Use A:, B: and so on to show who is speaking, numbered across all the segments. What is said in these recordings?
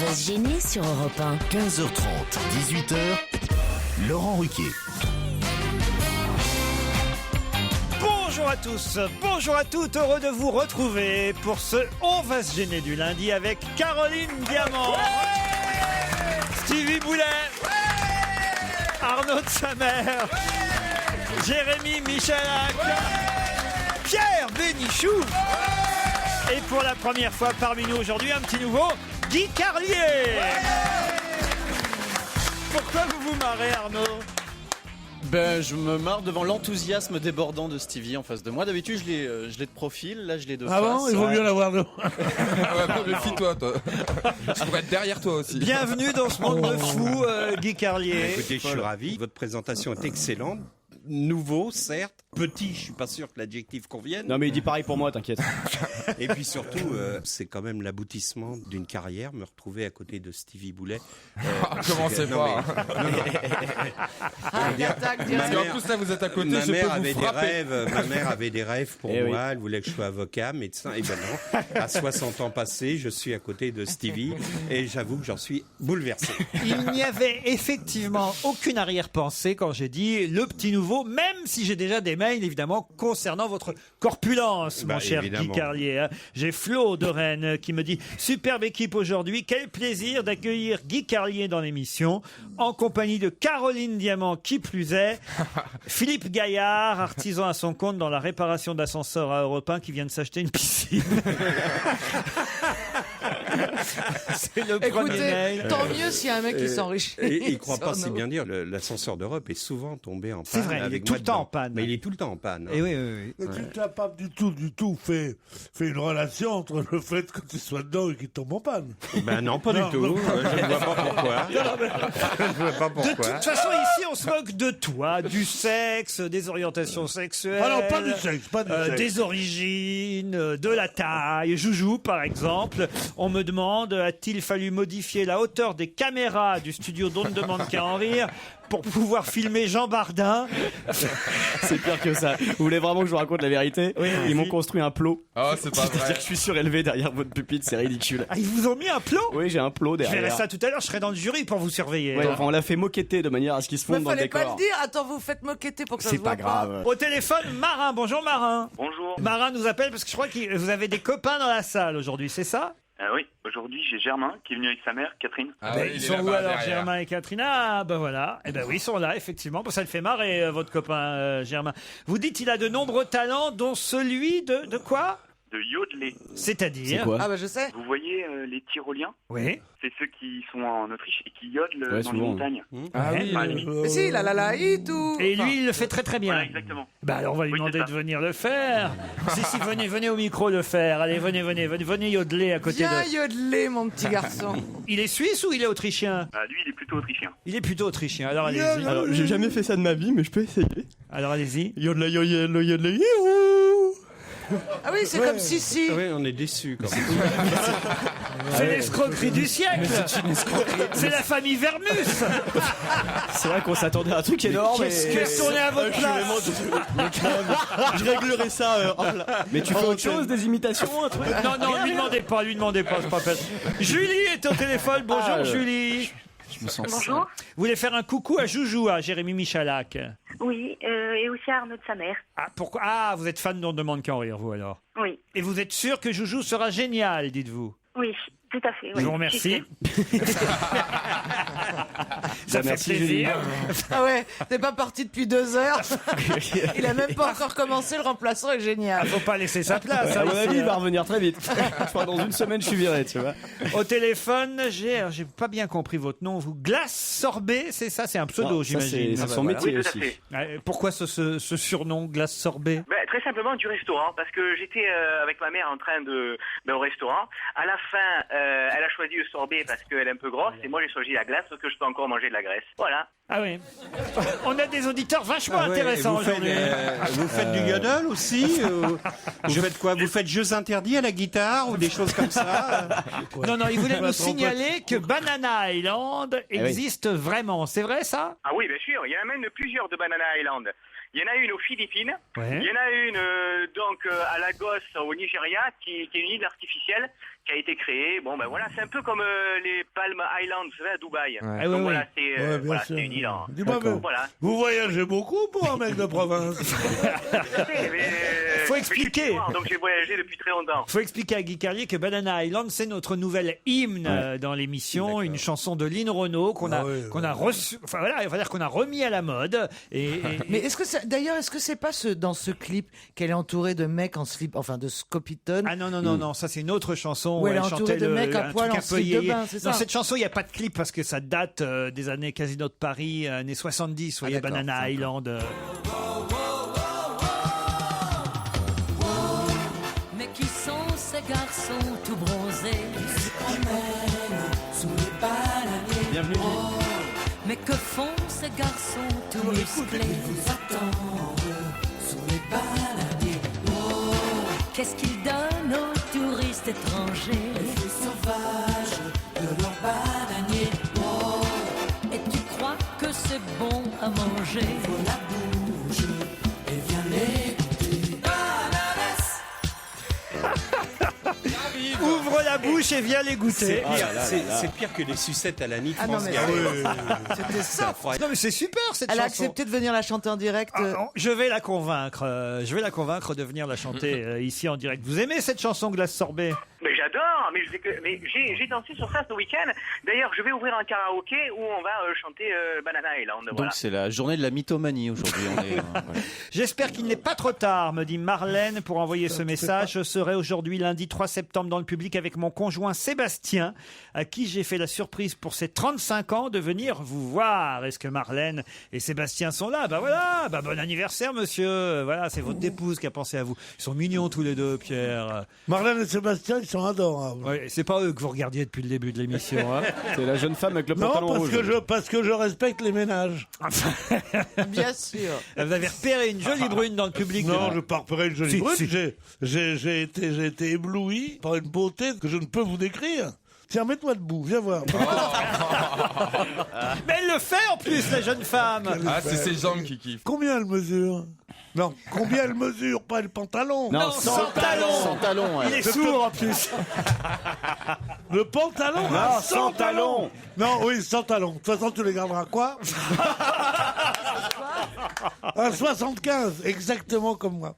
A: va se gêner sur Europe 1.
B: 15h30, 18h, Laurent Ruquier.
C: Bonjour à tous, bonjour à toutes, heureux de vous retrouver pour ce On va se gêner du lundi avec Caroline Diamant, Stevie Boulet, Arnaud de Samer, Jérémy Michalak, Pierre Bénichou et pour la première fois parmi nous aujourd'hui un petit nouveau, Guy Carlier. Pourquoi vous vous marrez, Arnaud ?
D: Ben, je me marre devant l'enthousiasme débordant de Stevie en face de moi. D'habitude, je l'ai de profil, là, je l'ai de face.
E: Ah bon, il vaut mieux l'avoir de...
F: Méfie-toi, toi. Je pourrais être derrière toi aussi.
C: Bienvenue dans ce monde de fou, Guy Carlier.
G: Écoutez, je suis ravi. Votre présentation est excellente. Nouveau, certes. Petit, je suis pas sûr que l'adjectif convienne.
D: Non, mais il dit pareil pour moi, t'inquiète.
G: Et puis surtout, c'est quand même l'aboutissement d'une carrière. Me retrouver à côté de Stevie Boulet.
F: Commencez pas.
G: Parce
F: qu'en plus, là, vous êtes à côté,
G: ma
F: je
G: mère
F: peux vous
G: avait des
F: frapper.
G: rêves. Ma mère avait des rêves pour
D: Eh
G: moi.
D: oui.
G: Elle voulait que je sois avocat, médecin. Et ben non. À 60 ans passés, je suis à côté de Stevie. Et j'avoue que j'en suis bouleversé.
C: Il n'y avait effectivement aucune arrière-pensée quand j'ai dit le petit nouveau, même si j'ai déjà des mails évidemment concernant votre corpulence, mon cher Guy
G: évidemment.
C: Carlier. hein. J'ai Flo de Rennes qui me dit superbe équipe aujourd'hui, quel plaisir d'accueillir Guy Carlier dans l'émission, en compagnie de Caroline Diamant qui plus est, Philippe Gaillard, artisan à son compte dans la réparation d'ascenseurs à Europe 1 qui vient de s'acheter une piscine. C'est le premier
H: Écoutez,
C: mail.
H: tant mieux s'il y a un mec qui s'enrichit.
G: Et il croit pas
H: Sur
G: si
H: nous.
G: bien dire. L'ascenseur d'Europe est souvent tombé en panne.
C: C'est vrai, il est
G: avec
C: tout
G: moi
C: le temps
G: dedans.
C: en panne.
G: Mais il est tout le temps en panne.
C: Et oui, oui, oui.
E: Mais tu n'as pas du tout fait une relation entre le fait que tu sois dedans et qu'il tombe en panne.
G: Ben non, pas
E: Non,
G: du tout.
E: non.
G: Je ne vois pas pourquoi. Je ne vois pas
C: De
G: pourquoi.
C: toute façon, ici, on se moque de tout, hein, du sexe, des orientations sexuelles.
E: Ah non, pas du sexe, pas du sexe.
C: Des origines, de la taille. Joujou, par exemple. On me demande, a-t-il fallu modifier la hauteur des caméras du studio d'On ne demande qu'à en rire pour pouvoir filmer Jean Bardin?
D: C'est pire que ça. Vous voulez vraiment que je vous raconte la vérité?
C: Oui,
D: Ils m'ont
C: vas-y.
D: construit un plot.
F: Oh, c'est pas
D: C'est-à-dire
F: vrai.
D: que je suis surélevé derrière votre pupitre, c'est ridicule.
C: Ah, ils vous ont mis un plot?
D: Oui, j'ai un plot
C: Je
D: derrière.
C: verrai ça tout à l'heure, je serai dans le jury pour vous surveiller.
D: Ouais, enfin, on l'a fait moqueter de manière à ce qu'il se
H: Mais
D: fonde dans le
H: fallait pas
D: décor.
H: le dire. Attends, vous faites moqueter pour que ça se
D: C'est
H: voit
D: pas grave.
C: Au téléphone, Marin. Bonjour Marin.
I: Bonjour.
C: Marin nous appelle parce que je crois que vous avez des copains dans la salle aujourd'hui, c'est ça?
I: Oui, aujourd'hui j'ai Germain qui est venu avec sa mère, Catherine.
F: Ah
C: Ben,
F: oui,
C: ils
F: il est
C: sont où
F: là-bas,
C: alors,
F: derrière.
C: Germain et Catherine? Ah, ben voilà. Eh ben oui, ils sont là, effectivement. Bon, ça le fait marrer, votre copain Germain. Vous dites qu'il a de nombreux talents, dont celui de quoi?
I: De yodeler.
C: C'est-à-dire?
D: C'est quoi?
H: Ah bah je sais.
I: Vous voyez les Tyroliens?
C: Oui.
I: C'est ceux qui sont en Autriche et qui yodelent
D: Ouais,
I: dans les
D: souvent.
I: montagnes.
F: Ah oui,
I: Enfin, lui.
H: Mais si, et tout.
C: Et
H: Enfin,
C: lui, il le fait très très bien.
I: Voilà, exactement.
C: Ben alors, on va lui
I: Oui,
C: demander
I: c'est
C: de
I: ça.
C: venir le faire. si, venez au micro le faire. Allez, venez yodeler à côté
H: viens
C: de...
H: yodeler, mon petit garçon.
C: Il est suisse ou il est autrichien?
I: Lui, il est plutôt autrichien.
C: Il est plutôt autrichien. Alors allez-y.
D: Alors, j'ai jamais fait ça de ma vie, mais je peux essayer.
C: Alors allez-y.
D: Yodla, yodla, yodla, youhou.
H: Ah oui, c'est comme Sissi.
G: Oui, on est déçus quand même.
C: C'est l'escroquerie du siècle. C'est la famille Vermus.
D: C'est vrai qu'on s'attendait à un truc énorme.
C: Qu'est-ce qu'on est à votre place?
D: Je réglerai ça. Mais tu fais autre chose, des imitations, un truc?
C: Non, lui demandez pas, c'est pas peine. Julie est au téléphone. Bonjour
D: Ah,
C: Julie.
D: Je me sens
J: Bonjour.
C: Vous voulez faire un coucou à Joujou, à Jérémy Michalak?
J: Oui, et aussi à Arnaud de sa mère.
C: Ah, pourquoi? Ah, vous êtes fan d'On ne demande qu'à en rire, vous alors.
J: Oui,
C: Et vous êtes sûr que Joujou sera génial, dites-vous?
J: oui, tout à fait.
C: Je vous remercie. Ça fait
D: merci,
C: plaisir.
H: Ah ouais, t'es pas parti depuis 2 heures. Il a même pas encore commencé, le remplaçant est génial.
C: Faut pas laisser sa place.
D: À
C: hein,
D: mon
C: ici,
D: avis, il
C: hein.
D: va revenir très vite. Je crois dans une semaine, je suis viré, tu vois.
C: Au téléphone, j'ai pas bien compris votre nom. Vous, Glace Sorbet, c'est ça? C'est un pseudo,
D: Non, ça,
C: j'imagine.
D: c'est son
I: Oui,
D: métier
I: tout à
D: aussi.
I: fait.
C: Pourquoi ce surnom, Glace Sorbet?
I: Très simplement du restaurant, parce que j'étais avec ma mère en train au restaurant. À la fin, elle a choisi le sorbet parce qu'elle est un peu grosse, et moi j'ai choisi la glace parce que je peux encore manger de la graisse. Voilà.
C: Ah oui. On a des auditeurs vachement
G: Ah ouais,
C: intéressants
G: vous faites,
C: aujourd'hui.
G: vous faites du yodel aussi Vous faites quoi? Vous faites jeux interdits à la guitare ou des choses comme ça?
C: Non, il voulait nous signaler que Banana Island
D: oui.
C: existe vraiment. C'est vrai ça?
I: Ah oui, bien sûr, il y en a même plusieurs de Banana Island. Il y en a une aux Philippines,
C: Ouais.
I: il y en a une à Lagos au Nigeria, qui est une île artificielle, qui a été créé. Bon, ben voilà, c'est un peu comme les Palm Islands, vous savez, à Dubaï.
C: Ah,
I: Donc
C: oui,
I: voilà,
C: oui.
I: c'est
E: Ouais, bien
I: voilà,
E: sûr.
I: c'est une île.
E: Dis-moi, mais
I: Voilà.
E: vous voyagez beaucoup pour un mec de province.
C: Faut expliquer.
I: Donc j'ai voyagé depuis très longtemps.
C: Faut expliquer à Guy Carlier que Banana Island, c'est notre nouvelle hymne dans l'émission, une chanson de Lynn Renaud qu'on a reçu, enfin voilà, on va dire qu'on a remis à la mode.
H: Mais est-ce que c'est pas dans ce clip qu'elle est entourée de mecs en slip, enfin de Scopitone?
C: Ah non, ça c'est une autre chanson
H: Où elle est
C: chantait
H: entourée de mecs à
C: un
H: poil
C: truc
H: en
C: un peu
H: slip de
C: yéyé.
H: bain, c'est ça?
C: Dans cette chanson, il n'y a pas de clip parce que ça date des années Casino de Paris, années 70, vous voyez,
H: d'accord,
C: Banana Island.
A: Mais qui sont ces garçons tout bronzés qui se promènent sous les bananiers?
D: Bienvenue.
A: Mais que font ces garçons tout musclés? Ils vous attendent sous les bananiers. Qu'est-ce qu'ils donnent aux touristes étrangers? Les fruits sauvages de leurs bananiers. Et tu crois que c'est bon à manger? Faut la bouche et viens l'écouter.
C: Ouvre la bouche et viens les goûter.
G: C'est pire que les sucettes à la nid de
H: Ah non,
G: France
H: mais
G: Gall.
H: c'était ça.
C: Non mais c'est super cette
H: Elle a
C: chanson.
H: accepté de venir la chanter en direct.
C: Je vais la convaincre. De venir la chanter ici en direct. Vous aimez cette chanson Glace Sorbet?
I: Mais j'adore, mais j'ai dansé sur ça ce week-end. D'ailleurs, je vais ouvrir un karaoké où on va chanter Banana Island.
D: Donc
I: Voilà.
D: c'est la journée de la mythomanie aujourd'hui. Voilà.
C: J'espère qu'il n'est pas trop tard, me dit Marlène, pour envoyer ce message. Je serai aujourd'hui lundi 3 septembre dans le public avec mon conjoint Sébastien, à qui j'ai fait la surprise pour ses 35 ans de venir vous voir. Est-ce que Marlène et Sébastien sont là? Bah voilà, bah bon anniversaire monsieur. Voilà, c'est votre épouse qui a pensé à vous. Ils sont mignons tous les deux, Pierre.
E: Marlène et Sébastien, ils sont adorables.
C: Ouais, c'est pas eux que vous regardiez depuis le début de l'émission. Hein.
K: C'est la jeune femme avec le
E: Non,
K: pantalon rouge.
E: parce que je respecte les ménages.
H: Bien sûr.
C: Vous avez repéré une jolie brune dans le public.
E: Non, je pas repéré une jolie
C: Si,
E: brune.
C: si.
E: J'ai été ébloui par une beauté que je ne peux vous décrire. Tiens, mets-toi debout, viens voir.
C: Mais elle le fait en plus, la jeune femme.
F: Ah, c'est ses jambes qui kiffent.
E: Combien elle mesure? Non, combien elle mesure? Pas le pantalon.
C: Non, sans talon.
D: Sans talon.
C: Il est sourd en plus.
E: Le pantalon?
K: Non, sans talon.
E: Non, oui, sans talon. De toute façon, tu les garderas quoi? Un 75, exactement comme moi.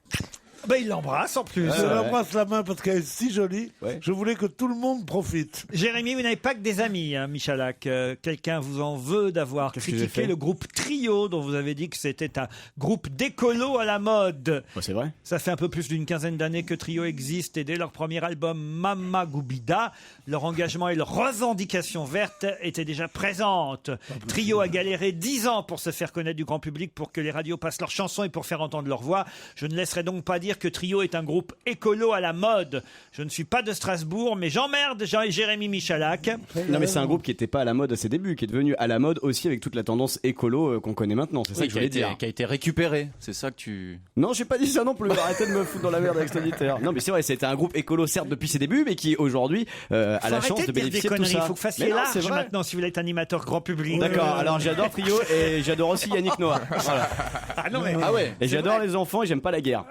C: Ben, il l'embrasse en plus.
E: Je l'embrasse la main parce qu'elle est si jolie.
K: Ouais.
E: Je voulais que tout le monde profite.
C: Jérémy, vous n'avez pas que des amis, hein, Michalak. Quelqu'un vous en veut d'avoir
K: Qu'est-ce que j'ai
C: critiqué
K: fait
C: le groupe Trio, dont vous avez dit que c'était un groupe d'écolo à la mode.
K: Oh, c'est vrai.
C: Ça fait un peu plus d'une quinzaine d'années que Trio existe et dès leur premier album Mama Goubida, leur engagement et leur revendication verte étaient déjà présentes. Trio a galéré 10 ans pour se faire connaître du grand public, pour que les radios passent leurs chansons et pour faire entendre leur voix. Je ne laisserai donc pas dire que Trio est un groupe écolo à la mode. Je ne suis pas de Strasbourg, mais j'emmerde Jérémy Michalak.
K: Non, mais c'est un groupe qui n'était pas à la mode à ses débuts, qui est devenu à la mode aussi avec toute la tendance écolo qu'on connaît maintenant. C'est ça que je voulais dire.
D: Qui a été récupéré. C'est ça que tu.
K: Non, j'ai pas dit ça non plus. Arrêtez de me foutre dans la merde avec cet auditeur. Non, mais c'est vrai, c'était un groupe écolo certes depuis ses débuts, mais qui aujourd'hui a la chance de bénéficier de tout ça.
C: Il faut que vous fassiez
K: Mais non,
C: large
K: c'est vrai.
C: maintenant si vous voulez être animateur grand public.
K: D'accord. Alors j'adore Trio et j'adore aussi Yannick Noah. Voilà.
C: Ah non mais
D: Ah ouais.
K: Et j'adore les enfants et j'aime pas la guerre.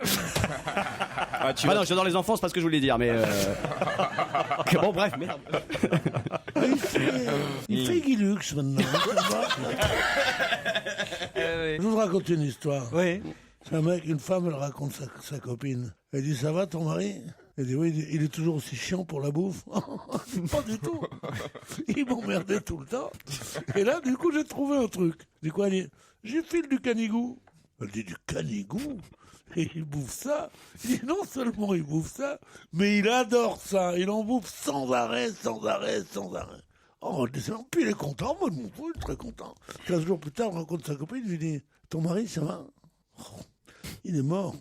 D: Ah,
K: Non, j'adore les enfants, c'est pas ce que je voulais dire, mais bon, bref, merde.
E: Il fait Guy Lux maintenant. Je vous raconte une histoire.
C: oui.
E: C'est un mec, une femme, elle raconte sa copine. Elle dit, ça va ton mari? Elle dit, oui, il est toujours aussi chiant pour la bouffe. Pas du tout. Il m'emmerdait tout le temps. Et là, du coup, j'ai trouvé un truc. Du coup, elle dit, j'ai file du canigou. Elle dit, du canigou? Et il bouffe ça. Il dit, non seulement il bouffe ça, mais il adore ça. Il en bouffe sans arrêt, sans arrêt, sans arrêt. Oh, puis il est content, moi, mon fou, il est très content. 15 jours plus tard, on rencontre sa copine, il lui dit, ton mari, ça va? Oh, il est mort.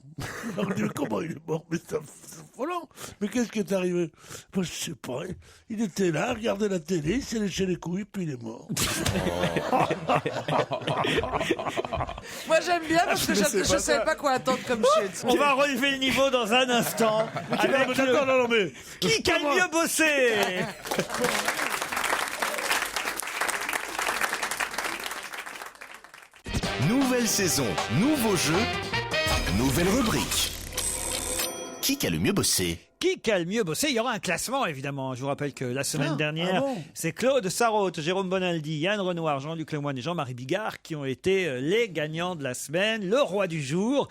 E: Alors, je dis, comment il est mort? Mais c'est affolant. Mais qu'est-ce qui est arrivé? Moi, je sais pas. Il était là, regardait la télé, il s'est léché les couilles, puis il est mort.
H: Moi j'aime bien parce que je savais pas quoi attendre comme shit.
C: On va relever le niveau dans un instant avec
E: Non, mais
C: qui a le mieux bossé.
B: Nouvelle saison, nouveau jeu, nouvelle rubrique. Qui a le mieux bossé?
C: qui a le mieux bossé. Il y aura un classement, évidemment. Je vous rappelle que la semaine dernière, c'est Claude Sarraute, Jérôme Bonaldi, Yann Renoir, Jean-Luc Lemoyne et Jean-Marie Bigard qui ont été les gagnants de la semaine, le roi du jour.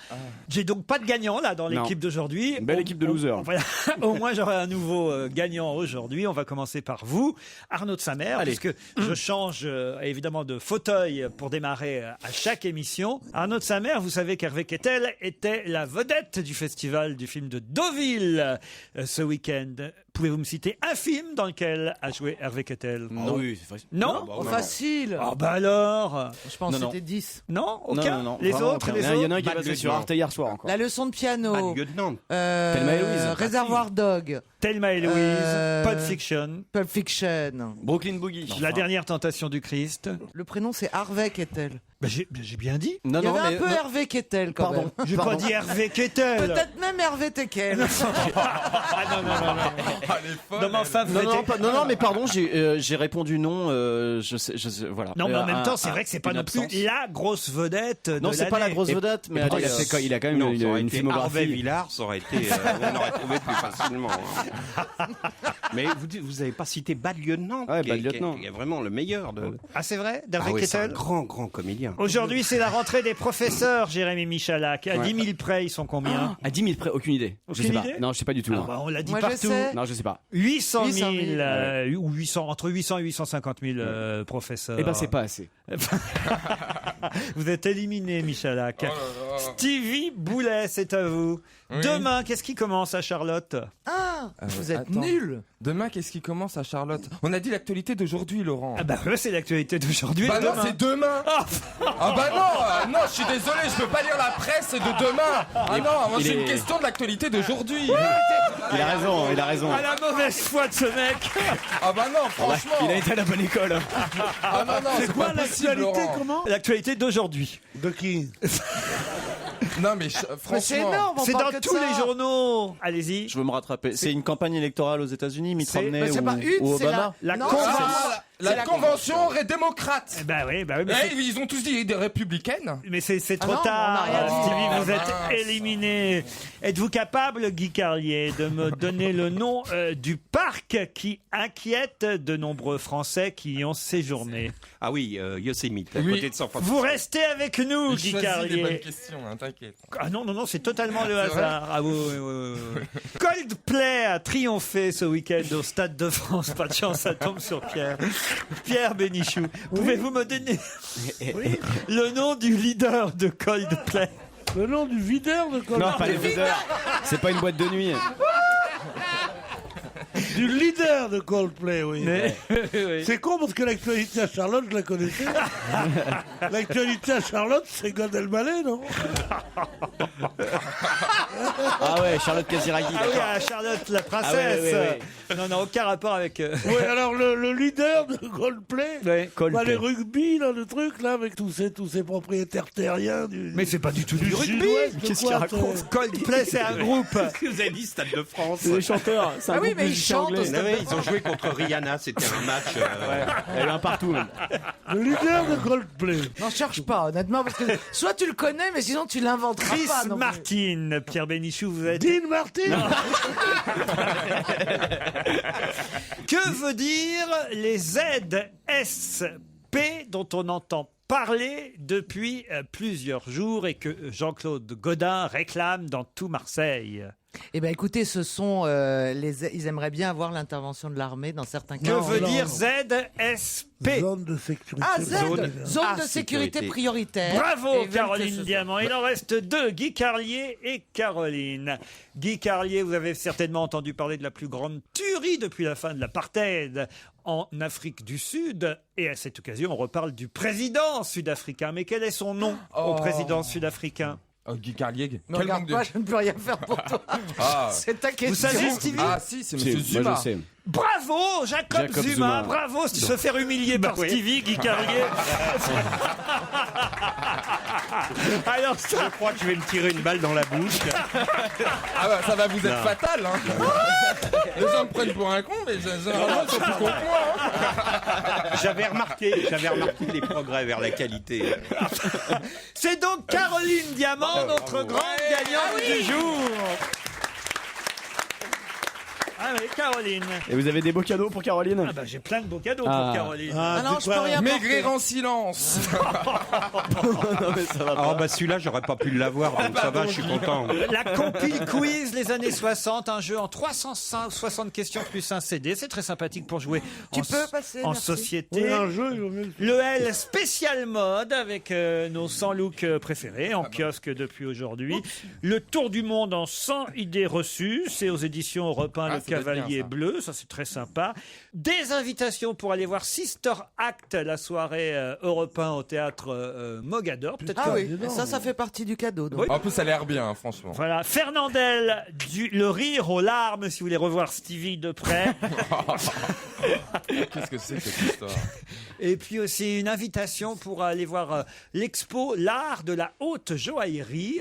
C: J'ai donc pas de gagnant là dans l'équipe d'aujourd'hui.
K: Une belle équipe de losers.
C: Voilà. Au moins, j'aurai un nouveau gagnant aujourd'hui. On va commencer par vous, Arnaud de Samer, puisque je change évidemment de fauteuil pour démarrer à chaque émission. Arnaud de Samer, vous savez qu'Hervé Kettel était la vedette du festival du film de Deauville ce week-end. Pouvez-vous me citer un film dans lequel a joué Hervé Kettel?
K: Oui, c'est facile.
C: Non,
H: Facile.
C: Ah bah alors.
H: Je pense que c'était 10.
C: Non, aucun.
K: Non,
C: Les
K: vraiment
C: autres,
K: aucun.
C: les
K: Il y en a un
C: autres.
K: qui est passé sur Arte hier soir encore.
H: La leçon de piano.
G: Lieutenant.
K: Thelma et Louise.
H: Réservoir Dog.
C: Thelma et Louise, Pulp Fiction,
H: Pulp Fiction.
K: Brooklyn Boogie.
C: La dernière tentation du Christ.
H: Le prénom c'est Harvey Kettel.
C: Bah, j'ai bien dit.
H: Il y avait un peu Hervé Kettel quand même.
C: J'ai pas dit Hervé Kettel.
H: Peut-être même Hervé Teckel.
C: Non, mais enfin, vous êtes-
D: Non, mais pardon, j'ai répondu non. Je sais, voilà.
C: Non, mais en même temps, c'est vrai que c'est pas non plus la grosse vedette de
D: Non, c'est pas la
C: l'année.
D: grosse vedette, mais
K: Il a quand même
G: Non, ça aurait
K: une
G: été
K: filmographie.
G: Harvey Villard, ça aurait été, on aurait trouvé plus facilement. Hein. Mais vous avez pas cité Bad Lieutenant,
K: Ouais,
G: qui,
K: Bad
G: est,
K: Lieutenant.
G: qui est vraiment le meilleur de.
C: Ah, c'est vrai,
G: Ah
C: d'Hervé
G: oui, c'est un
C: Kettel.
G: grand comédien.
C: Aujourd'hui, c'est la rentrée des professeurs, Jérémy Michalak. À 10 000 près, ils sont combien?
K: À 10 000 près, aucune idée. Je
C: Aucune
K: sais pas.
C: idée
K: Non, je sais pas du tout.
C: Ah bah, on l'a dit
H: Moi, je
C: partout.
H: sais.
K: Non, je sais pas.
C: 800 000,
H: 800 000,
C: ou 800, entre 800 et 850 000 professeurs.
K: Eh ben, c'est pas assez.
C: Vous êtes éliminé, Michalak.
F: Oh là là.
C: Stevie Boulet, c'est à vous.
F: Oui.
C: Demain, qu'est-ce qui commence à Charlotte?
H: Vous êtes
F: attends.
H: nuls.
F: Demain, qu'est-ce qui commence à Charlotte? On a dit l'actualité d'aujourd'hui, Laurent.
C: Ah bah c'est l'actualité d'aujourd'hui.
F: Bah non,
C: demain.
F: c'est demain. Ah bah non, non, je suis désolé, je peux pas lire la presse de demain. Ah non, moi
K: il
F: c'est
K: est-
F: une question de l'actualité d'aujourd'hui.
K: Il a raison, il a raison.
C: À la mauvaise foi de ce mec.
F: Ah bah non, franchement.
K: Il a été à la bonne école.
F: Ah non, non, c'est
E: Quoi
F: pas possible,
E: l'actualité,
F: Laurent.
E: comment?
C: L'actualité d'aujourd'hui.
E: De qui?
F: Non mais
H: Mais c'est
F: franchement.
H: énorme. on
C: C'est
H: parle
C: dans
H: que de
C: tous
H: ça.
C: les journaux. Allez-y.
D: Je veux me rattraper. C'est une campagne électorale aux États-Unis, Mitt
C: C'est-
D: Romney
H: Bah, c'est
D: ou,
H: pas une,
D: ou
H: c'est
D: Obama.
C: La
H: Non,
C: convention.
F: Ah, la convention démocrate.
C: Bah oui, mais
F: Eh, ils ont tous dit des républicaines.
C: Mais c'est trop
H: non,
C: tard.
H: on n'a rien dit.
C: Stevie, vous
F: Ah,
C: êtes
F: mince.
C: éliminé. Êtes-vous capable, Guy Carlier, de me donner le nom du parc qui inquiète de nombreux Français qui y ont séjourné?
G: Ah oui, Yosemite, à
F: Oui.
G: côté de San Francisco.
C: Vous restez avec nous,
F: Il
C: Guy
F: choisit les bonnes
C: Carlier.
F: questions, hein, t'inquiète.
C: Ah non, c'est totalement le
F: C'est vrai
C: hasard. Ah oui, oui, oui, oui. Coldplay a triomphé ce week-end au Stade de France. Pas de chance, ça tombe sur Pierre. Pierre Bénichou, pouvez-vous me donner le nom du leader de Coldplay?
E: Le nom du videur de Coldplay.
K: Non, pas les videurs. C'est pas une boîte de nuit.
E: Du leader de Coldplay, oui.
C: Oui.
E: C'est con parce que l'actualité à Charlotte, je la connaissais. L'actualité à Charlotte, c'est God Elmaleh, non?
K: Ah ouais, Charlotte Casiraghi.
C: Ah oui,
K: d'accord.
C: à Charlotte la princesse.
K: Ah ouais, ouais,
C: Non, aucun rapport avec.
E: Oui, alors le leader de Coldplay,
C: Ouais,
K: Coldplay.
E: bah, les rugby, là, le truc, là, avec tous ces propriétaires terriens du.
C: Mais c'est pas du tout du rugby.
E: Sud-Ouest,
K: Qu'est-ce
E: quoi,
K: qu'il raconte
E: c'est-
C: Coldplay, c'est un groupe.
G: Vous avez dit Stade de France.
K: C'est des chanteurs. C'est un
H: Ah oui,
K: groupe
H: mais ils
K: musicien
H: chantent
K: anglais.
H: au Stade
G: Ouais, ils ont joué contre Rihanna, c'était un match.
K: Elle est un partout même.
E: Le leader de Coldplay.
H: N'en cherche pas, honnêtement, parce que soit tu le connais, mais sinon tu l'inventeras
C: Chris
H: pas. non plus.
C: Martin, Pierre Bénichou, vous êtes.
E: Dean Martin.
C: Que veut dire les ZSP dont on entend parler depuis plusieurs jours et que Jean-Claude Godin réclame dans tout Marseille?
H: Eh ben écoutez, ce sont ils aimeraient bien avoir l'intervention de l'armée dans certains cas.
C: Que veut
E: non,
C: dire
E: non.
C: ZSP?
E: Zone de sécurité.
H: Ah, Z, zone
G: Ah,
H: de sécurité
G: sécurité.
H: prioritaire.
C: Bravo
H: Et veulent que
C: Caroline
H: ce
C: Diamant. Il en reste deux, Guy Carlier et Caroline. Guy Carlier, vous avez certainement entendu parler de la plus grande tuerie depuis la fin de l'apartheid en Afrique du Sud. Et à cette occasion, on reparle du président sud-africain. Mais quel est son nom au président sud-africain?
F: Oh, Guy Carlier.
H: Ne
F: Quel
H: regarde
F: manque de...
H: pas, je ne peux rien faire pour toi.
F: Ah.
H: C'est ta question.
C: savez, Stevie?
F: Ah si, c'est
K: Si,
F: Monsieur
K: moi,
F: Zuma.
K: je sais.
C: Bravo Jacob
K: Jacob
C: Zuma,
K: Zuma.
C: bravo se faire humilier par
K: oui.
C: Stevie, Guy Carlier. Alors ça,
G: Je crois que je vais me tirer une balle dans la bouche.
F: Ah bah ça va vous être fatal hein. Les gens me prennent pour un con, mais généralement ils sont plus cons que moi hein.
G: J'avais remarqué les progrès vers la qualité.
C: c'est donc Caroline Diamant, notre grande gagnante du jour. Ah oui, Caroline.
K: Et vous avez des beaux cadeaux pour Caroline?
C: Ah bah j'ai plein de beaux cadeaux pour Caroline.
H: non, je peux rien
F: Maigrir en silence.
K: Non, mais ça va pas.
G: Ah bah celui-là, j'aurais pas pu l'avoir, donc ça va, je suis content.
C: La compile quiz les années 60, un jeu en 360 questions plus un CD. C'est très sympathique pour jouer
H: Tu peux passer,
C: en
H: merci.
C: société.
E: Oui, un jeu, il vaut mieux.
C: Le L spécial mode avec nos 100 looks préférés en kiosque depuis aujourd'hui. Le tour du monde en 100 idées reçues. C'est aux éditions Europe 1, Le
F: ça doit être
C: Cavalier
F: bien, ça.
C: Bleu. Ça, c'est très sympa. Des invitations pour aller voir Sister Act, la soirée Europe 1 au théâtre Mogador. Peut-être
H: Ah
C: que-
H: oui, ça fait partie du cadeau. donc.
C: Oui.
F: En plus, ça a l'air bien, franchement.
C: Voilà, Fernandel, le rire aux larmes, si vous voulez revoir Stevie de près.
F: Qu'est-ce que c'est que cette histoire?
C: Et puis aussi une invitation pour aller voir l'expo L'art de la haute joaillerie,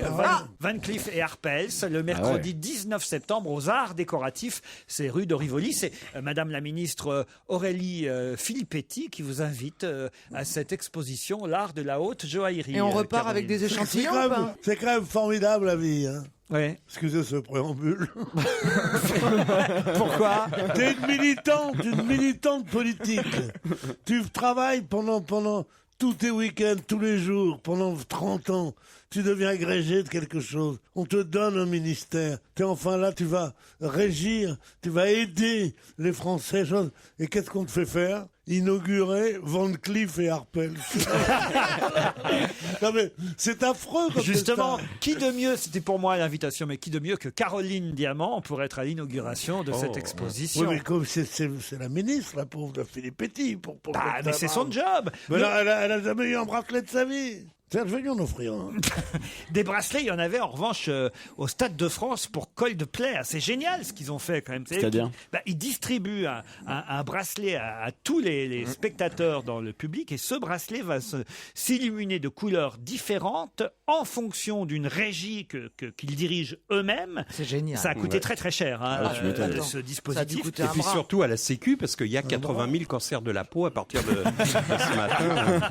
C: Van Cleef et Arpels, le mercredi 19 septembre aux Arts décoratifs. C'est rue de Rivoli. C'est Madame la ministre Aurélie Filippetti qui vous invite à cette exposition L'art de la haute joaillerie.
H: Et on repart avec des
E: C'est
H: échantillons
E: quand
H: ou
E: même-
H: pas
E: c'est quand même formidable la vie. Hein.
C: Ouais.
E: Excusez ce préambule.
C: Pourquoi?
E: T'es une militante politique. Tu travailles pendant tous tes week-ends, tous les jours, pendant 30 ans. Tu deviens agrégé de quelque chose. On te donne un ministère. T'es enfin là, tu vas régir, tu vas aider les Français. Et qu'est-ce qu'on te fait faire? Inaugurer Van Cleef et Arpels. Non mais c'est affreux. Comme
C: Justement,
E: c'est ça.
C: qui de mieux, c'était pour moi l'invitation, mais qui de mieux que Caroline Diamant pour être à l'inauguration de cette exposition?
E: Oui, mais comme c'est la ministre, la pauvre de Filippetti.
C: Ah, mais c'est son job.
E: Mais là, elle a jamais eu un bracelet de sa vie. Serge, venez en offrir un.
C: Des bracelets, il y en avait en revanche au Stade de France pour Coldplay. C'est génial ce qu'ils ont fait quand même.
K: C'est-à-dire
C: ils distribuent un bracelet à tous les spectateurs dans le public et ce bracelet va s'illuminer de couleurs différentes en fonction d'une régie qu'ils dirigent eux-mêmes.
H: C'est génial.
C: Ça a coûté très très cher
K: tu m'étonnes.
C: ce
H: Ça a dû
C: dispositif.
H: coûter
G: Et
H: un
G: puis
H: bras.
G: surtout à la Sécu, parce qu'il y a 80 000 cancers de la peau à partir de ce matin.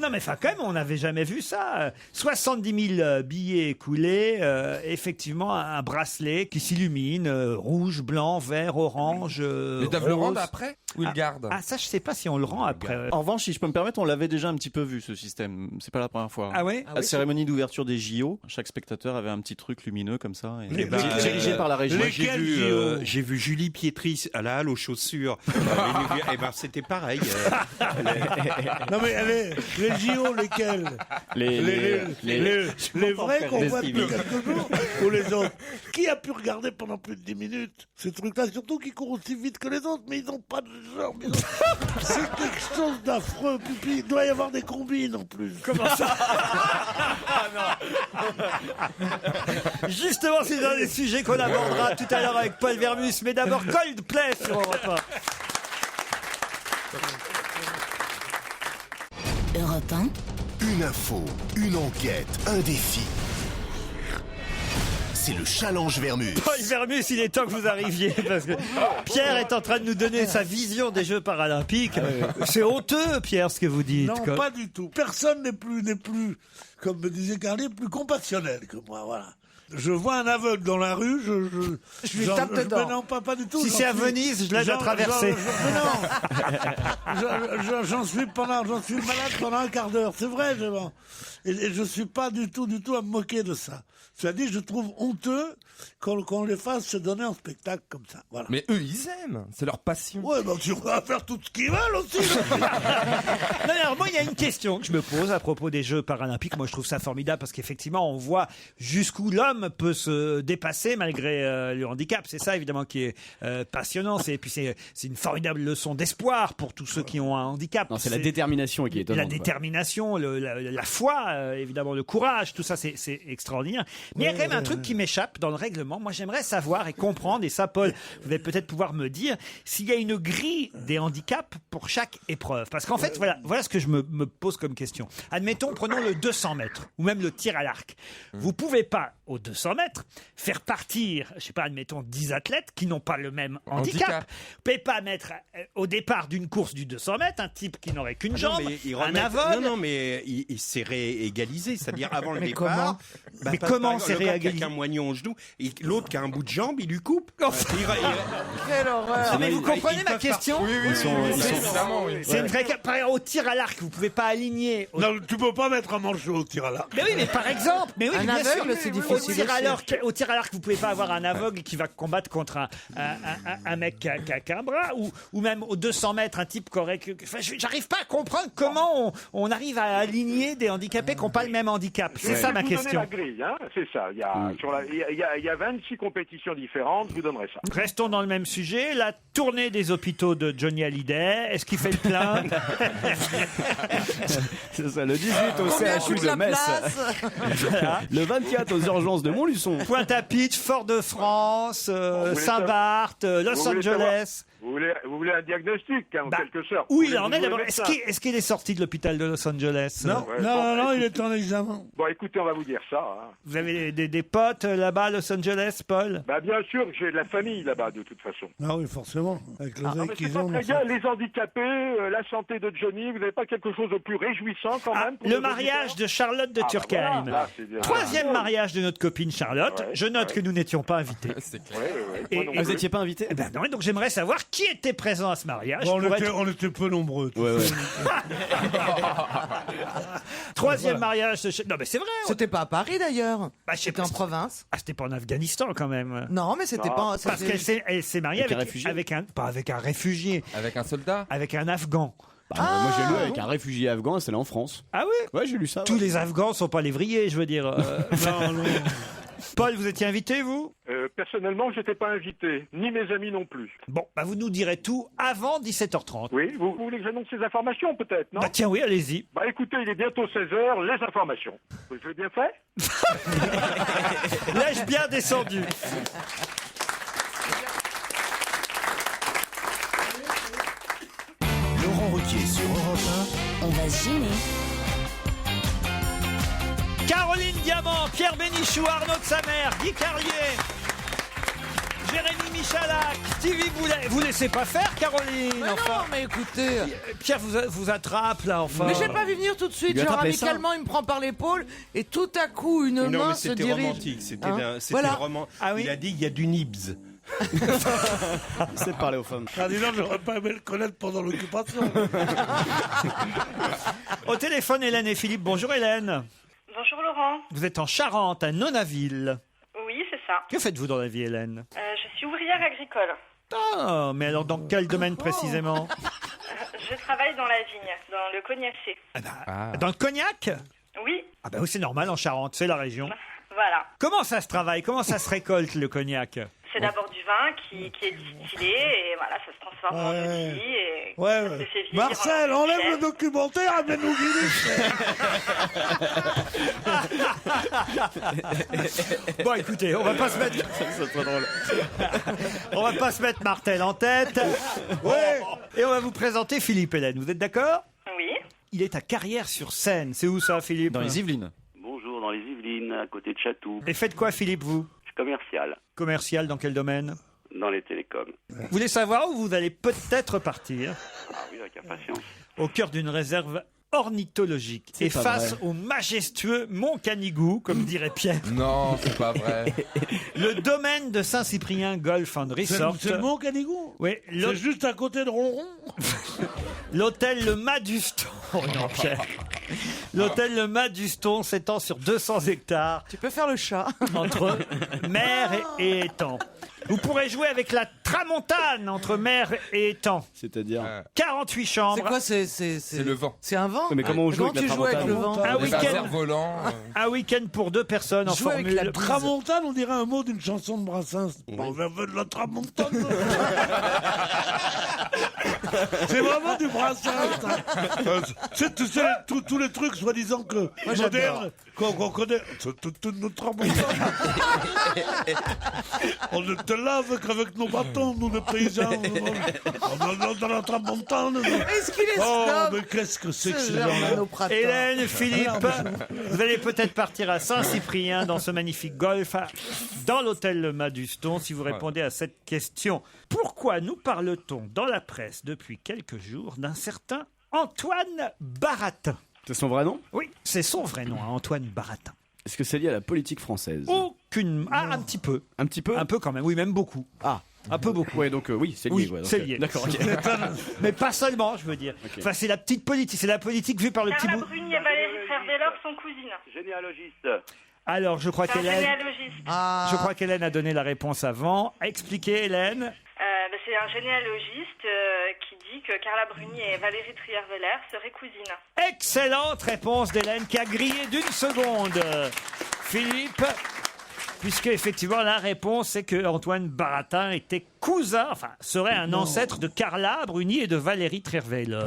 C: Non mais enfin quand même on n'avait jamais vu ça. 70 000 billets écoulés, effectivement un bracelet qui s'illumine, rouge, blanc, vert, orange,
F: Ils doivent le
C: rose.
F: rendre après? Ou ils le gardent?
C: Ah ça je sais pas si on le rend après.
K: En revanche, si je peux me permettre, on l'avait déjà un petit peu vu ce système. C'est pas la première fois.
C: Ah ouais?
K: À la cérémonie d'ouverture des JO, chaque spectateur avait un petit truc lumineux comme ça, et
E: Lesquels-
K: dirigé par la régie.
G: Moi,
E: Lesquels JO?
G: j'ai vu Julie Pietri à la halle aux chaussures. Et ben c'était pareil.
E: Non mais les JO, lesquels? Les vrais qu'on
G: Les
E: voit depuis
G: Stevie.
E: quelques jours ou les autres? Qui a pu regarder pendant plus de 10 minutes ces trucs-là? Surtout qui courent aussi vite que les autres, mais ils n'ont pas de jambes. C'est quelque chose d'affreux. Puis il doit y avoir des combines en plus.
C: Comment ça? Justement, c'est dans les sujets qu'on abordera tout à l'heure avec Paul Vermus, mais d'abord Coldplay sur Europe 1.
B: Europe 1. Une info, une enquête, un défi. C'est le challenge Vermus.
C: Paul Vermus, il est temps que vous arriviez parce que Pierre est en train de nous donner sa vision des Jeux Paralympiques. C'est honteux, Pierre, ce que vous dites.
E: Non, pas du tout. Personne n'est plus, comme me disait Carly, plus compassionnel que moi. Voilà. Je vois un aveugle dans la rue, je
H: lui tape dedans.
E: Mais non, pas du tout.
C: Si c'est à Venise, je l'aide à traverser.
E: J'en suis malade pendant un quart d'heure. C'est vrai, et je suis pas du tout à me moquer de ça. Cela dit, je trouve honteux qu'on les fasse se donner en spectacle comme ça. Voilà.
F: Mais eux, ils aiment. C'est leur passion.
E: Ouais, ben tu vas faire tout ce qu'ils veulent aussi.
C: Non, alors moi, il y a une question que je me pose à propos des Jeux Paralympiques. Moi, je trouve ça formidable parce qu'effectivement, on voit jusqu'où l'homme peut se dépasser malgré le handicap. C'est ça, évidemment, qui est passionnant. Puis c'est une formidable leçon d'espoir pour tous ceux qui ont un handicap.
K: Non, c'est la détermination qui est étonnante.
C: La détermination, la foi, évidemment, le courage, tout ça, c'est extraordinaire. Mais il y a quand même un truc qui m'échappe dans le règlement. Moi, j'aimerais savoir et comprendre, et ça, Paul, vous allez peut-être pouvoir me dire, s'il y a une grille des handicaps pour chaque épreuve. Parce qu'en fait, voilà ce que je me pose comme question. Admettons, prenons le 200 mètres, ou même le tir à l'arc. Vous pouvez pas, au 200 mètres, faire partir, je sais pas, admettons, 10 athlètes qui n'ont pas le même handicap. Vous pouvez pas mettre au départ d'une course du 200 mètres un type qui n'aurait qu'une jambe, un aveugle.
G: Non, mais il s'est réégalisé. C'est-à-dire avant le
H: Mais
G: départ.
C: Mais comment c'est réégalisé?
G: Avec un moignon au genou, Et l'autre qui a un bout de jambe, il lui coupe.
H: Quelle horreur.
C: Mais vous comprenez ma question?
F: Oui, évidemment, oui.
C: C'est une vraie. Au tir à l'arc, vous pouvez pas aligner.
E: Non, tu peux pas mettre un manchot au tir à l'arc.
C: Mais oui, mais par exemple, mais oui,
H: Un
C: bien
H: aveugle,
C: sûr,
H: c'est difficile
C: au tir à l'arc, vous pouvez pas avoir un aveugle qui va combattre contre un mec qui a un bras, ou même aux 200 mètres, un type correct. Enfin, j'arrive pas à comprendre comment on arrive à aligner des handicapés qui n'ont pas le même handicap. C'est ça ma question.
L: La grille, hein, c'est ça. Il y a 26 compétitions différentes. Je vous donnerai ça.
C: Restons dans le même sujet. La tournée des hôpitaux de Johnny Hallyday. Est-ce qu'il fait le plein?
K: C'est ça, le 18 au
H: Combien
K: CHU
H: coûte
K: de
H: la
K: Metz.
C: Voilà.
K: Le 24 aux urgences de Montluçon.
C: Pointe-à-Pitre, Fort-de-France, Saint-Barth, Los Angeles.
L: Vous voulez un diagnostic, en quelque sorte.
C: Où il en est d'abord? Est-ce qu'il est sorti de l'hôpital de Los Angeles?
E: Non, il est en examen.
L: Bon, écoutez, on va vous dire ça. Hein.
C: Vous avez des potes là-bas à Los Angeles, Paul?
L: Bien sûr que j'ai de la famille là-bas, de toute façon.
E: Ah oui, forcément. Avec les
L: mais c'est pas très bien, les handicapés, la santé de Johnny, vous n'avez pas quelque chose de plus réjouissant quand même pour
C: le
L: nos
C: mariage
L: auditeurs
C: de Charlotte de Turckheim.
L: voilà, c'est bien.
C: Troisième mariage de notre copine Charlotte. Je note que nous n'étions pas invités.
F: C'est clair.
K: Vous n'étiez pas invité?
C: Ben non, et donc j'aimerais savoir qui était présent à ce mariage.
E: Bon,
C: pour
E: on était peu nombreux.
C: Troisième mariage de... Non mais c'est vrai.
H: C'était pas à Paris d'ailleurs.
C: C'était
H: en province.
C: Ah, c'était pas en Afghanistan quand même.
H: Non, mais c'était pas.
C: Parce qu'elle s'est mariée
K: Avec un réfugié.
C: pas avec un réfugié,
F: Avec un soldat.
C: avec un Afghan.
K: Moi j'ai lu avec un réfugié afghan, c'est là en France.
C: Ah oui?
K: Ouais, j'ai lu ça.
C: Tous les Afghans sont pas lévriers, je veux dire.
E: Non.
C: Paul, vous étiez invité, vous?
L: Personnellement, je n'étais pas invité, ni mes amis non plus.
C: Bon, vous nous direz tout avant 17h30.
L: Oui, vous voulez que j'annonce ces informations peut-être, non?
C: Tiens, oui, allez-y.
L: Écoutez, il est bientôt 16h, les informations. Je l'ai bien fait?
C: L'ai-je bien descendu?
B: Laurent Ruquier sur Europe 1.
M: On va se gêner.
C: Caroline Diamant, Pierre Bénichou, Arnaud de Samer, Guy Carlier, Jérémy Michalak, Stevie Boulet. Vous laissez pas faire, Caroline?
H: Mais non, mais écoutez.
C: Pierre vous attrape là, enfin.
H: Mais j'ai pas vu venir tout de suite. Genre amicalement, il me prend par l'épaule et tout à coup, une main se dirige.
G: C'était romantique. C'était
H: Voilà.
G: roman.
C: Ah oui?
G: Il a dit il y a du Nibs.
K: C'est de parler aux femmes.
E: Ah, dis donc, j'aurais pas aimé le connaître pendant l'occupation.
C: Au téléphone, Hélène et Philippe. Bonjour Hélène.
J: Bonjour Laurent.
C: Vous êtes en Charente, à Nonaville.
J: Oui, c'est ça.
C: Que faites-vous dans la vie, Hélène?
J: Je suis ouvrière agricole.
C: Ah, mais alors dans quel domaine précisément?
J: Je travaille dans la vigne, dans le Cognacé.
C: Dans le cognac?
J: Oui,
C: Ah oui, c'est normal en Charente, c'est la région.
J: voilà.
C: Comment ça se travaille? Comment ça se récolte le cognac?
J: C'est d'abord du vin qui est distillé et voilà, ça se transforme en eau de vie et ça se fait vieillir
E: Marcel,
J: en
E: enlève le
J: chèvre.
E: documentaire, amène-nous
C: Bon, écoutez, on va pas se mettre.
K: C'est trop drôle.
C: On va pas se mettre Martel en tête. Ouais. Et on va vous présenter Philippe, Hélène. Vous êtes d'accord?
J: Oui.
C: Il est à Carrières-sur-Seine. C'est où ça, Philippe?
K: Dans les Yvelines.
N: Bonjour, dans les Yvelines, à côté de Chatou.
C: Et faites quoi, Philippe, vous?
N: Je suis commercial,
C: Commercial, dans quel domaine?
N: dans les télécoms.
C: Vous voulez savoir où vous allez peut-être partir?
N: Ah oui, avec impatience.
C: Au cœur d'une réserve ornithologique et
K: pas
C: face
K: vrai.
C: au majestueux Mont Canigou, comme dirait Pierre.
F: Non, c'est pas vrai.
C: Le domaine de Saint-Cyprien Golf and Resort.
E: C'est le Mont Canigou?
C: Oui,
E: C'est juste à côté de Ronron?
C: l'hôtel Le Mât-du-Ston. Oh non, Pierre. L'hôtel Le Mât-du-Ston s'étend sur 200 hectares.
H: Tu peux faire le chat.
C: Entre mer et étang. Vous pourrez jouer avec la tramontane entre mer et étang.
K: C'est-à-dire
C: 48 chambres.
H: C'est quoi?
F: C'est le vent.
H: C'est un vent?
K: Mais comment on joue avec la
H: tu joues avec le
K: tramontane?
H: vent?
C: Un
F: Les
C: week-end.
F: cerfs-volants.
C: Un week-end pour 2 personnes en
H: Jouer avec
C: formule.
H: la
E: Tramontane, on dirait un mot d'une chanson de Brassens. On veut de la tramontane. C'est vraiment du Brassens. C'est tous les trucs soi-disant que modernes qu'on connaît. C'est toute notre tramontane. On ne te lave qu'avec nos bâtons, nous les paysans. On est dans la tramontane.
H: Est-ce qu'il est
E: Oh,
H: snob?
E: mais qu'est-ce que c'est que
H: Ce
E: ces
H: genre
E: gens-là?
H: d'anopratin.
C: Hélène, Philippe, vous allez peut-être partir à Saint-Cyprien dans ce magnifique golf, dans l'hôtel Le Mât-du-Ston, si vous répondez à cette question. Pourquoi nous parle-t-on dans la presse depuis quelques jours d'un certain Antoine Baratin?
K: C'est son vrai nom?
C: Oui, c'est son vrai nom, hein, Antoine Baratin.
K: Est-ce que c'est lié à la politique française?
C: Oh aucune. Ah, un petit peu.
K: Un petit peu.
C: Un peu quand même. Oui, même beaucoup.
K: Ah.
C: Un peu beaucoup.
K: Ouais, donc oui, c'est lié.
C: Oui,
K: ouais, donc,
C: c'est lié.
K: D'accord. ok.
C: Mais pas seulement, je veux dire.
K: Ok.
C: Enfin, c'est la petite politique. C'est la politique vue par le petit
J: Carla
C: bout.
J: Bruni et Valérie Trierweiler sont cousines.
N: Généalogiste.
C: Alors, je crois
J: C'est un
C: qu'Hélène.
J: généalogiste.
C: Je crois qu'Hélène a donné la réponse avant. Expliquez, Hélène.
J: C'est un généalogiste qui dit que Carla Bruni et Valérie Trierweiler seraient cousines.
C: Excellente réponse d'Hélène qui a grillé d'une seconde. Philippe, puisque effectivement la réponse c'est que Antoine Baratin était cousin, enfin serait un ancêtre de Carla Bruni et de Valérie Trierweiler.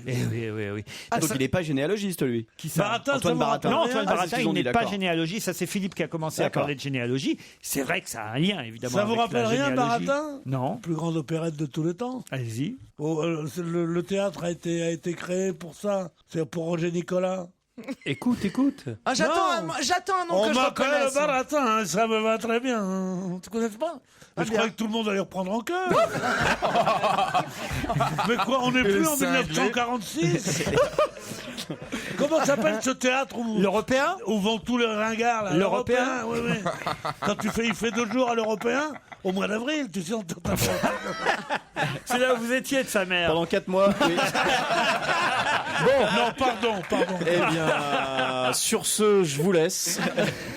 C: Oui.
K: Ah, donc il n'est pas généalogiste, lui.
C: Qui ça
E: Baratin,
K: Antoine Baratin.
C: Non, Antoine
K: Ah, c'est
C: Baratin,
K: ce qu'ils
C: il
K: ont dit,
C: n'est pas
K: d'accord.
C: généalogiste. Ça, c'est Philippe qui a commencé à
K: D'accord.
C: parler de généalogie. C'est vrai que ça a un lien, évidemment.
E: Ça vous
C: avec
E: rappelle
C: la
E: rien,
C: généalogie.
E: Baratin?
C: Non.
E: Plus grande opérette de tous les temps.
C: Allez-y.
E: Le théâtre a été créé pour ça. C'est pour Roger Nicolas.
G: Écoute.
H: Ah, j'attends un nom que je
E: m'appelle
H: reconnaisse.
E: Baratin, hein, ça me va très bien. hein. Tu connais pas? Mais je croyais que tout le monde allait reprendre en cœur. Mais quoi, on n'est
F: Le
E: plus en
F: cinglé.
E: 1946? Comment s'appelle ce théâtre où,
C: L'Européen
E: où vont tous les ringards là?
C: L'Européen.
E: Oui. Quand il fait 2 jours à l'Européen, au mois d'avril, tu sais,
C: C'est là où vous étiez de sa mère.
K: Pendant 4 mois. Oui.
E: Non, pardon.
K: Eh bien, sur ce, je vous laisse.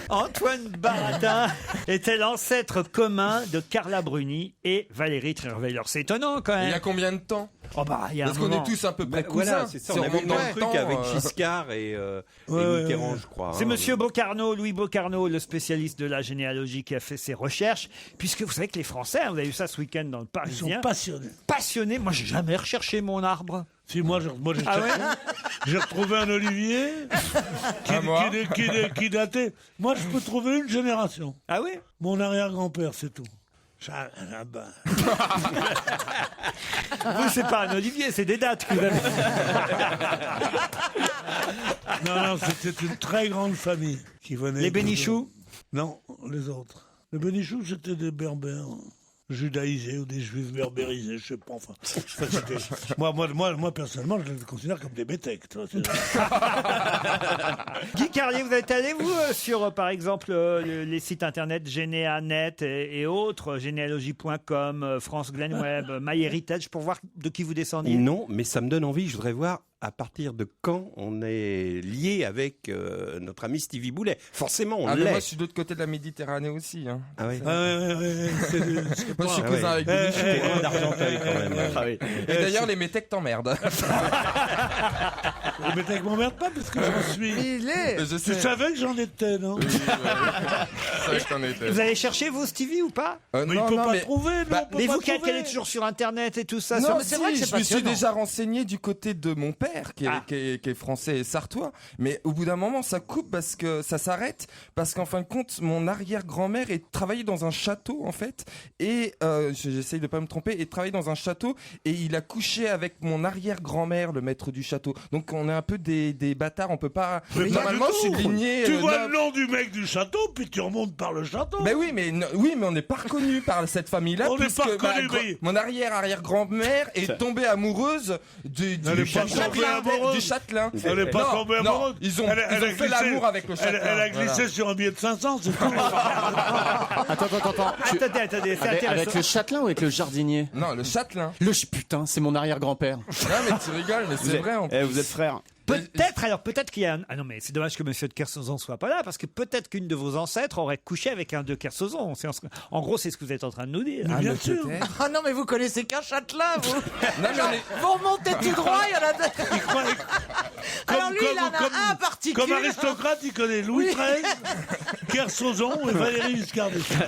C: Antoine Baratin était l'ancêtre commun de Carla Bruni et Valérie Trierweiler. C'est étonnant quand
F: Il y
C: même.
F: a combien de temps?
C: Oh bah, il y a
F: Parce
C: un
F: qu'on
C: moment.
F: est tous à peu près cousins.
G: Voilà, c'est ça.
F: Si
G: On
F: on
G: avait
F: remonte
G: dans
F: dans
G: le
F: le
G: truc
F: temps,
G: avec Giscard et Mitterrand, je crois.
C: C'est
G: hein.
C: monsieur Bocarno, Louis Bocarno, le spécialiste de la généalogie qui a fait ses recherches. Puisque vous savez que les Français, vous avez vu ça ce week-end dans le
E: Ils sont
C: Parisien,
E: passionnés.
C: passionnés. Moi, j'ai jamais recherché mon arbre.
E: Si, moi j'ai
C: Ah ouais
E: j'ai retrouvé un olivier qui datait. Moi, je peux trouver une génération.
C: Ah oui.
E: Mon arrière-grand-père, c'est tout.
C: Vous, c'est pas un olivier, c'est des dates que vous avez.
E: Non, c'était une très grande famille qui venait.
C: Les Bénichoux?
E: Non, les autres. Les Bénichoux, c'était des berbères judaïsés ou des juifs berbérisés, je sais pas. Enfin, moi, personnellement, je les considère comme des métèques.
C: Guy Carlier, vous êtes allé, vous, sur, par exemple, les sites internet Généanet et autres, généalogie.com, France Glen Web, MyHeritage, pour voir de qui vous descendiez?
G: Non, mais ça me donne envie. Je voudrais voir à partir de quand on est lié avec notre ami Stevie Boulet. Forcément, on
F: Ah, mais
G: l'est.
F: moi, je suis de l'autre côté de la Méditerranée aussi. Hein.
G: Ah oui.
F: Moi, je suis cousin avec des Bénichoux.
G: T'es loin d'Argenteuil, quand même.
K: Ah oui.
F: Et d'ailleurs, les métèques t'emmerdent.
E: Les métèques m'emmerdent pas parce que j'en suis.
F: Je
E: Tu
F: sais.
E: savais que j'en étais, non?
F: Oui, je savais que t'en étais.
C: Vous allez chercher, vous, Stevie, ou pas?
E: Mais il peut pas trouver, non,
F: Bah,
E: on peut
C: Mais
E: pas
C: vous qui
E: trouver.
C: allez toujours sur Internet et tout ça,
F: Non,
C: sur-
F: c'est
H: vrai que c'est
F: je me suis
H: passionnant.
F: déjà renseigné du côté de mon père, qui est,
C: Ah.
F: qui est français et sartois. Mais au bout d'un moment, ça coupe parce que ça s'arrête. Parce qu'en fin de compte, mon arrière-grand-mère travaillait dans un château, en fait. Et j'essaye de pas me tromper. Et travaillait dans un château. Et il a couché avec mon arrière-grand-mère, le maître du château. Donc on est un peu des bâtards. On peut pas.
E: Mais
F: Normalement,
E: pas
F: je
E: du
F: suis
E: tout.
F: ligné.
E: Tu vois le nom du mec du château, puis tu remontes par le château.
F: Ben oui, mais on n'est pas reconnu par cette famille-là.
E: On n'est
F: puisque
E: pas reconnu, mais-
F: mon arrière-arrière-grand-mère est tombée amoureuse du
E: Elle est pas tombée amoureuse.
F: du châtelain.
E: Elle n'est pas tombée amoureuse.
F: Ils ont
E: Elle a
F: fait
E: glissé-
F: l'amour avec le châtelain.
E: Elle a glissé
F: voilà.
E: sur un billet de 500, c'est tout.
K: Attends.
C: Attendez, c'est
K: Avec
C: intéressant.
K: le châtelain ou avec le jardinier?
F: Non, le châtelain.
K: Putain, c'est mon arrière-grand-père.
F: Non, mais tu rigoles, mais c'est vrai en plus.
K: Vous êtes frères.
C: Peut-être qu'il y a un... Ah non, mais c'est dommage que Monsieur de Kersauzon soit pas là, parce que peut-être qu'une de vos ancêtres aurait couché avec un de Kersauzon. En gros, c'est ce que vous êtes en train de nous dire.
E: Mais bien sûr.
H: Ah non, mais vous connaissez qu'un châtelain, vous.
F: Non, mais on est-
H: Vous remontez tout droit, il y en a deux.
E: Il croit-
H: Alors lui, il en a un particulier.
E: Comme aristocrate, il connaît Louis XIII, Kersozon et Valéry Giscard d'Estaing.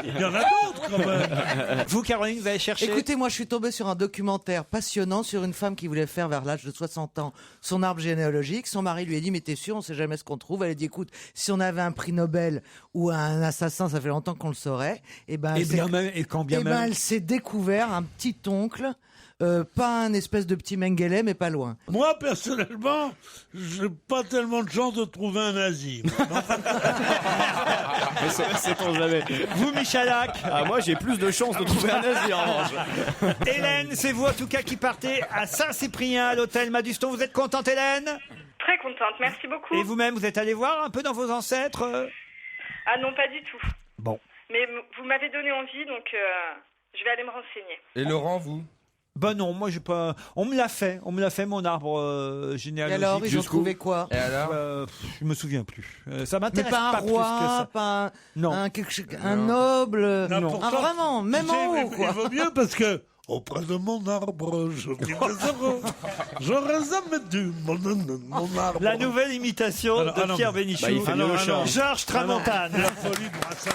E: Il y en a d'autres, quand même.
C: Vous, Caroline, vous avez cherché?
H: Écoutez, moi, je suis tombée sur un documentaire passionnant sur une femme qui voulait faire vers l'âge de 60 ans son arbre généalogique. Son mari lui a dit, mais t'es sûr, on sait jamais ce qu'on trouve. Elle a dit, écoute, si on avait un prix Nobel ou un assassin, ça fait longtemps qu'on le saurait. Et ben, elle s'est découvert un petit oncle. Pas un espèce de petit Mengele, mais pas loin.
E: Moi, personnellement, j'ai pas tellement de chance de trouver un nazi.
K: Mais c'est jamais.
C: Vous, Michalak?
K: Ah, moi, j'ai plus de chances de trouver un nazi, en revanche.
C: Hélène, c'est vous en tout cas qui partez à Saint-Cyprien, à l'hôtel Maduston. Vous êtes contente, Hélène?
J: Très contente, merci beaucoup.
C: Et vous-même, vous êtes allé voir un peu dans vos ancêtres?
J: Ah non, pas du tout.
C: Bon.
J: Mais vous m'avez donné envie, donc je vais aller me renseigner.
F: Et Laurent, vous?
C: Ben non, moi j'ai pas. On me l'a fait mon arbre généalogique.
H: Et alors, ils ont trouvé quoi?
F: Et alors
C: je me souviens plus. Ça
H: Mais
C: m'intéresse
H: pas un
C: pas plus que
H: roi,
C: ça.
H: pas
C: Non.
H: un noble.
C: Non.
E: pourtant,
H: Vraiment, même
E: tu sais,
H: en haut, quoi.
E: Il vaut mieux parce que auprès de mon arbre, je vis heureux. J'aurais jamais dû mon arbre.
C: La nouvelle imitation de Pierre Bénichou.
K: Bah, il fait mieux le chant.
C: Georges Tramontane.
E: La folie de Brassens.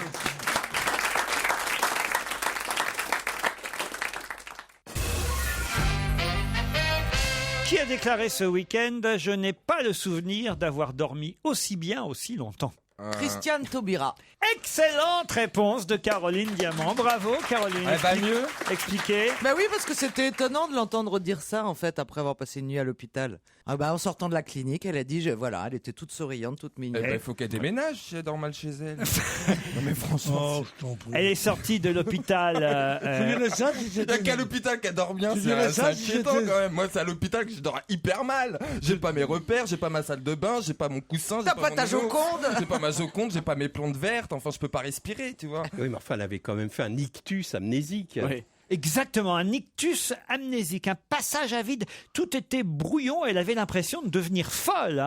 C: Qui a déclaré ce week-end « Je n'ai pas le souvenir d'avoir dormi aussi bien aussi longtemps ».
H: Christiane Taubira.
C: Excellente réponse de Caroline Diamant. Bravo Caroline.
F: Mieux.
C: Expliquez.
H: Bah oui, parce que c'était étonnant de l'entendre dire ça, en fait, après avoir passé une nuit à l'hôpital. Ah bah, en sortant de la clinique, elle a dit, voilà, elle était toute souriante, toute mignonne.
F: Il faut qu'elle déménage si elle dort mal chez elle. Non mais franchement.
E: Oh, je t'en prie.
C: Elle est sortie de l'hôpital.
E: Tu dirais ça si
F: Il n'y
E: c'était...
F: a qu'à l'hôpital qu'elle dort bien,
E: Tu
F: c'est
E: dirais ça
F: inquiétant
E: si c'était-
F: quand même. Moi, c'est à l'hôpital que je dors hyper mal. J'ai pas mes repères, j'ai pas ma salle de bain, j'ai pas mon coussin.
H: T'as
F: j'ai
H: pas
F: mon
H: ta
F: vélo,
H: Joconde.
F: J'ai pas ma Joconde, j'ai pas mes plantes vertes. Enfin, je peux pas respirer, tu vois.
G: Oui, mais enfin, elle avait quand même fait un ictus amnésique.
K: Oui.
C: Exactement, un ictus amnésique, un passage à vide. Tout était brouillon. Elle avait l'impression de devenir folle,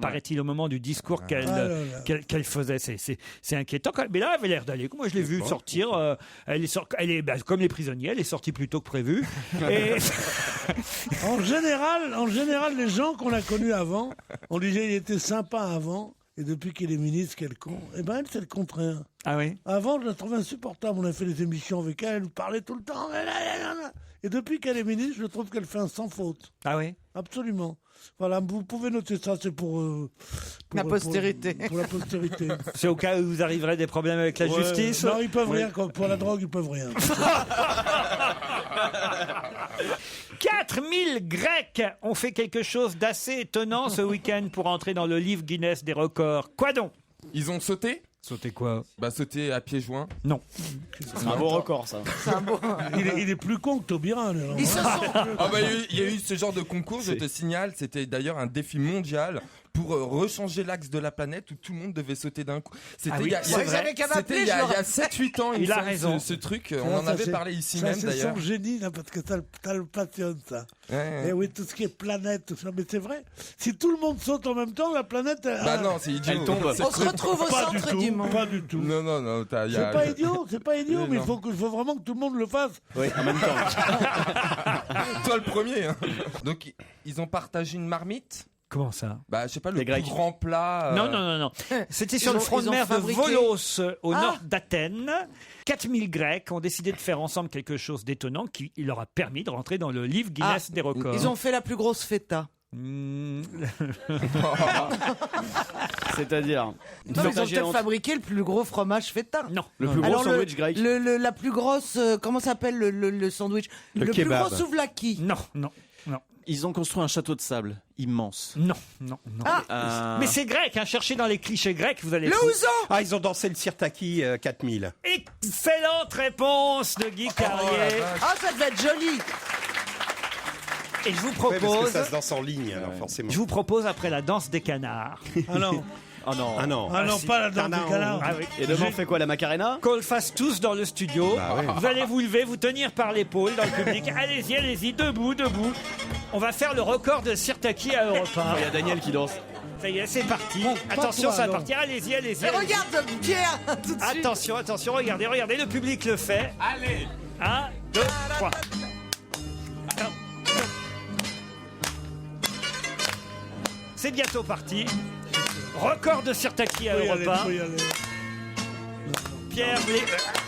C: paraît-il, au moment du discours qu'elle faisait. C'est inquiétant. Mais là, elle avait l'air d'aller. Moi, je l'ai vue sortir. Elle est comme les prisonniers. Elle est sortie plus tôt que prévu. Et...
E: En général, les gens qu'on a connus avant, on disait il était sympa avant. Et depuis qu'il est ministre, quel con. Eh ben, elle, c'est le contraire.
C: Ah oui?
E: Avant, je la trouvais insupportable. On a fait des émissions avec elle, elle nous parlait tout le temps. Et depuis qu'elle est ministre, je trouve qu'elle fait un sans faute.
C: Ah oui?
E: Absolument. Voilà, vous pouvez noter ça, c'est pour
H: la postérité.
E: Pour la postérité.
C: C'est au cas où vous arriverez des problèmes avec la justice?
E: Non, ils peuvent rien. Pour la drogue, ils peuvent rien.
C: 4000 Grecs ont fait quelque chose d'assez étonnant ce week-end pour entrer dans le livre Guinness des records. Quoi donc?
F: Ils ont sauté?
C: Sauter quoi?
F: Bah, sauter à pieds joints.
C: Non.
K: C'est un beau record, ça.
E: Il est plus con que Taubira.
H: Ils se sont...
F: Ah bah, il y a eu ce genre de concours, je te signale, c'était d'ailleurs un défi mondial pour rechanger l'axe de la planète où tout le monde devait sauter d'un coup. C'était il y a 7-8 ans,
C: il a raison.
F: Ce truc, on en avait parlé ici même d'ailleurs.
E: C'est son génie, là, parce que ça le passionne, ça. Et oui, tout ce qui est planète, tout ça. Mais c'est vrai, si tout le monde saute en même temps, la planète...
F: Bah non, c'est idiot.
K: Elle tombe.
H: On se retrouve au centre du monde.
E: Pas du tout.
F: Non.
E: C'est pas idiot, mais il faut vraiment que tout le monde le fasse.
K: Oui, en même temps.
F: Toi le premier. Hein. Donc, ils ont partagé une marmite.
C: Comment ça?
F: Bah, je sais pas, le
K: Les
F: plus
K: Grecs.
F: grand plat.
C: Non. C'était sur le front de mer de Volos, au nord d'Athènes. 4000 Grecs ont décidé de faire ensemble quelque chose d'étonnant qui leur a permis de rentrer dans le livre Guinness des records.
H: Ils ont fait la plus grosse feta.
K: C'est-à-dire
H: Non, ils ont peut-être fabriqué le plus gros fromage feta.
C: Non.
K: Le plus gros sandwich grec.
H: La plus grosse, comment s'appelle le sandwich? Le plus
K: kebab.
H: gros souvlaki.
C: Non.
K: Ils ont construit un château de sable immense.
C: Non.
H: Ah,
C: Mais c'est grec, cherchez dans les clichés grecs, vous allez
H: le
C: trouver.
H: Ouzan.
G: Ah, ils ont dansé le Sirtaki 4000.
C: Excellente réponse de Guy Carrier.
H: Ah, ça devait être joli.
C: Et je vous
G: Ouais, parce que
C: propose,
G: ça se danse en ligne, alors forcément.
C: je vous propose après la danse des canards.
E: Ah non.
K: Oh non.
G: Ah non.
E: Ah non,
C: si.
E: pas la danse des canards.
C: Ah oui.
K: Et demain, on fait quoi, la Macarena?
C: Qu'on le fasse tous dans le studio.
G: Bah ouais.
C: Vous allez vous lever, vous tenir par l'épaule dans le public. Allez-y, debout. On va faire le record de Sirtaki à Europe 1.
K: Il y a Daniel qui danse.
C: Ça y est, c'est parti.
E: pas
C: Attention,
E: toi,
C: ça va
E: alors.
C: partir. Allez-y.
H: Et regarde Pierre, tout de suite.
C: Attention, regardez, le public le fait.
F: Allez.
C: 1, 2, 3. C'est bientôt parti. Record de Sirtaki à Europe 1.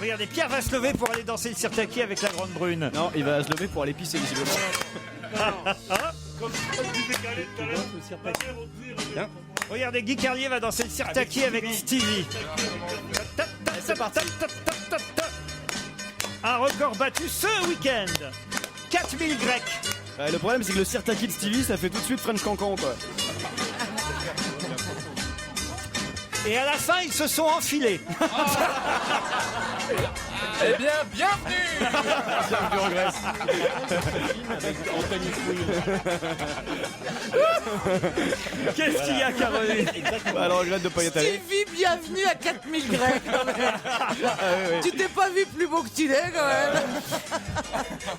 C: Regardez, Pierre va se lever pour aller danser le Sirtaki avec la grande brune.
K: Non, il va se lever pour aller pisser visiblement.
C: Regardez, Guy Carlier va danser le Sirtaki avec Stevie.
K: C'est parti.
C: Un record battu ce week-end. 4000 Grecs.
K: Le problème, c'est que le Sirtaki de Stevie, ça fait tout de suite French Cancan, quoi.
C: Et à la fin, ils se sont enfilés.
F: Eh bien, bienvenue.
K: Bienvenue en Grèce.
C: Qu'est-ce qu'il y a, Caroline?
K: Alors, on regrette de pas y être allé.
H: Stevie, bienvenue à 4000 Grecs. quand même. Tu t'es pas vu plus beau que tu l'es quand même.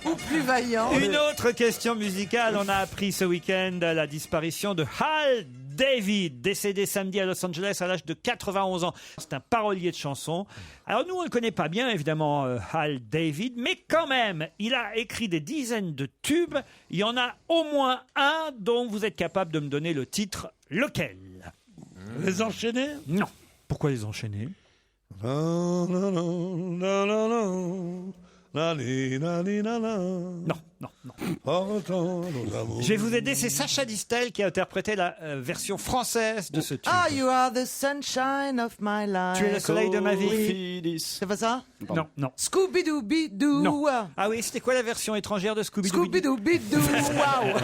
H: Ou plus vaillant.
C: Une autre question musicale. On a appris ce week-end la disparition de Hal David, décédé samedi à Los Angeles à l'âge de 91 ans. C'est un parolier de chansons. Alors nous, on ne le connaît pas bien, évidemment, Hal David, mais quand même, il a écrit des dizaines de tubes. Il y en a au moins un dont vous êtes capable de me donner le titre. Lequel?
E: Les enchaîner?
C: Non. Pourquoi les enchaîner?
E: Non.
C: Non. Je vais vous aider, c'est Sacha Distel qui a interprété la version française de ce tube.
H: Ah, you are the sunshine of my life.
C: Tu es le soleil de ma vie.
H: Oui. C'est pas ça?
C: Non.
H: Scooby-Doo-Bidoo.
C: Non. Ah oui, c'était quoi la version étrangère de Scooby-Doo?
H: Scooby-Doo-Bidoo. Waouh.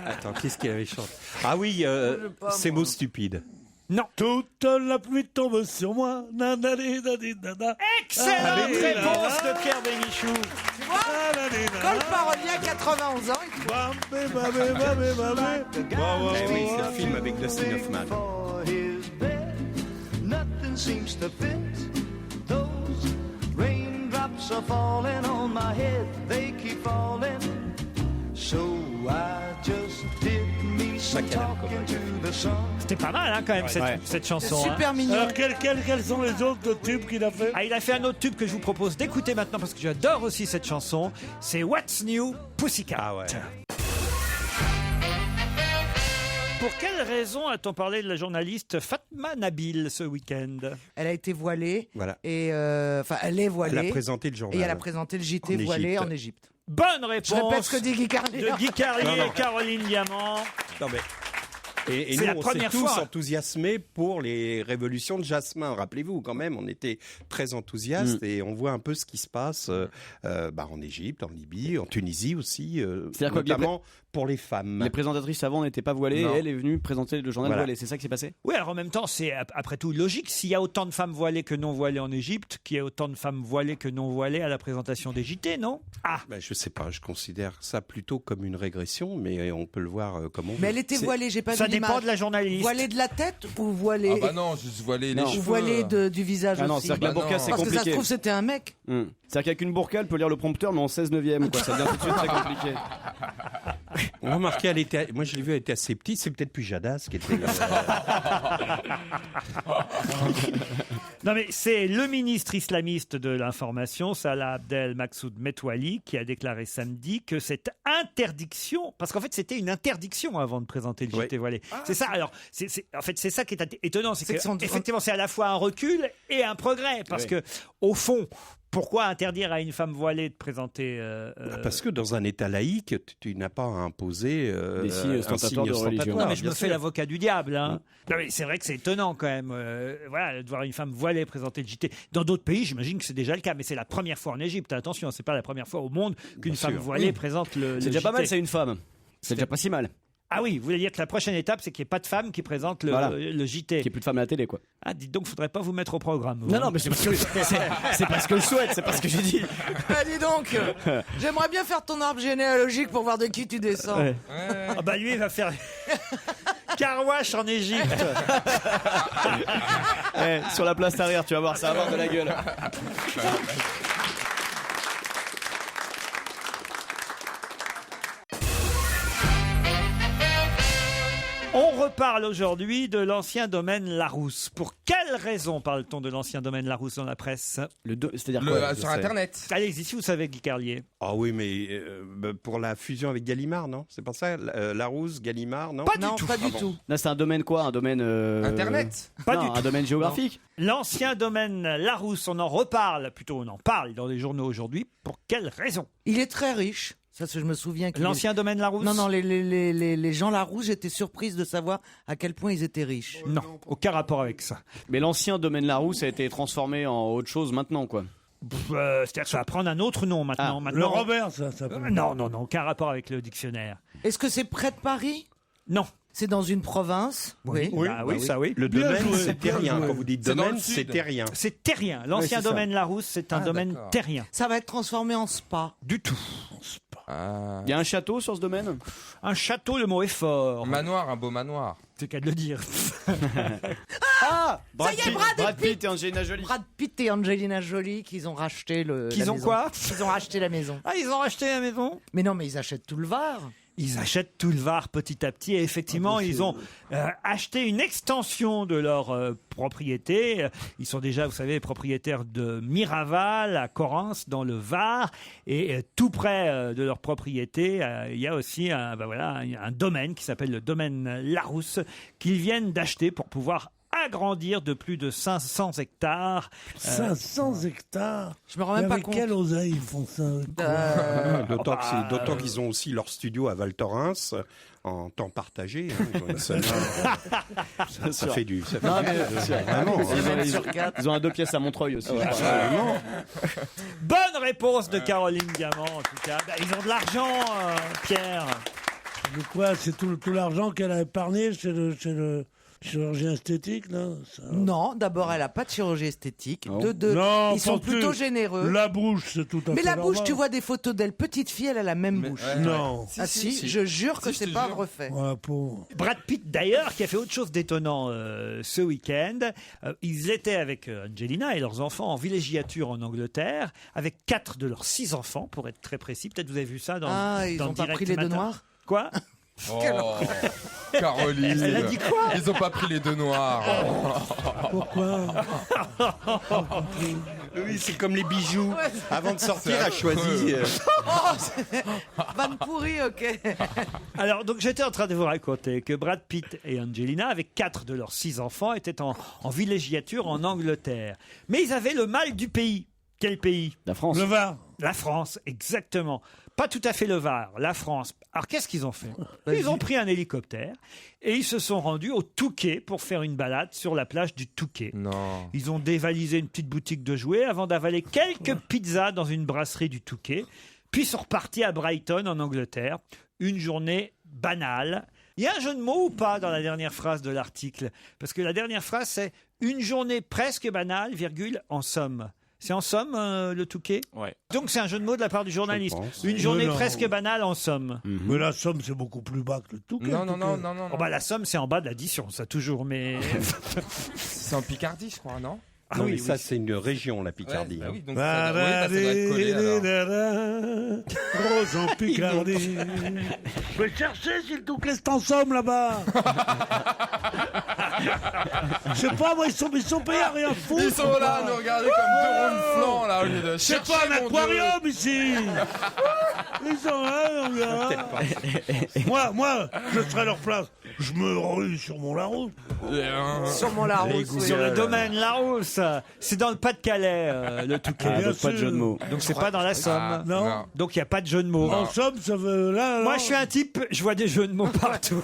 G: Attends, qu'est-ce qu'il avait chanté? Ah oui, ces mots stupides.
C: Non.
E: Toute la pluie tombe sur moi.
C: Excellente réponse de Pierre Bénichou.
H: Tu vois, quand le parolier a 91 ans,
G: Eh oui, c'est le film avec Dustin Hoffman.
A: Nothing seems to fit. Those raindrops are falling on my head. They keep falling. So I just did me some talking to the sun.
C: C'était pas mal, hein, quand même, cette chanson.
H: super mignon.
E: Alors, quels sont les autres tubes qu'il a fait?
C: Ah, il a fait un autre tube que je vous propose d'écouter maintenant parce que j'adore aussi cette chanson. C'est What's New, Pussycat.
G: Ah ouais.
C: Pour quelle raison a-t-on parlé de la journaliste Fatma Nabil ce week-end?
H: Elle a été voilée.
G: Voilà.
H: Et enfin, elle est voilée.
G: Elle a présenté le journal.
H: Et elle a présenté le JT
G: En
H: voilé
G: Égypte.
H: en Égypte.
C: Bonne réponse.
H: Je répète ce que dit Guy Carlier.
C: De Guy Carlier
G: Non.
C: et Caroline Diamant.
G: Non mais. Et
C: C'est
G: nous,
C: la
G: on s'est
C: première
G: tous
C: fois.
G: enthousiasmés pour les révolutions de Jasmin. Rappelez-vous, quand même, on était très enthousiastes et on voit un peu ce qui se passe en Égypte, en Libye, en Tunisie aussi,
K: C'est-à-dire quoi,
G: notamment pour les femmes.
K: Les présentatrices avant n'étaient pas voilées
G: Non.
K: et elle est venue présenter le journal
G: Voilà.
K: voilé. C'est ça qui s'est passé?
C: Oui, alors en même temps, c'est après tout logique. S'il y a autant de femmes voilées que non voilées en Égypte, qu'il y a autant de femmes voilées que non voilées à la présentation des JT, non? Ah,
G: Ben, je sais pas, je considère ça plutôt comme une régression, mais on peut le voir comme on veut.
H: Mais elle était
G: C'est-
H: voilée, j'ai pas
C: ça
H: vu
C: dépend
H: l'image.
C: de la journaliste.
H: Voilée de la tête ou voilée
F: Ah bah non, juste voiler les
K: Non.
H: ou
F: cheveux.
H: voilée du visage
K: Ah non,
H: aussi.
K: c'est-à-dire que la
F: Bah
K: burqa
F: non.
K: c'est
H: Parce que ça se
K: compliqué.
H: trouve c'était un mec.
K: C'est-à-dire qu'avec une burqa, elle peut lire le prompteur, mais en 16/9, quoi. Ça devient tout de suite très compliqué.
G: Remarquez, moi je l'ai vu, elle était assez petite, c'est peut-être Pujadas qui était.
C: non mais c'est le ministre islamiste de l'information, Salah Abdel Maksoud Metwali, qui a déclaré samedi que cette interdiction, parce qu'en fait c'était une interdiction avant de présenter le JT voilé. C'est ça. Alors, en fait c'est ça qui est étonnant, c'est que effectivement c'est à la fois un recul et un progrès, parce que au fond. Pourquoi interdire à une femme voilée de présenter
G: Parce que dans un État laïque, tu n'as pas à imposer
K: Des signes
G: un
K: ostentatoires
G: signe
K: de religion.
G: ostentatoire.
C: Non mais je
G: bien
C: me fais
G: sûr.
C: l'avocat du diable. Hein. Non, mais c'est vrai que c'est étonnant quand même voilà, de voir une femme voilée présenter le JT. Dans d'autres pays, j'imagine que c'est déjà le cas, mais c'est la première fois en Égypte. Attention, c'est pas la première fois au monde qu'une
G: Bien
C: femme
G: sûr.
C: voilée présente le
K: C'est déjà
C: JT.
K: pas mal, c'est une femme. C'est déjà pas si mal.
C: Ah oui, vous voulez dire que la prochaine étape, c'est qu'il n'y ait pas de femme qui présente le JT.
K: Qu'il n'y ait plus de femmes à la télé, quoi.
C: Ah, dites donc, faudrait pas vous mettre au programme. vous,
K: Non,
C: hein.
K: non, mais c'est parce que c'est parce que je souhaite, c'est parce que j'ai dit.
H: Ah, dis donc, j'aimerais bien faire ton arbre généalogique pour voir de qui tu descends.
K: Ouais.
C: Ah bah lui, il va faire Carwash en Égypte.
K: Sur la place arrière, tu vas voir, ça va avoir de la gueule.
C: On reparle aujourd'hui de l'ancien domaine Larousse. Pour quelle raison parle-t-on de l'ancien domaine Larousse dans la presse?
K: C'est-à-dire
F: Le-
K: quoi?
F: sur Internet.
C: Allez-y, si vous savez, Guy Carlier.
G: Ah oui, mais pour la fusion avec Gallimard, non? C'est pas ça? Larousse, Gallimard, non?
H: Non, pas du tout.
K: Là, c'est un domaine quoi? Un domaine.
F: Internet.
C: Pas
K: non,
C: du
K: un
C: tout.
K: domaine géographique.
C: L'ancien domaine Larousse, on en reparle, plutôt on en parle dans les journaux aujourd'hui. Pour quelle raison?
H: Il est très riche. Ça, je me souviens.
C: L'ancien domaine Larousse?
H: Non, les gens Larousse, j'étais surprise de savoir à quel point ils étaient riches.
C: Non, aucun rapport avec ça.
K: Mais l'ancien domaine Larousse a été transformé en autre chose maintenant, quoi.
C: C'est-à-dire que ça va prendre un autre nom maintenant.
E: Le Robert, ça.
C: Non, aucun rapport avec le dictionnaire.
H: Est-ce que c'est près de Paris?
C: Non.
H: C'est dans une province. Oui.
C: Ça oui.
G: Le
E: Bien
G: domaine,
E: joué,
G: c'est
E: bien
G: terrien.
E: joué.
G: Quand vous dites
F: C'est dans
G: domaine,
F: le sud.
G: c'est terrien.
C: C'est terrien. L'ancien
G: Ouais, c'est
C: domaine Larousse, c'est un domaine
F: d'accord.
C: terrien.
H: Ça va être transformé en spa.
C: Du tout.
K: Il y a un château sur ce domaine?
C: Un château, le mot est fort.
F: Manoir, un beau manoir.
C: C'est qu'à de le dire.
H: Ah, ça y est,
K: Brad Pitt et Angelina Jolie.
H: Brad Pitt et Angelina Jolie qu'ils ont racheté la
C: Qu'ils ont
H: maison.
C: quoi?
H: Ils ont racheté la maison.
C: Ah, ils ont racheté la maison?
H: Mais non, mais ils achètent tout le Var.
C: Ils achètent tout le Var petit à petit et effectivement, ils ont acheté une extension de leur propriété. Ils sont déjà, vous savez, propriétaires de Miraval à Correns dans le Var et tout près de leur propriété, il y a aussi un domaine qui s'appelle le domaine Larousse qu'ils viennent d'acheter pour pouvoir agrandir de plus de 500 hectares.
E: 500 hectares.
H: Je me rends même pas
E: avec
H: compte.
E: quelle oseille ils font ça?
G: D'autant qu'ils ont aussi leur studio à Val Thorens en temps partagé. Ça fait du. Ça fait
K: Non,
G: du-
K: mais, sûr.
G: Vraiment.
K: Ils ont un 2 pièces à Montreuil aussi.
C: Bonne réponse de Caroline Diamant, en tout cas. Bah, ils ont de l'argent, Pierre.
E: De quoi? C'est tout l'argent qu'elle a épargné chez le chirurgien esthétique, non?
H: Non, d'abord, elle a pas de chirurgie esthétique.
E: Non.
H: De deux,
E: Non,
H: ils sont
E: pas
H: plutôt
E: plus.
H: généreux.
E: La bouche, c'est tout à
H: Mais
E: fait
H: la bouche,
E: normal.
H: tu vois des photos d'elle, petite fille, elle a la même bouche.
E: Non.
H: Ah si, je jure que c'est pas refait.
C: Brad Pitt, d'ailleurs, qui a fait autre chose d'étonnant ce week-end. Ils étaient avec Angelina et leurs enfants en villégiature en Angleterre, avec 4 de leurs 6 enfants, pour être très précis. Peut-être vous avez vu ça dans
H: Ah, ils
C: dans
H: ont pas
C: Direct
H: pris les deux
C: Matin.
H: noirs?
C: Quoi?
F: Oh, Caroline.
C: Elle a dit quoi?
F: Ils ont pas pris les deux noirs.
E: Pourquoi?
G: Oui, c'est comme les bijoux. Avant de sortir, a choisi.
H: Vanne pourrie, ok.
C: Alors, donc, j'étais en train de vous raconter que Brad Pitt et Angelina, avec 4 de leurs 6 enfants, étaient en villégiature en Angleterre. Mais ils avaient le mal du pays. Quel pays?
K: La France.
E: Le Var.
C: La France, exactement. Pas tout à fait le Var, la France. Alors, qu'est-ce qu'ils ont fait? Ils ont pris un hélicoptère et ils se sont rendus au Touquet pour faire une balade sur la plage du Touquet.
F: Non.
C: Ils ont dévalisé une petite boutique de jouets avant d'avaler quelques pizzas dans une brasserie du Touquet, puis sont repartis à Brighton, en Angleterre. Une journée banale. Il y a un jeu de mots ou pas dans la dernière phrase de l'article? Parce que la dernière phrase, c'est « une journée presque banale, virgule, en somme ». C'est en somme, le Touquet?
K: Ouais.
C: Donc c'est un jeu de mots de la part du journaliste. Une journée
E: Mais non.
C: presque banale en somme.
E: Mais la Somme, c'est beaucoup plus bas que le Touquet.
F: Non,
E: le
F: non,
E: Touquet.
F: non.
C: Oh bah la somme, c'est en bas de l'addition, ça toujours, mais...
F: C'est en Picardie, je crois, non?
C: Ah
G: Non,
C: oui,
G: mais ça,
C: oui.
G: c'est une région, la Picardie.
F: Bah oui, donc
E: Bah,
F: ça doit être collé, alors.
E: Rose en Picardie. Je vais chercher si le Touquet c'est en Somme là-bas. Je sais pas, moi, ils sont payés à rien foutre.
F: Ils sont là, à nous regarder comme deux ronds de flanc, là, au lieu de
E: C'est
F: chercher,
E: pas un
F: mon
E: aquarium ici. Ils sont là, mon gars. Moi, je serais à leur place. Je me rue sur mon Larousse.
H: Sur mon Larousse. oui.
C: Sur le domaine Larousse, c'est dans le Pas-de-Calais, le Touquet.
K: Ah,
E: Bien
K: donc pas de
E: sûr.
K: jeu de mots.
C: Donc c'est pas dans la Somme.
E: Non.
C: Donc il n'y a pas de jeu de mots.
E: En Somme, ça veut là.
C: Moi
E: là.
C: je suis un type, je vois des jeux de mots partout.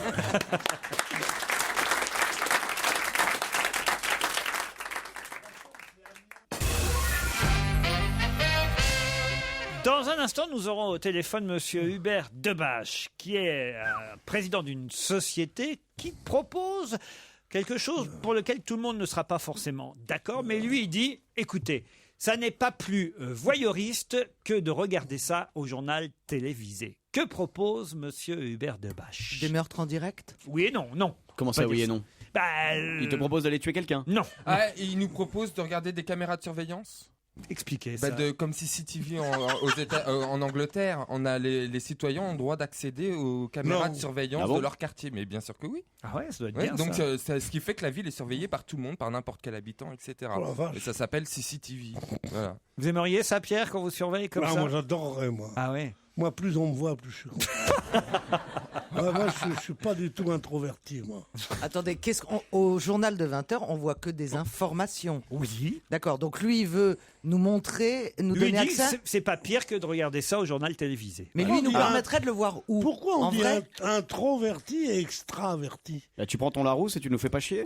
C: Dans un instant, nous aurons au téléphone Monsieur Hubert Debache, qui est président d'une société qui propose quelque chose pour lequel tout le monde ne sera pas forcément d'accord, mais lui il dit, écoutez, ça n'est pas plus voyeuriste que de regarder ça au journal télévisé. Que propose Monsieur Hubert Debache?
H: Des meurtres en direct?
C: Oui et non, non.
K: Comment ça,
C: Pas
K: oui
C: dire
K: et non?
C: Bah,
K: Il te propose d'aller tuer quelqu'un?
C: Non.
F: Ah, et il nous propose de regarder des caméras de surveillance?
C: Expliquez
F: Bah,
C: ça.
F: comme CCTV en Angleterre, on a les citoyens ont le droit d'accéder aux caméras
E: Non.
F: de surveillance
K: Ah bon
F: de leur quartier. Mais bien sûr que oui.
C: Ah ouais, ça doit être
F: Ouais,
C: bien
F: donc
C: ça.
F: ce qui fait que la ville est surveillée par tout le monde, par n'importe quel habitant, etc.
E: Oh la vache.
F: Et ça s'appelle CCTV. Voilà.
C: Vous aimeriez ça, Pierre, quand vous surveillez comme
E: Ah,
C: ça?
E: moi, j'adorerais, moi.
C: Ah ouais.
E: Moi, plus on me voit, plus je suis content. Moi, je suis pas du tout introverti, moi.
H: Attendez, au journal de 20h, on voit que des informations.
C: Oui.
H: D'accord, donc lui, il veut nous montrer, nous
C: Lui
H: donner
C: dit,
H: accès.
C: c'est pas pire que de regarder ça au journal télévisé.
H: Mais
E: Pourquoi
H: lui, il
E: on
H: nous
E: dit
H: permettrait de le voir où?
E: Pourquoi on
H: En
E: dit
H: vrai
E: introverti et extraverti?
K: Là, tu prends ton Larousse et tu nous fais pas chier?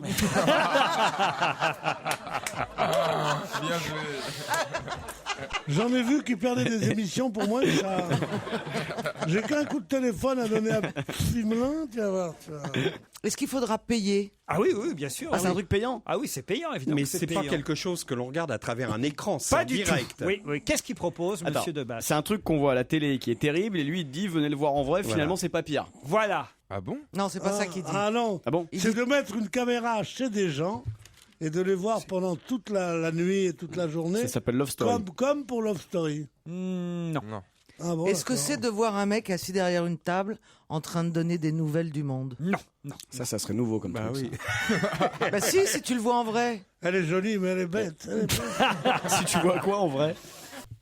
F: Bien joué.
E: J'en ai vu qui perdaient des émissions pour moi. Ça... J'ai qu'un coup de téléphone à donner à Simelin, tu vas voir.
H: Est-ce qu'il faudra payer?
C: Ah oui, oui, bien sûr.
K: Ah, c'est un truc payant?
C: Ah oui, c'est payant, évidemment.
G: Mais
C: que
G: c'est pas
C: payant.
G: quelque chose que l'on regarde à travers un écran, c'est
C: Pas
G: en
C: du
G: direct.
C: tout. Oui, oui. Qu'est-ce qu'il propose,
K: Attends,
C: monsieur Debache?
K: c'est un truc qu'on voit à la télé qui est terrible et lui il dit venez le voir en vrai,
G: Voilà.
K: finalement c'est pas pire.
C: Voilà.
F: Ah bon?
H: Non, c'est pas ça qu'il dit.
E: Ah non,
K: Ah bon?
E: c'est de mettre une caméra chez des gens et de les voir pendant toute la nuit et toute la journée.
K: Ça s'appelle Love Story.
E: Comme pour Love Story.
C: Non.
E: Ah bon,
H: Est-ce que
E: d'accord.
H: c'est de voir un mec assis derrière une table en train de donner des nouvelles du monde?
C: Non, non.
K: Ça serait nouveau comme truc.
G: oui.
H: Bah si tu le vois en vrai.
E: Elle est jolie, mais elle est bête. Elle est bête.
K: Si tu vois quoi en vrai?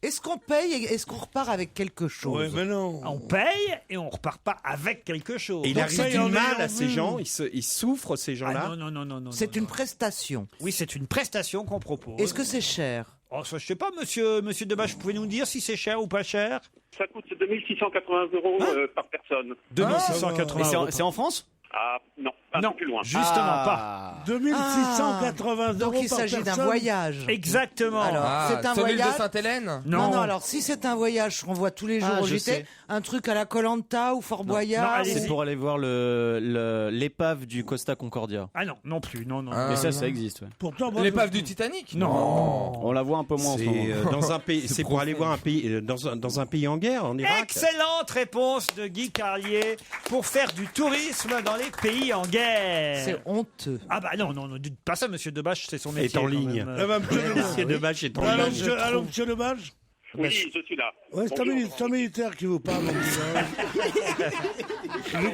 H: Est-ce qu'on paye et est-ce qu'on repart avec quelque chose?
E: Ouais, mais non.
C: On paye et on repart pas avec quelque chose.
G: Et il
E: Donc
G: arrive
E: ça,
G: du
E: en
G: mal
E: ayant
G: à ces
E: vu.
G: gens, ils souffrent ces gens-là.
C: Ah non, non, non, non.
H: C'est
C: non,
H: une
C: non.
H: prestation.
C: Oui, c'est une prestation qu'on propose.
H: Est-ce que c'est cher?
C: Oh, ça, je sais pas, monsieur Debache, vous pouvez nous dire si c'est cher ou pas cher?
L: Ça coûte 2680 euros par personne.
C: 2680
K: Et
C: euros.
K: c'est en France?
L: Ah, non, un
C: Non,
L: peu plus loin.
C: justement pas.
E: 2680 euros
H: Donc il
E: par
H: s'agit d'un
E: personne.
H: voyage.
C: Exactement.
H: Alors, c'est un
F: Sommel de
H: voyage.
F: Sainte-Hélène?
H: Non, alors si c'est un voyage qu'on voit tous les jours
K: Ah,
H: au
K: je
H: JT,
K: sais.
H: un truc à la Koh-Lanta ou Fort Boyard.
C: Non, allez-y.
K: C'est pour aller voir l'épave du Costa Concordia.
C: Ah non, non plus, non, non.
F: Ah,
K: Mais ça,
F: non.
K: ça existe. Ouais.
E: Pourtant, moi,
F: L'épave du Titanic?
C: Non.
K: On la voit un peu moins en ce moment.
G: C'est dans un pays, c'est pour aller voir un pays dans un pays en guerre, en Irak.
C: Excellente réponse de Guy Carlier pour faire du tourisme dans les pays en guerre.
H: C'est honteux.
C: Ah bah non, non, non, dites pas ça, monsieur Debache, c'est son métier.
G: Est en
C: quand
G: ligne.
C: même.
E: Eh ben, monsieur Debache.
G: Monsieur Debache est en
E: Allô,
G: ligne.
E: monsieur Debache.
L: Oui, je suis là.
E: Ouais, c'est un
L: Bonjour.
E: c'est un militaire qui vous parle.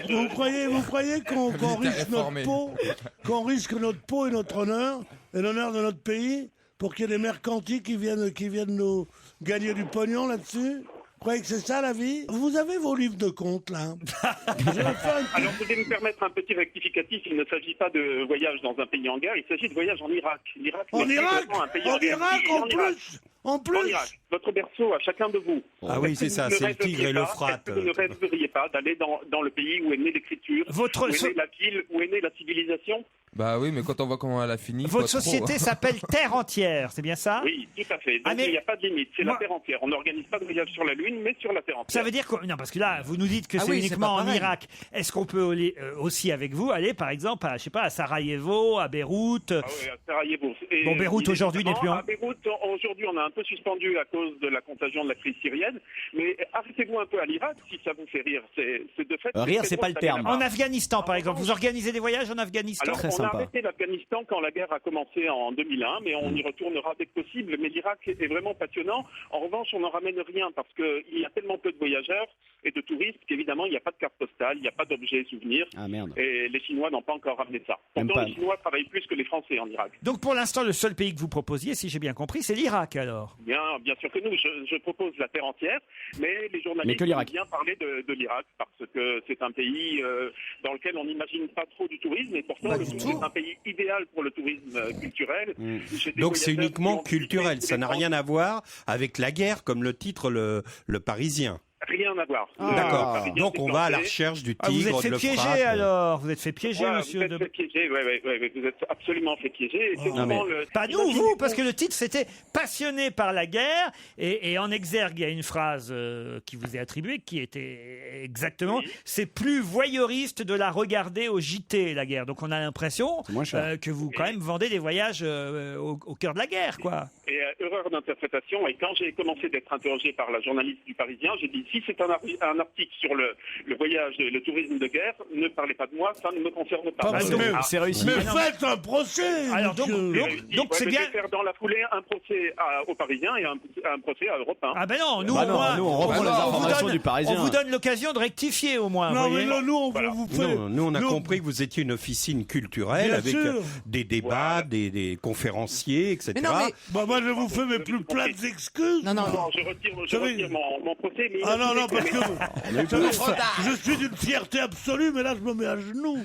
E: vous croyez qu'on risque
F: réformé.
E: qu'on risque notre peau et notre honneur et l'honneur de notre pays pour qu'il y ait des mercantiles qui viennent nous gagner du pognon là-dessus? Vous croyez que c'est ça la vie? Vous avez vos livres de comptes là.
L: Alors, vous allez me permettre un petit rectificatif. Il ne s'agit pas de voyage dans un pays en guerre, il s'agit de voyage en Irak. L'Irak
E: En
L: n'est
E: Irak,
L: vraiment un pays
E: en
L: guerre.
E: Irak,
L: Oui,
E: en
L: Irak.
E: plus, en
L: En
E: plus.
L: Irak, votre berceau à chacun de vous.
G: Ah oui, c'est ça,
L: Est-ce que
G: c'est
L: vous
G: le
L: ne
G: Tigre et
L: rêveriez pas-
G: l'Euphrate.
L: Est-ce que vous ne rêveriez pas d'aller dans le pays où est née l'écriture,
C: Votre
L: où est
C: so-
L: née la ville, où est née la civilisation?
F: Bah oui, mais quand on voit comment elle a fini.
C: Votre
F: pas trop.
C: société s'appelle Terre Entière, c'est bien ça?
L: Oui, tout à fait. Donc
C: Ah, mais-
L: il n'y a pas de limite, c'est
C: Moi-
L: la Terre entière. On n'organise pas de voyage sur la Lune, mais sur la Terre entière.
C: Ça veut dire que... Non, parce que là, vous nous dites que
H: Ah
C: c'est
H: oui, c'est
C: uniquement
H: pas
C: en
H: pareil.
C: Irak. Est-ce qu'on peut aussi, avec vous, aller, par exemple, à, je sais pas, à Sarajevo, à Beyrouth?
L: Ah oui, à Sarajevo. Et
C: Bon, Beyrouth,
L: il est
C: aujourd'hui, n'est plus en-
L: À Beyrouth, aujourd'hui, on a un peu suspendu à cause de la contagion de la crise syrienne. Mais arrêtez-vous un peu à l'Irak, si ça vous fait rire. C'est de fait.
K: Rire,
L: très
K: c'est
L: drôle
K: pas le
L: d'aller
K: terme.
L: là-bas.
C: En Afghanistan, par exemple. Vous organisez des voyages en Afghanistan?
L: Alors,
K: Très
L: on
K: sympa.
L: a arrêté l'Afghanistan quand la guerre a commencé en 2001, mais on y retournera dès que possible. Mais l'Irak est vraiment passionnant. En revanche, on n'en ramène rien parce qu'il y a tellement peu de voyageurs et de touristes qu'évidemment, il n'y a pas de carte postale, il n'y a pas d'objets souvenirs.
K: Ah merde.
L: Et les Chinois n'ont pas encore ramené ça.
K: Même
L: Pourtant,
K: pas.
L: les Chinois travaillent plus que les Français en Irak.
C: Donc, pour l'instant, le seul pays que vous proposiez, si j'ai bien compris, c'est l'Irak, alors.
L: Bien sûr que nous, je propose la terre entière, mais les
K: Mais
L: journalistes
K: que
L: ont
K: l'Irak.
L: bien parlé de l'Irak parce que c'est un pays dans lequel on n'imagine pas trop du tourisme, et pourtant
H: Pas
L: le
H: du
L: tourisme
H: tout.
L: est un pays idéal pour le tourisme culturel. J'ai des
G: Donc c'est
L: voyageurs
G: uniquement
L: qui ont visité
G: culturel,
L: tous
G: ça
L: les
G: n'a
L: grands-
G: rien à voir avec la guerre, comme le titre le Parisien.
L: Rien à voir.
G: D'accord.
L: Parisien,
G: Donc
L: c'est
G: on va à la
L: planté.
G: recherche du
C: Ah, vous êtes
G: tigre,
C: fait
G: de
C: piéger,
G: l'Euphrate.
C: alors. Vous êtes fait piéger,
L: Ouais,
C: monsieur
L: vous êtes
C: de...
L: fait piéger, ouais, vous êtes absolument fait piéger. Et c'est souvent le-
C: Pas nous,
L: Imaginez-vous-
C: vous, parce que le titre c'était Passionné par la guerre, et en exergue il y a une phrase qui vous est attribuée qui était exactement c'est plus voyeuriste de la regarder au JT la guerre. Donc on a l'impression
K: C'est moins cher.
C: que vous quand même vendez des voyages au cœur de la guerre, quoi.
L: Et erreur d'interprétation. Et quand j'ai commencé d'être interrogé par la journaliste du Parisien, j'ai dit si c'est un article sur le voyage et le tourisme de guerre, ne parlez pas de moi, ça ne me concerne pas.
E: Ah,
C: donc,
K: C'est réussi.
E: Mais
C: Ah non,
E: faites un procès.
C: Alors donc,
E: monsieur.
C: donc c'est
L: Je
C: bien.
L: vais faire dans la foulée un procès aux Parisiens et un procès à Europe 1.
C: Ah ben non, nous
K: Bah
C: au
K: non,
C: moins,
K: nous, on reprend
C: vous-
F: les
C: on vous
K: informations
C: donne-
K: du Parisien.
C: On vous donne l'occasion de rectifier au moins.
E: Non,
C: voyez.
E: mais là, nous, on
L: Voilà.
E: vous fait.
G: Non, nous on a compris que vous étiez une officine culturelle
E: Bien
G: avec
E: sûr.
G: des débats, des conférenciers, etc.
H: Mais non, mais
E: Bah, moi, je vous fais mes plus plates excuses.
H: non, non,
L: Non, je retire mon procès. Mais
E: Ah non, non, parce que
F: Trop tard.
E: je suis d'une fierté absolue, mais là, je me mets à genoux.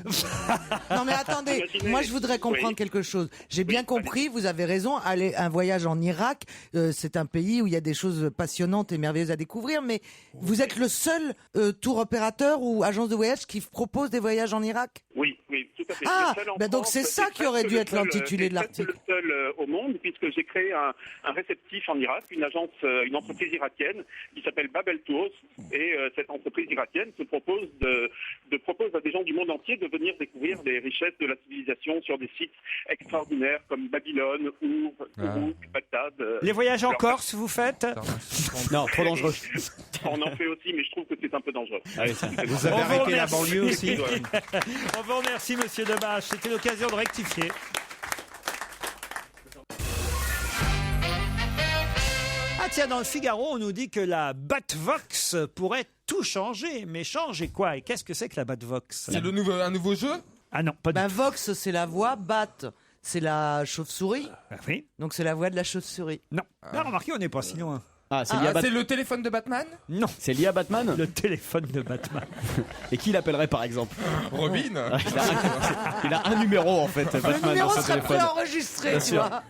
H: non, mais attendez.
L: Imaginez-
H: Moi, je voudrais comprendre
L: Oui.
H: quelque chose. J'ai bien compris. Vous avez raison. Aller un voyage en Irak, c'est un pays où il y a des choses passionnantes et merveilleuses à découvrir. Mais vous êtes le seul tour opérateur ou agence de voyage qui propose des voyages en Irak?
L: Oui, oui, tout à fait.
H: Ah,
L: Le seul en
H: bah donc
L: France,
H: c'est ça qui aurait dû être l'intitulé de l'article.
L: C'est le seul au monde, puisque j'ai créé un réceptif en Irak, une entreprise irakienne qui s'appelle Babel Tours, et cette entreprise irakienne se propose propose à des gens du monde entier de venir découvrir les richesses de la civilisation sur des sites extraordinaires comme Babylone, Uruk, Bagdad.
C: Les voyages en Corse, vous faites?
K: Non, trop dangereux.
L: On en fait aussi, mais je trouve que c'est un peu dangereux.
G: Vous avez arrêté la banlieue aussi?
C: On vous remercie, monsieur Debache. C'était l'occasion de rectifier. Ah tiens, dans le Figaro, on nous dit que la Batvox pourrait tout changer. Mais changer quoi? Et qu'est-ce que c'est que la Batvox?
F: C'est un nouveau jeu?
C: Ah non, pas du tout.
H: Vox, c'est la voix, Bat, c'est la chauve-souris.
C: Ah oui.
H: Donc c'est la voix de la chauve-souris.
C: Non. Là, remarquez, on n'est pas si loin.
K: Ah, c'est lié à
F: c'est le téléphone de Batman?
C: Non.
K: C'est lié à Batman?
C: Le téléphone de Batman.
K: Et qui l'appellerait par exemple?
F: Robin.
K: Il a un numéro en fait,
H: Le
K: Batman,
H: numéro
K: dans son
H: serait
K: téléphone.
H: préenregistré,
K: Bien
H: tu
K: sûr.
H: vois.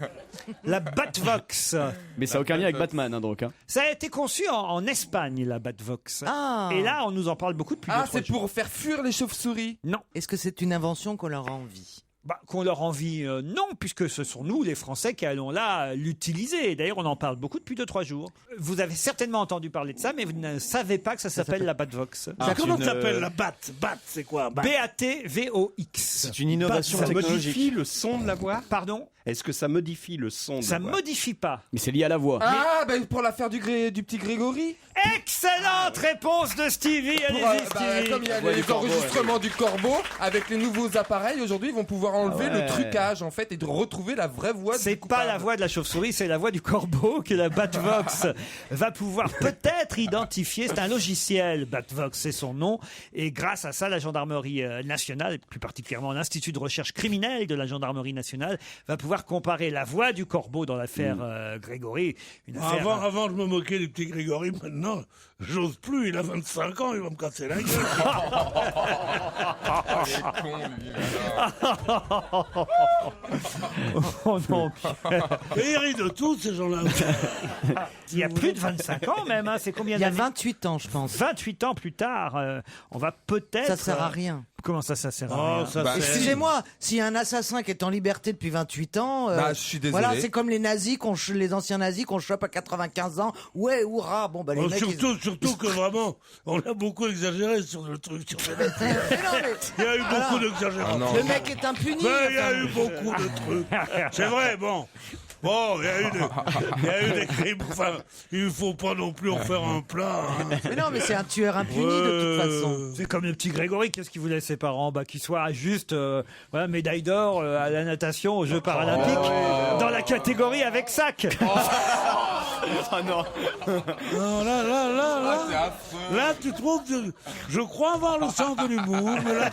C: La Batvox.
K: Mais ça n'a aucun lien avec Batman, hein, donc. Hein.
C: Ça a été conçu en Espagne, la Batvox.
H: Ah.
C: Et là, on nous en parle beaucoup depuis 2-3 jours.
F: C'est pour faire fuir les chauves-souris?
C: Non.
H: Est-ce que c'est une invention qu'on leur a envie?
C: Qu'on leur envie, non, puisque ce sont nous, les Français, qui allons là l'utiliser. D'ailleurs, on en parle beaucoup depuis 2-3 jours. Vous avez certainement entendu parler de ça, mais vous ne savez pas que ça s'appelle la Batvox.
E: Comment ça s'appelle la Bat? Bat, c'est quoi?
C: BATVOX.
G: C'est une innovation
C: Ça
G: technologique.
C: modifie
G: le son de la voix?
C: Pardon?
G: Est-ce que ça modifie le son de
C: Ça
G: la voix?
C: modifie pas.
K: Mais c'est lié à la voix.
F: Ah, pour l'affaire du petit Grégory?
C: Excellente réponse de Stevie. Allez-y, Stevie.
F: Comme il y a les enregistrements du corbeau, avec les nouveaux appareils, aujourd'hui, ils vont pouvoir enlever le trucage, en fait, et de retrouver la vraie voix
C: C'est pas la voix de la chauve-souris, c'est la voix du corbeau que la Batvox va pouvoir peut-être identifier. C'est un logiciel, Batvox, c'est son nom. Et grâce à ça, la gendarmerie nationale, et plus particulièrement l'Institut de recherche criminelle de la gendarmerie nationale, va pouvoir comparer la voix du corbeau dans l'affaire Grégory. Une affaire,
E: Avant, je me moquais du petit Grégory. Maintenant, j'ose plus. Il a 25 ans, il va me casser la gueule.
C: Oh non.
E: Et ils rient de tout, ces gens-là.
C: Il y a plus de 25 ans même, hein. C'est combien
H: Il y a
C: d'années?
H: 28 ans, je pense.
C: 28 ans plus tard, on va peut-être...
H: Ça sert à rien.
C: Comment ça sert à rien?
H: Excusez-moi, s'il y a un assassin qui est en liberté depuis 28 ans,
F: je suis désolé.
H: voilà, c'est comme les nazis, les anciens nazis qu'on chope à 95 ans. Ouais, hurrah. Bon, bah les mecs,
E: surtout que vraiment, on a beaucoup exagéré sur le truc. Sur les il y a eu beaucoup d'exagérations.
H: le mec est impuni.
E: Mais il y a eu beaucoup de trucs. C'est vrai, bon. Bon, il y a eu des crimes. Enfin, il faut pas non plus en faire un plat. Hein.
H: Mais non, mais c'est un tueur impuni de toute façon.
C: C'est comme le petit Grégory, qu'est-ce qu'il voulait ses parents? Qu'il soit juste voilà, médaille d'or à la natation aux Jeux paralympiques dans la catégorie avec sac.
K: Oh non.
E: Non, là, tu trouves, je crois avoir le sens de l'humour, mais là,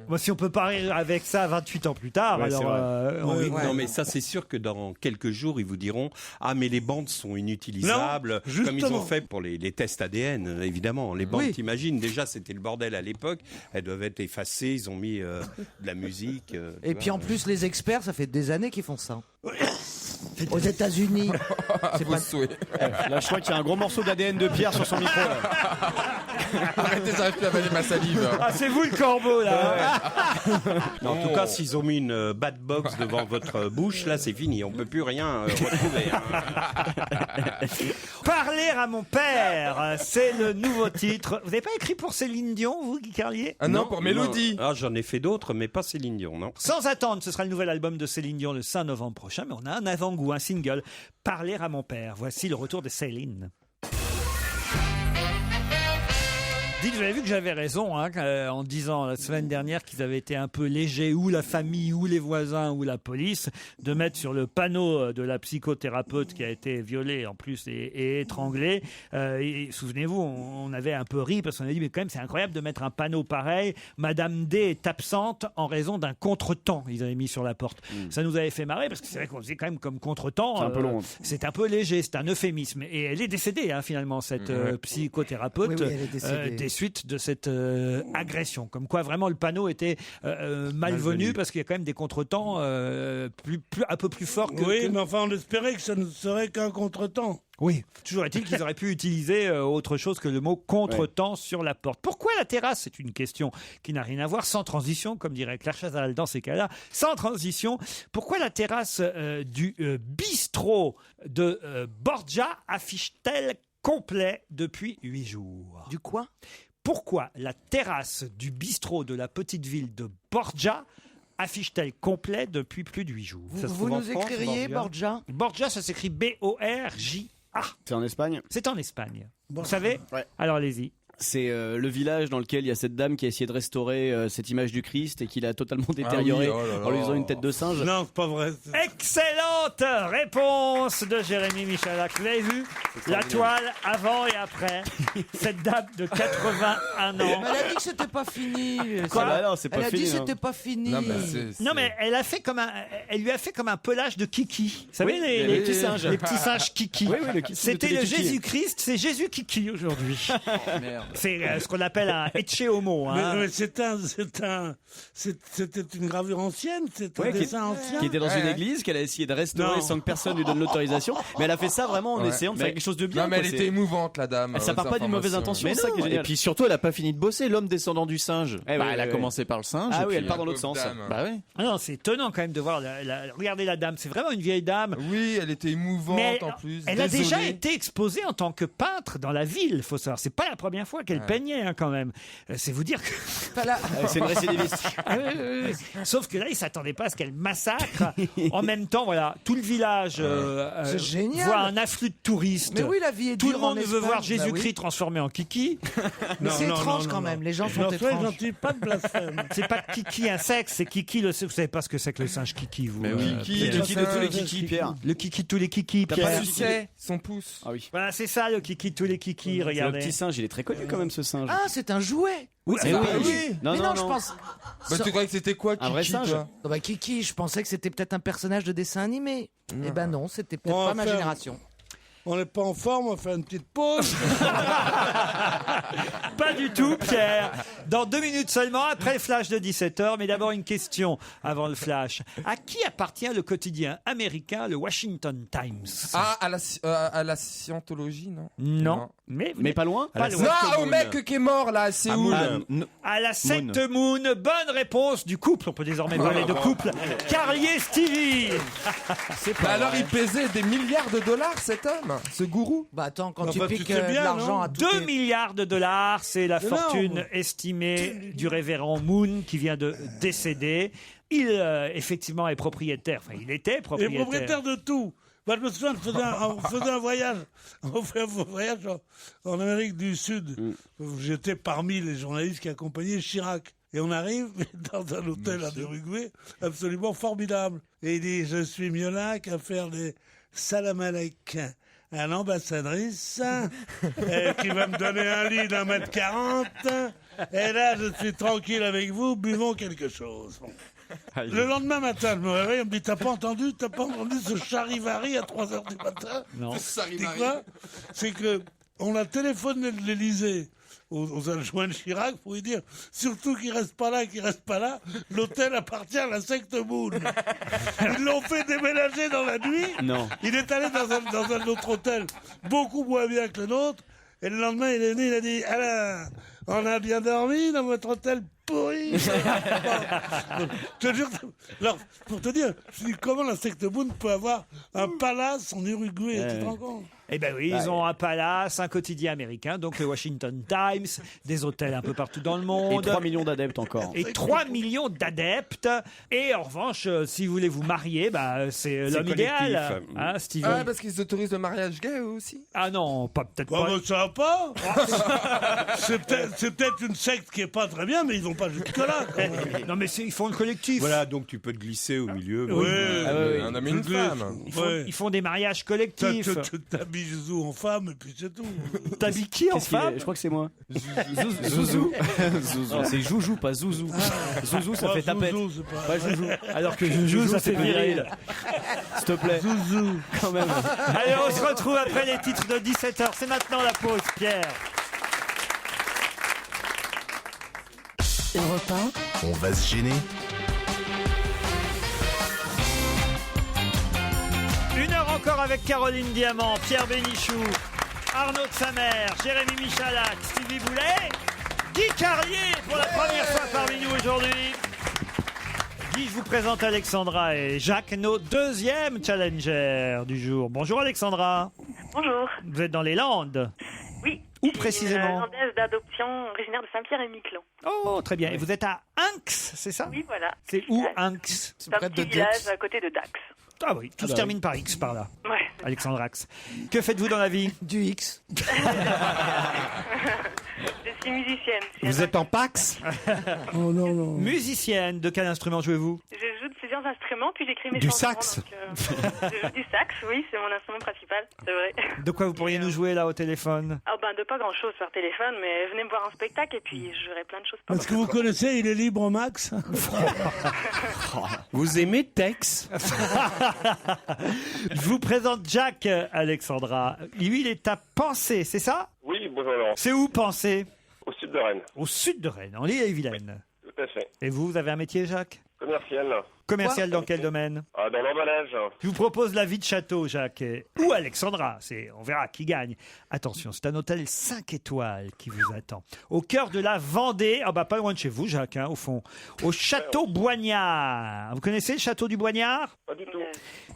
C: Bon, si on peut parler avec ça 28 ans plus tard,
G: Ouais,
C: alors...
G: c'est vrai.
C: ouais.
G: Non, mais ça, c'est sûr que dans quelques jours, ils vous diront « Ah, mais les bandes sont inutilisables. » Comme ils ont fait pour les tests ADN, évidemment. Les bandes, t'imagines, déjà, c'était le bordel à l'époque. Elles doivent être effacées. Ils ont mis de la musique.
H: Et puis en plus, les experts, ça fait des années qu'ils font ça. Aux États-Unis.
F: C'est pas souhait.
K: Là, je crois qu'il y a un gros morceau d'ADN de Pierre sur son micro. Là.
F: Arrêtez, j'arrive plus à avaler ma salive.
C: Ah, c'est vous le corbeau, là.
G: Non, en tout cas, s'ils ont mis une bad box devant votre bouche, là, c'est fini. On peut plus rien retrouver.
C: Parler à mon père, c'est le nouveau titre. Vous n'avez pas écrit pour Céline Dion, vous, Guy Carlier?
F: Ah non, pour Mélodie.
G: Ah, j'en ai fait d'autres, mais pas Céline Dion, non.
C: Sans attendre, ce sera le nouvel album de Céline Dion le 5 novembre prochain, mais on a un avant-goût, un single. Parler à mon père. Voici le retour de Céline. Dites, vous avez vu que j'avais raison hein, en disant la semaine dernière qu'ils avaient été un peu légers, ou la famille, ou les voisins, ou la police, de mettre sur le panneau de la psychothérapeute qui a été violée en plus et étranglée. Souvenez-vous, on avait un peu ri parce qu'on a dit mais quand même c'est incroyable de mettre un panneau pareil. Madame D est absente en raison d'un contretemps. Ils avaient mis sur la porte. Ça nous avait fait marrer parce que c'est vrai qu'on faisait quand même comme contretemps.
K: C'est un peu long.
C: C'est un peu léger, c'est un euphémisme. Et elle est décédée hein, finalement cette psychothérapeute.
H: Oui, elle est décédée.
C: des suites de cette agression. Comme quoi, vraiment, le panneau était malvenu parce qu'il y a quand même des contretemps un peu plus forts que...
E: Oui, mais enfin, on espérait que ça ne serait qu'un contretemps.
C: Oui, toujours est-il qu'ils auraient pu utiliser autre chose que le mot contretemps sur la porte. Pourquoi la terrasse? C'est une question qui n'a rien à voir, sans transition, comme dirait Claire Chazal dans ces cas-là. Sans transition, pourquoi la terrasse du bistrot de Borgia affiche-t-elle complet depuis 8 jours?
H: Du quoi?
C: Pourquoi la terrasse du bistrot de la petite ville de Borgia affiche-t-elle complet depuis plus de 8 jours?
H: Vous nous écririez Borgia?
C: Borgia, ça s'écrit Borja.
K: C'est en Espagne?
C: C'est en Espagne. Vous savez?
K: Ouais.
C: Alors allez-y.
K: C'est le village dans lequel il y a cette dame qui a essayé de restaurer cette image du Christ et qui l'a totalement détériorée en lui faisant une tête de singe.
E: Non, c'est pas vrai.
C: Excellente réponse de Jérémy Michalak. Vous avez vu la toile avant et après? Cette dame de 81 ans.
H: Mais elle a dit que c'était pas fini.
C: Quoi?
K: Ah bah non, c'est pas
H: Elle a
K: fini,
H: dit que
K: hein.
H: c'était pas fini.
C: Non mais elle lui a fait comme un pelage de Kiki. Vous savez
K: Oui,
C: les
K: petits singes.
C: Les petits singes Kiki.
K: Oui, le Kiki de
C: C'était
K: tous les
C: le
K: Kiki.
C: Jésus-Christ, c'est Jésus Kiki aujourd'hui.
K: Merde.
C: C'est ce qu'on appelle un ecce homo. Hein.
E: Mais c'était une gravure ancienne, c'était un dessin ancien.
K: Qui était dans une église qu'elle a essayé de restaurer sans que personne lui donne l'autorisation. Mais elle a fait ça vraiment en essayant de faire quelque chose de bien.
F: Non, mais
K: quoi,
F: elle
K: c'est-
F: était émouvante, la dame.
K: Ça part pas d'une mauvaise intention,
D: Mais
K: c'est ça
D: non,
K: qui est
D: et
K: génial.
D: puis surtout, elle a pas fini de bosser, l'homme descendant du singe.
K: Eh oui,
D: Elle a
K: oui,
D: commencé par le singe.
K: Ah
D: et
K: oui,
D: puis-
K: elle part dans l'autre sens.
D: Bah oui.
C: Ah non, c'est étonnant quand même de voir. Regardez la dame, c'est vraiment une vieille dame.
F: Oui, elle était émouvante
C: Mais
F: en plus.
C: elle a déjà
F: Désolée.
C: été exposée en tant que peintre dans la ville, faut savoir. C'est pas la première fois qu'elle peignait hein, quand même. C'est vous dire que.
K: C'est une récidiviste.
C: Ah oui. Sauf que là, ils s'attendaient pas à ce qu'elle massacre. En même temps, voilà, tout le village
H: C'est génial.
C: voit un afflux de touristes.
H: Mais oui, la vie est
C: Tout le
H: dure en
C: monde veut
H: Espagne.
C: voir
H: Bah
C: Jésus-Christ
H: oui.
C: transformé en Kiki.
H: Mais c'est étrange quand même. Les gens sont
E: Non, soyez
H: étranges.
E: gentils, pas de blasphème.
C: C'est pas Kiki un sexe, c'est Kiki le. Vous savez pas ce que c'est que le singe Kiki, vous?
D: Mais oui.
F: Qui
K: Le Kiki de tous les Kiki, Pierre.
C: Le Kiki de tous les Kiki,
K: pas
C: Pierre.
K: vu
F: Suçait son pouce.
K: Ah oui.
C: Voilà, c'est ça le Kiki de tous les Kiki.
K: Le
C: Regardez.
K: petit singe, il est très connu quand même ce singe.
H: Ah, c'est un jouet.
C: Oui,
K: Eh
C: ah
K: oui.
C: oui.
K: Non,
H: Mais
K: non,
H: je
K: non.
H: pense.
F: Bah, tu croyais que c'était quoi,
K: Un vrai
F: Kiki,
K: singe.
F: toi
H: Non, bah, Kiki, je pensais que c'était peut-être un personnage de dessin animé. Eh ben non, c'était peut-être
E: On
H: pas
E: va
H: ma
E: faire-
H: génération.
E: On n'est pas en forme, on va faire une petite pause.
C: Pas du tout, Pierre. Dans 2 minutes seulement, après le flash de 17h. Mais d'abord, une question avant le flash. À qui appartient le quotidien américain, le Washington Times?
F: Ah, à la scientologie, non
C: Non. Mais
K: pas loin.
C: Pas loin.
F: Non, au mec qui est mort, là, à Séoul.
C: À la secte Moon. Bonne réponse du couple. On peut désormais parler de couple. Carlier-Stevie.
F: Bah alors, il pesait des milliards de dollars, cet homme, ce gourou.
H: Bah attends, quand
E: Bah,
H: tu
E: bah, tu
H: piques
E: sais
H: de
E: bien,
H: l'argent
E: non
H: à tout
C: 2 milliards de dollars, c'est la
E: Énorme.
C: fortune estimée du révérend Moon qui vient de décéder. Il, effectivement, est propriétaire. Enfin, il était
E: Et
C: propriétaire.
E: propriétaire de tout. Bah, je me souviens, on faisait un voyage. On fait un voyage en Amérique du Sud. J'étais parmi les journalistes qui accompagnaient Chirac. Et on arrive dans un hôtel à Uruguay absolument formidable. Et il dit, je suis Miolac à faire des salam aleik à l'ambassadrice qui va me donner un lit d'1,40 m. Et là, je suis tranquille avec vous, buvons quelque chose. Bon. Le lendemain matin, je me réveille, on me dit, t'as pas entendu ce charivari à 3h du matin?
C: Non.
E: C'est quoi? C'est que on a téléphoné de l'Élysée aux adjoints de Chirac pour lui dire, surtout qu'il reste pas là, l'hôtel appartient à la secte Moon. Ils l'ont fait déménager dans la nuit.
K: Non.
E: Il est allé dans un autre hôtel, beaucoup moins bien que le nôtre, et le lendemain, il est venu, il a dit, Alain, on a bien dormi dans votre hôtel pourri. Je te jure, alors, pour te dire, je dis, comment la secte Moon peut avoir un palace en Uruguay, tu te rends compte?
C: Eh ben oui, ils ont un palace, un quotidien américain, donc le Washington Times, des hôtels un peu partout dans le
K: Et
C: monde.
K: 3 millions d'adeptes encore.
C: Et 3 millions d'adeptes. Et en revanche, si vous voulez vous marier, bah, c'est l'homme idéal. Hein, Stevie?
F: Ah, parce qu'ils autorisent le mariage gay, eux aussi.
C: Ah non, peut-être
E: Bah,
C: pas.
E: bah, ça va pas. C'est peut-être une secte qui est pas très bien, mais ils vont pas jusque-là. quand même.
C: Non, mais ils font le collectif.
G: Voilà, donc tu peux te glisser au milieu.
E: Oui.
F: Un homme et une femme.
C: Ils font des mariages collectifs.
E: T'habilles Zouzou en femme et puis c'est tout.
C: T'habilles qui en
K: Qu'est-ce qu'il est
C: femme?
K: Je crois que c'est moi. Zouzou. Non, c'est Joujou, pas Zouzou. Zouzou, ça fait tapette.
E: Zouzou, c'est pas...
K: Ouais, Joujou.
C: Alors que Joujou, ça fait viril.
K: S'il te plaît.
E: Zouzou.
K: Quand même.
C: Allez, on se retrouve après les titres de 17h. C'est maintenant la pause, Pierre.
B: Europe 1. On va se gêner.
C: Une heure encore avec Caroline Diamant, Pierre Bénichou, Arnaud de Samer, Jérémy Michalak, Stevie Boulet, Guy Carlier pour la première fois parmi nous aujourd'hui. Guy, je vous présente Alexandra et Jacques, nos deuxièmes challengers du jour. Bonjour Alexandra.
J: Bonjour.
C: Vous êtes dans les Landes.
J: Oui.
C: Où précisément?
J: Landaise d'adoption, originaire de Saint-Pierre-et-Miquelon.
C: Oh, très bien. Et vous êtes à Inx, c'est ça?
J: Oui, voilà.
C: C'est où Inx?
J: C'est un petit village à côté de Dax.
C: Ah oui, tout se termine par X par là.
J: Ouais.
C: Alexandre Ax. Que faites-vous dans la vie?
H: Du X.
J: Je suis musicienne.
C: Vous êtes en Pax?
E: Oh non, non.
C: Musicienne, de quel instrument jouez-vous?
J: Je joue de plusieurs instruments, puis j'écris mes
C: Du
J: chansons.
C: sax.
J: Donc, je joue du sax, oui, c'est mon instrument principal, c'est vrai.
C: De quoi vous pourriez nous jouer là au téléphone?
J: Ah ben de pas grand-chose par téléphone, mais venez me voir en spectacle et puis je jouerai plein de choses.
E: Est-ce que vous connaissez Il est libre Max?
G: Vous aimez Tex?
C: Je vous présente Jacques, Alexandra. Lui, il est à Pensée, c'est ça?
M: Oui, bonjour Laurent.
C: C'est où Pensée?
M: Au sud de Rennes.
C: Au sud de Rennes, en l'île-et-Vilaine.
M: Tout à fait.
C: Et vous avez un métier, Jacques?
M: Commercial.
C: Commercial dans quel domaine?
M: Ah, dans l'emballage.
C: Je vous propose la vie de château, Jacques. Ou Alexandra, on verra qui gagne. Attention, c'est un hôtel 5 étoiles qui vous attend. Au cœur de la Vendée, pas loin de chez vous, Jacques, au fond. Au château Boignard. Vous connaissez le château du Boignard?
M: Pas du tout.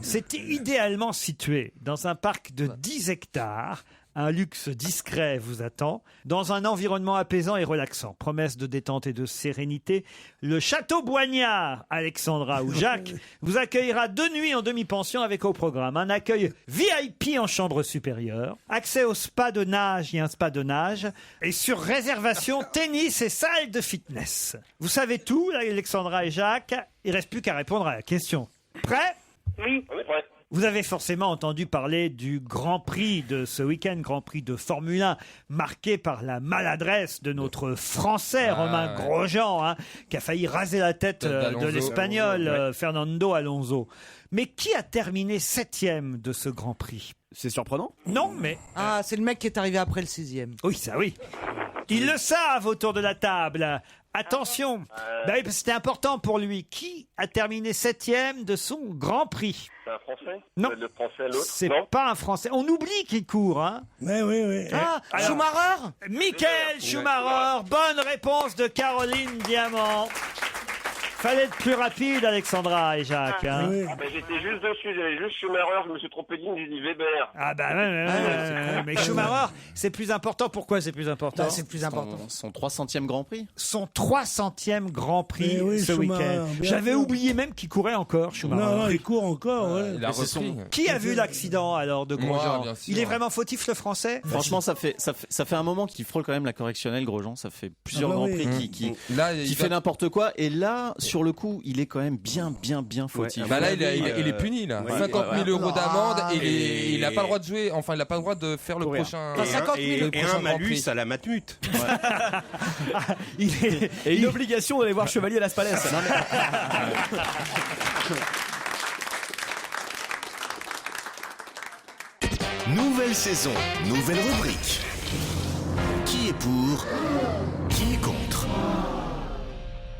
C: C'est idéalement situé dans un parc de 10 hectares. Un luxe discret vous attend, dans un environnement apaisant et relaxant. Promesse de détente et de sérénité, le Château Boignard, Alexandra ou Jacques, vous accueillera 2 nuits en demi-pension avec au programme un accueil VIP en chambre supérieure, accès au spa de nage et un spa de nage, et sur réservation tennis et salle de fitness. Vous savez tout, Alexandra et Jacques, il ne reste plus qu'à répondre à la question. Prêt?
J: Oui.
M: On est prêt.
C: Vous avez forcément entendu parler du Grand Prix de ce week-end, Grand Prix de Formule 1, marqué par la maladresse de notre Français, Romain Grosjean, qui a failli raser la tête de l'Espagnol, Fernando Alonso. Mais qui a terminé 7e de ce Grand Prix?
K: C'est surprenant?
C: Non, mais...
H: Ah, c'est le mec qui est arrivé après le 6e.
C: Oui, ça oui. Ils le savent autour de la table. Attention, c'était important pour lui. Qui a terminé 7e de son Grand Prix?
M: C'est un Français?
C: Non.
M: Le Français, l'autre?
C: C'est pas un Français. On oublie qu'il court, hein?
E: Oui.
H: Ah,
C: Alors,
H: Schumacher?
C: Michael Schumacher. Bonne réponse de Caroline Diamant. Fallait être plus rapide, Alexandra et Jacques.
E: Oui.
M: J'étais juste dessus, j'avais juste Schumacher, je me suis trompé de ligne, j'ai dit Weber.
C: Mais Schumacher, c'est plus important. Pourquoi c'est plus important?
H: C'est plus important.
D: Son 300e Grand Prix.
C: Son 300e Grand Prix ce
E: Schumacher,
C: week-end.
E: bien
C: J'avais
E: sûr.
C: oublié même qu'il courait encore, Schumacher.
E: Non, il court encore, ouais.
F: Il a repris.
C: Qui a vu l'accident alors de Grosjean?
F: bien sûr.
C: Il est vraiment fautif, le Français?
D: Franchement, ça fait un moment qu'il frôle quand même la correctionnelle, Grosjean. Ça fait plusieurs Grands Prix qui fait n'importe quoi. Et là, sur le coup, il est quand même bien fautif.
F: Bah là, il est puni, là. 50 000 euros d'amende et il n'a pas le droit de jouer. Enfin, il n'a pas le droit de faire le prochain.
G: Et un malus à la Matmut.
K: Et une obligation d'aller voir Chevalier à Las Palais.
B: Nouvelle saison, nouvelle rubrique. Qui est pour? Qui est contre?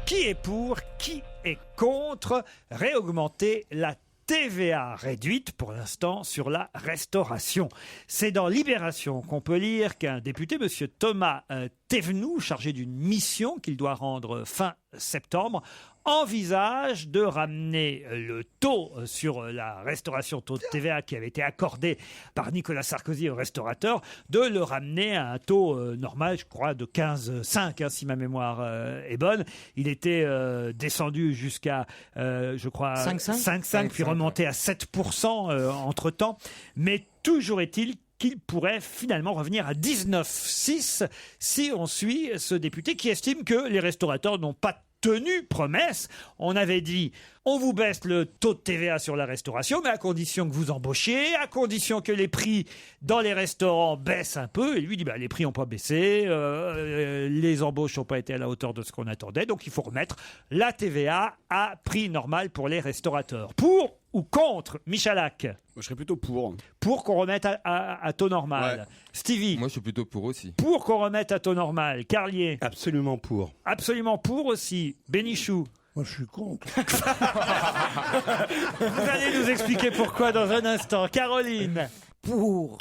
C: Qui est pour? Qui est contre réaugmenter la TVA réduite pour l'instant sur la restauration? C'est dans Libération qu'on peut lire qu'un député, monsieur Thomas Thévenoud, chargé d'une mission qu'il doit rendre fin septembre, envisage de ramener le taux sur la restauration, taux de TVA qui avait été accordé par Nicolas Sarkozy aux restaurateurs, de le ramener à un taux normal, je crois, de 15,5, si ma mémoire est bonne. Il était descendu jusqu'à, je crois, 5,5, puis remonté à 7% entre-temps. Mais toujours est-il qu'il pourrait finalement revenir à 19,6 si on suit ce député qui estime que les restaurateurs n'ont pas tenu promesse. On avait dit, on vous baisse le taux de TVA sur la restauration, mais à condition que vous embauchiez, à condition que les prix dans les restaurants baissent un peu. Et lui dit, les prix n'ont pas baissé, les embauches n'ont pas été à la hauteur de ce qu'on attendait, donc il faut remettre la TVA à prix normal pour les restaurateurs. Pour ou contre Michalak?
K: Je serais plutôt pour.
C: Pour qu'on remette à taux normal.
F: Ouais.
C: Stevie?
F: Moi, je suis plutôt pour aussi.
C: Pour qu'on remette à taux normal. Carlier?
G: Absolument pour.
C: Absolument pour aussi. Bénichou?
E: Moi, je suis contre.
C: Vous allez nous expliquer pourquoi dans un instant. Caroline?
H: Pour.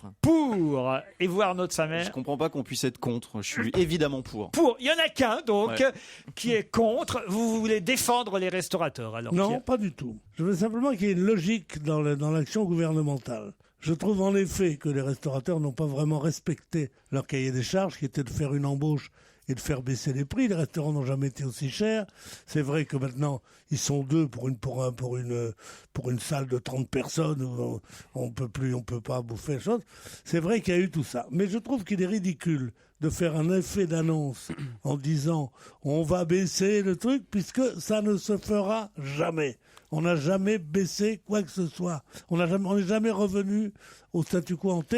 C: Et vous, Arnaud de Samer?
D: Je comprends pas qu'on puisse être contre. Je suis évidemment pour.
C: Pour. Il y en a qu'un, donc,
D: Ouais.
C: qui est contre. Vous voulez défendre les restaurateurs, alors?
E: Non, pas du tout. Je veux simplement qu'il y ait une logique dans l'action gouvernementale. Je trouve en effet que les restaurateurs n'ont pas vraiment respecté leur cahier des charges, qui était de faire une embauche et de faire baisser les prix. Les restaurants n'ont jamais été aussi chers. C'est vrai que maintenant, ils sont 2 pour une salle de 30 personnes où on peut pas bouffer les choses. C'est vrai qu'il y a eu tout ça. Mais je trouve qu'il est ridicule de faire un effet d'annonce en disant on va baisser le truc, puisque ça ne se fera jamais. On n'a jamais baissé quoi que ce soit. On n'est jamais revenu au statu quo ante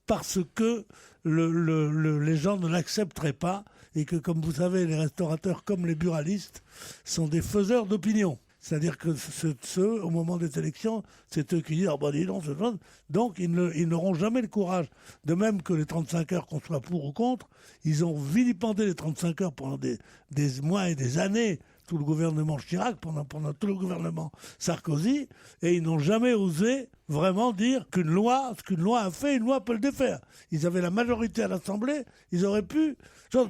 E: parce que les gens ne l'accepteraient pas et que, comme vous savez, les restaurateurs comme les buralistes sont des faiseurs d'opinion. C'est-à-dire que ceux, au moment des élections, c'est eux qui disent « Ah bah dis donc, c'est... » Donc ils n'auront jamais le courage. De même que les 35 heures, qu'on soit pour ou contre, ils ont vilipendé les 35 heures pendant des mois et des années, tout le gouvernement Chirac, pendant tout le gouvernement Sarkozy, et ils n'ont jamais osé vraiment dire ce qu'une loi a fait, une loi peut le défaire. Ils avaient la majorité à l'Assemblée, ils auraient pu,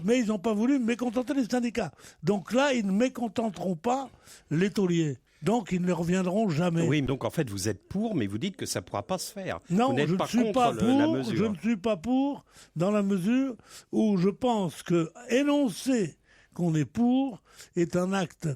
E: mais ils n'ont pas voulu mécontenter les syndicats. Donc là, ils ne mécontenteront pas les tauliers. Donc ils ne reviendront jamais.
G: Oui, donc en fait vous êtes pour, mais vous dites que ça ne pourra pas se faire.
E: Non,
G: vous n'êtes
E: je ne
G: pas
E: suis
G: contre
E: pas
G: la
E: pour.
G: mesure.
E: Je ne suis pas pour, dans la mesure où je pense que énoncer qu'on est pour est un acte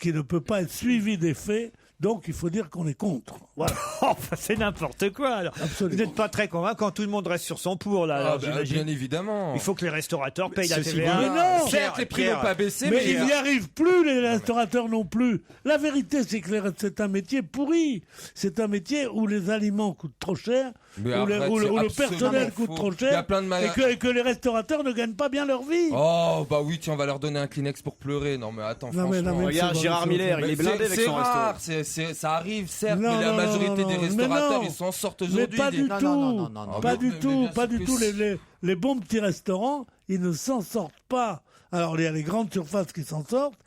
E: qui ne peut pas être suivi des faits. Donc, il faut dire qu'on est contre. Voilà.
C: Enfin, c'est n'importe quoi, alors.
E: Absolument.
C: Vous n'êtes pas très convaincant. Tout le monde reste sur son pour, là. Alors, j'imagine.
F: Bien évidemment.
C: Il faut que les restaurateurs payent la
F: Ceci
C: TVA.
F: dit,
E: Mais non,
F: certes, les prix n'ont pas baissé,
E: mais ils n'y arrivent plus, les restaurateurs non plus. La vérité, c'est que c'est un métier pourri. C'est un métier où les aliments coûtent trop cher, où le personnel coûte trop cher, et que les restaurateurs ne gagnent pas bien leur vie.
F: Oh, bah oui, tiens, on va leur donner un Kleenex pour pleurer. Non, mais attends, franchement.
K: Regarde, Gérard Miller, il est blindé avec son
F: rare,
K: resto.
F: ça arrive, certes, mais la majorité des restaurateurs, ils s'en sortent aujourd'hui.
E: Mais pas du tout. Pas du tout. Pas du tout. Les bons petits restaurants, ils ne s'en sortent pas. Alors, il y a les grandes surfaces qui s'en sortent,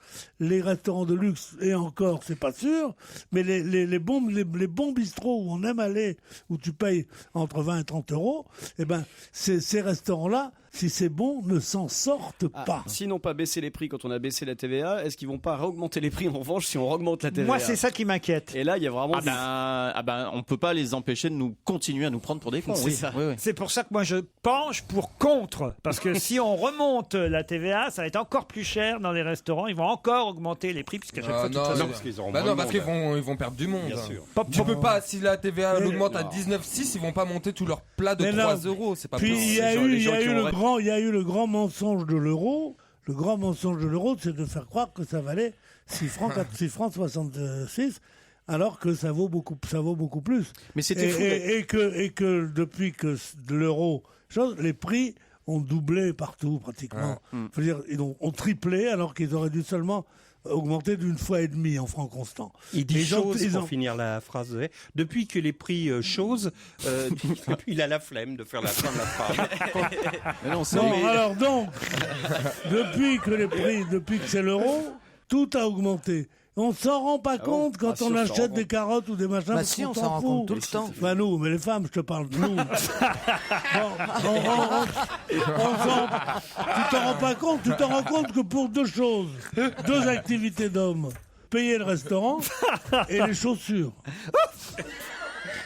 E: les restaurants de luxe, et encore, c'est pas sûr, mais les bons bistrots où on aime aller, où tu payes entre 20 et 30 euros, eh ben, ces restaurants-là, si c'est bon, ne s'en sortent pas.
K: S'ils n'ont pas baissé les prix quand on a baissé la TVA, est-ce qu'ils vont pas réaugmenter les prix en revanche si on augmente la TVA?
C: Moi, c'est ça qui m'inquiète.
K: Et là, il y a vraiment...
D: on peut pas les empêcher de nous continuer à nous prendre pour des cons.
C: C'est
D: Oui.
C: ça.
D: Oui.
C: C'est pour ça que moi je penche pour contre. Parce que si on remonte la TVA, ça va être encore plus cher dans les restaurants. Ils vont encore augmenter les prix, puisqu'à chaque fois, de toute façon-
G: parce qu'ils auront
F: Bah
G: moins
F: non,
G: de
F: parce
G: monde.
F: qu'ils vont perdre du monde.
G: Bien sûr.
F: Tu peux pas, si la TVA
E: Mais-
F: augmente à 19,6, ils vont pas monter tout leur plat de
E: Mais
F: 3
E: non.
F: euros. C'est pas
E: Puis
F: possible.
E: il y a eu le grand mensonge de l'euro. Le grand mensonge de l'euro, c'est de faire croire que ça valait 6 francs 66, alors que ça vaut beaucoup plus.
K: Mais c'était fou.
E: Et que depuis que l'euro, les prix ont doublé partout pratiquement. Je veux dire, ils ont triplé alors qu'ils auraient dû seulement augmenter d'une fois et demie en francs constants.
G: Il dit
E: Ils ont-
G: chose,
E: ils
G: pour
E: ont-
G: finir la phrase. Depuis que les prix chose, il a la flemme de faire la fin de la phrase.
E: Alors donc, depuis que c'est l'euro, tout a augmenté. On s'en rend pas compte quand on achète des carottes ou des machins.
H: Bah
E: parce
H: si,
E: qu'on
H: on
E: s'en
H: s'en rend
E: fout.
H: compte tout le temps.
E: Bah nous, mais les femmes, je te parle de nous. Tu t'en rends pas compte. Tu t'en rends compte que pour deux choses, deux activités d'hommes, payer le restaurant et les chaussures.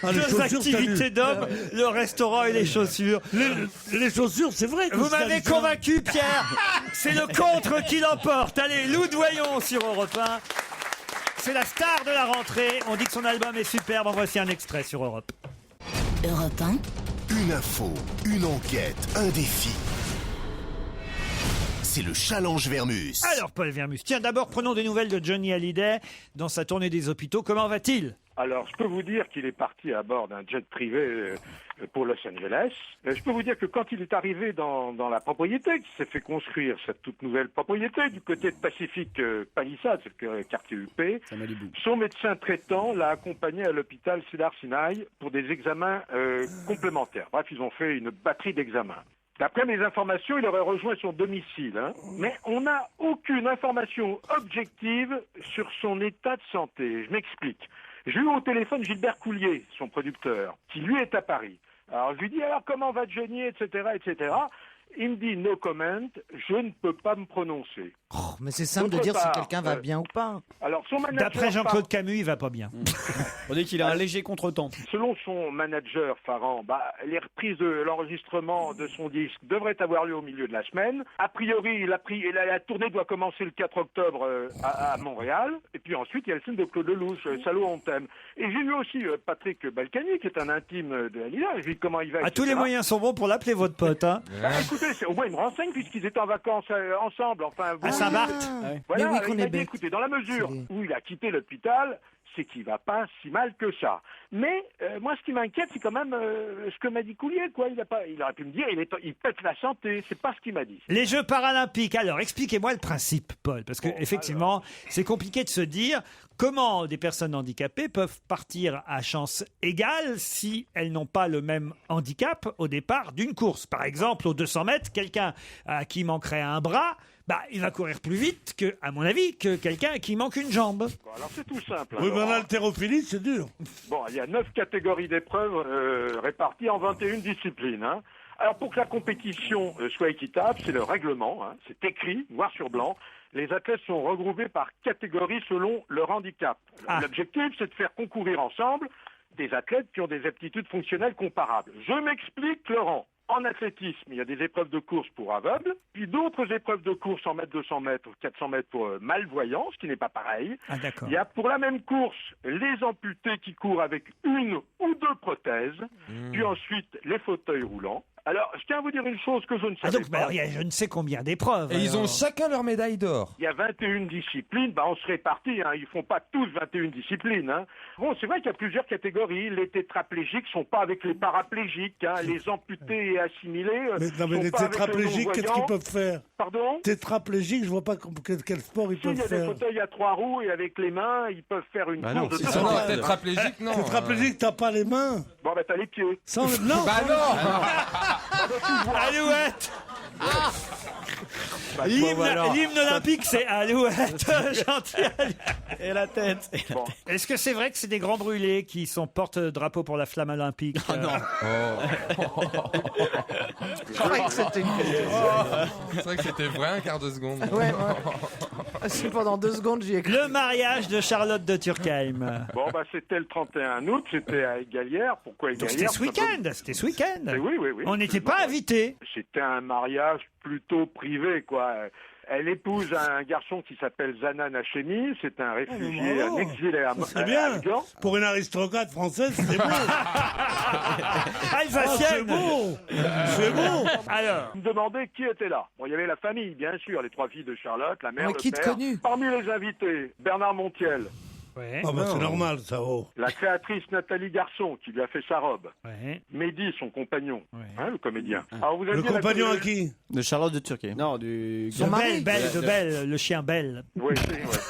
E: Ah, les
C: Deux
E: chaussures,
C: activités d'hommes, le restaurant et les chaussures.
E: Les chaussures, c'est vrai.
C: Vous m'avez convaincu, Pierre. C'est le contre qui l'emporte. Allez, Lou Doyon sur Europe 1. C'est la star de la rentrée. On dit que son album est superbe. En voici un extrait sur Europe.
B: Europe 1. Une info, une enquête, un défi. C'est le challenge Vermus.
C: Alors, Paul Vermus. Tiens, d'abord, prenons des nouvelles de Johnny Hallyday dans sa tournée des hôpitaux. Comment va-t-il ?
O: Alors, je peux vous dire qu'il est parti à bord d'un jet privé pour Los Angeles. Je peux vous dire que quand il est arrivé dans la propriété, qui s'est fait construire cette toute nouvelle propriété du côté de Pacific Palisades, c'est le quartier UP, son médecin traitant l'a accompagné à l'hôpital Cedar Sinai pour des examens complémentaires. Bref, ils ont fait une batterie d'examens. D'après mes informations, il aurait rejoint son domicile, mais on n'a aucune information objective sur son état de santé. Je m'explique. J'ai eu au téléphone Gilbert Coulier, son producteur, qui lui est à Paris. Alors je lui dis alors comment va Johnny, etc., etc. Il me dit no comment, je ne peux pas me prononcer.
H: Oh, mais c'est simple de dire si quelqu'un va bien ou pas.
O: Alors son manager,
C: D'après Jean-Claude Camus, il va pas bien.
K: On dit qu'il a un léger contretemps.
O: Selon son manager Farhan, les reprises de l'enregistrement de son disque devraient avoir lieu au milieu de la semaine. A priori, la tournée doit commencer le 4 octobre à Montréal. Et puis ensuite, il y a le film de Claude Lelouch, Salaud on t'aime. Et j'ai eu aussi Patrick Balkany, qui est un intime de Dalida. Je lui dis comment il va.
C: Tous les moyens sont bons pour l'appeler votre pote.
O: Écoutez, au moins il me renseigne puisqu'ils étaient en vacances ensemble. Enfin,
C: à Saint-Barth.
O: Voilà,
H: Mais oui,
O: il m'a dit, écoutez, dans la mesure où il a quitté l'hôpital, c'est qu'il va pas si mal que ça. Mais moi, ce qui m'inquiète, c'est quand même ce que m'a dit Coulier, quoi. Il aurait pu me dire, il pète la santé. C'est pas ce qu'il m'a dit.
C: Les Jeux paralympiques. Alors, expliquez-moi le principe, Paul, parce que effectivement, c'est compliqué de se dire comment des personnes handicapées peuvent partir à chance égale si elles n'ont pas le même handicap au départ d'une course. Par exemple, aux 200 mètres, quelqu'un à qui manquerait un bras, il va courir plus vite que, à mon avis, que quelqu'un à qui manque une jambe.
O: Bon, alors c'est tout simple.
E: Oui, mais en haltérophilie, c'est dur.
O: Bon, il y a 9 catégories d'épreuves réparties en 21 disciplines. Alors pour que la compétition soit équitable, c'est le règlement, c'est écrit, noir sur blanc. Les athlètes sont regroupés par catégories selon leur handicap. L'objectif, c'est de faire concourir ensemble des athlètes qui ont des aptitudes fonctionnelles comparables. Je m'explique, Laurent. En athlétisme, il y a des épreuves de course pour aveugles, puis d'autres épreuves de course 100 mètres, 200 mètres, 400 mètres pour malvoyants, ce qui n'est pas pareil. Il y a pour la même course les amputés qui courent avec une ou deux prothèses, puis ensuite les fauteuils roulants. Alors, je tiens à vous dire une chose que je ne savais pas.
C: Il y a je ne sais combien d'épreuves.
F: Et ils ont chacun leur médaille d'or.
O: Il y a 21 disciplines, on se répartit, ils font pas tous 21 disciplines. Bon, c'est vrai qu'il y a plusieurs catégories. Les tétraplégiques sont pas avec les paraplégiques, les amputés et assimilés.
E: Mais les tétraplégiques, qu'est-ce qu'ils peuvent faire?
O: Pardon?
E: Tétraplégiques, je vois pas quel sport ils peuvent faire.
O: Il y a des fauteuils à 3 roues et avec les mains, ils peuvent faire une course de
F: 200 mètres. Tétraplégique, non.
E: Tétraplégique, t'as pas les mains.
O: Bon, t'as les pieds.
E: Non.
C: Alouette. L'hymne olympique, c'est Alouette. Gentil.
K: Et la tête.
C: Est-ce que c'est vrai que c'est des grands brûlés qui sont porte-drapeau pour la flamme olympique?
F: Non.
H: Je croyais que c'était une
F: C'est vrai que c'était vrai un quart de seconde.
H: Ouais. Si pendant 2 secondes, j'y ai cru.
C: Le mariage de Charlotte de Turckheim.
O: Bon, c'était le 31 août, c'était à Égalière. Pourquoi Égalière?
C: C'était ce week-end.
O: Oui.
C: On n'était pas invités.
O: C'était un mariage plutôt privé, quoi. Elle épouse un garçon qui s'appelle Zana Nachemi. C'est un réfugié, un exilé à
E: C'est bien.
O: Afghan.
E: Pour une aristocrate française, c'est beau.
C: Alsacienne.
E: C'est beau.
C: Alors,
O: Je me demandais qui était là. Bon, il y avait la famille, bien sûr, les 3 filles de Charlotte, la mère,
H: Mais
O: le
H: qui te
O: père.
H: connu?
O: Parmi les invités, Bernard Montiel.
E: C'est normal, ça.
O: La créatrice Nathalie Garçon, qui lui a fait sa robe.
C: Mehdi,
O: son compagnon, le comédien. Alors, vous avez
E: Le
O: dit
E: compagnon à qui?
D: De Charlotte de Turckheim.
K: Non, du.
C: de Belle, le chien Belle.
O: Oui,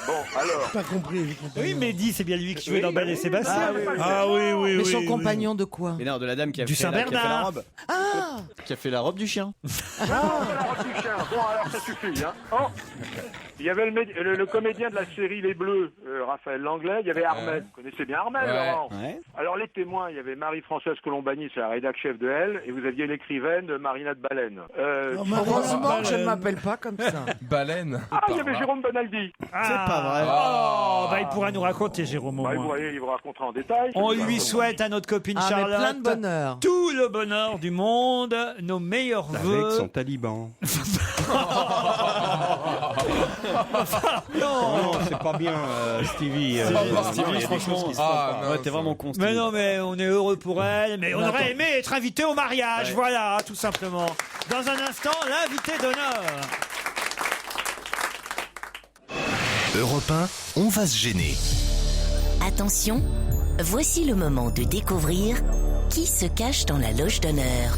O: bon, alors.
E: Pas compris.
C: Oui, Mehdi, c'est bien lui qui jouait dans Belle et Sébastien.
E: Oui.
H: Mais son compagnon de quoi?
K: Mais non, de la dame qui a
C: Du
K: fait la
C: Saint-Bernard.
K: robe.
D: Qui a fait la robe du chien.
O: La robe du chien. Bon, alors ça suffit. Il y avait le comédien de la série Les Bleus, Raphaël Langlais. Il y avait Armel. Vous connaissez bien Armel, Laurent? Alors, les témoins, il y avait Marie-Françoise Colombani, c'est la rédactrice chef de Elle, et vous aviez l'écrivaine Marina de Baleine.
H: Heureusement que je ne m'appelle pas comme ça.
F: Baleine.
O: Il y avait Jérôme Bonaldi.
C: C'est pas vrai. Il pourra nous raconter, Jérôme.
O: Il vous racontera en détail.
C: On lui souhaite à notre copine Charlotte
H: plein de bonheur.
C: tout le bonheur du monde, nos meilleurs vœux.
G: Avec son taliban.
C: Non,
G: c'est pas bien, Stevie.
K: Stevie, franchement, t'es vraiment con.
C: Mais non, mais on est heureux pour elle. Mais on aurait aimé être invité au mariage, voilà, tout simplement. Dans un instant, l'invité d'honneur.
B: Europe 1, on va se gêner.
P: Attention,
A: Voici le moment de découvrir qui se cache dans la loge d'honneur.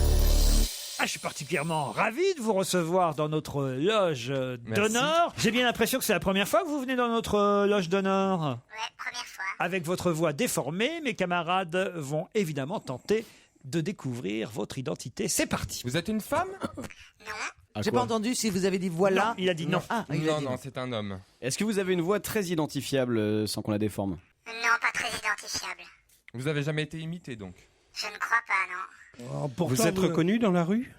C: Ah, je suis particulièrement ravi de vous recevoir dans notre loge d'honneur. J'ai bien l'impression que c'est la première fois que vous venez dans notre loge d'honneur.
P: Ouais, première fois.
C: Avec votre voix déformée, mes camarades vont évidemment tenter de découvrir votre identité. C'est parti.
F: Vous êtes une femme?
P: Non.
H: J'ai pas entendu si vous avez dit voilà.
C: Non, il a dit non.
H: Ah, il a dit
F: Non, c'est un homme.
K: Est-ce que vous avez une voix très identifiable sans qu'on la déforme?
P: Non, pas très identifiable.
F: Vous avez jamais été imité donc?
P: Je ne crois pas, non.
G: Vous êtes reconnu dans la rue?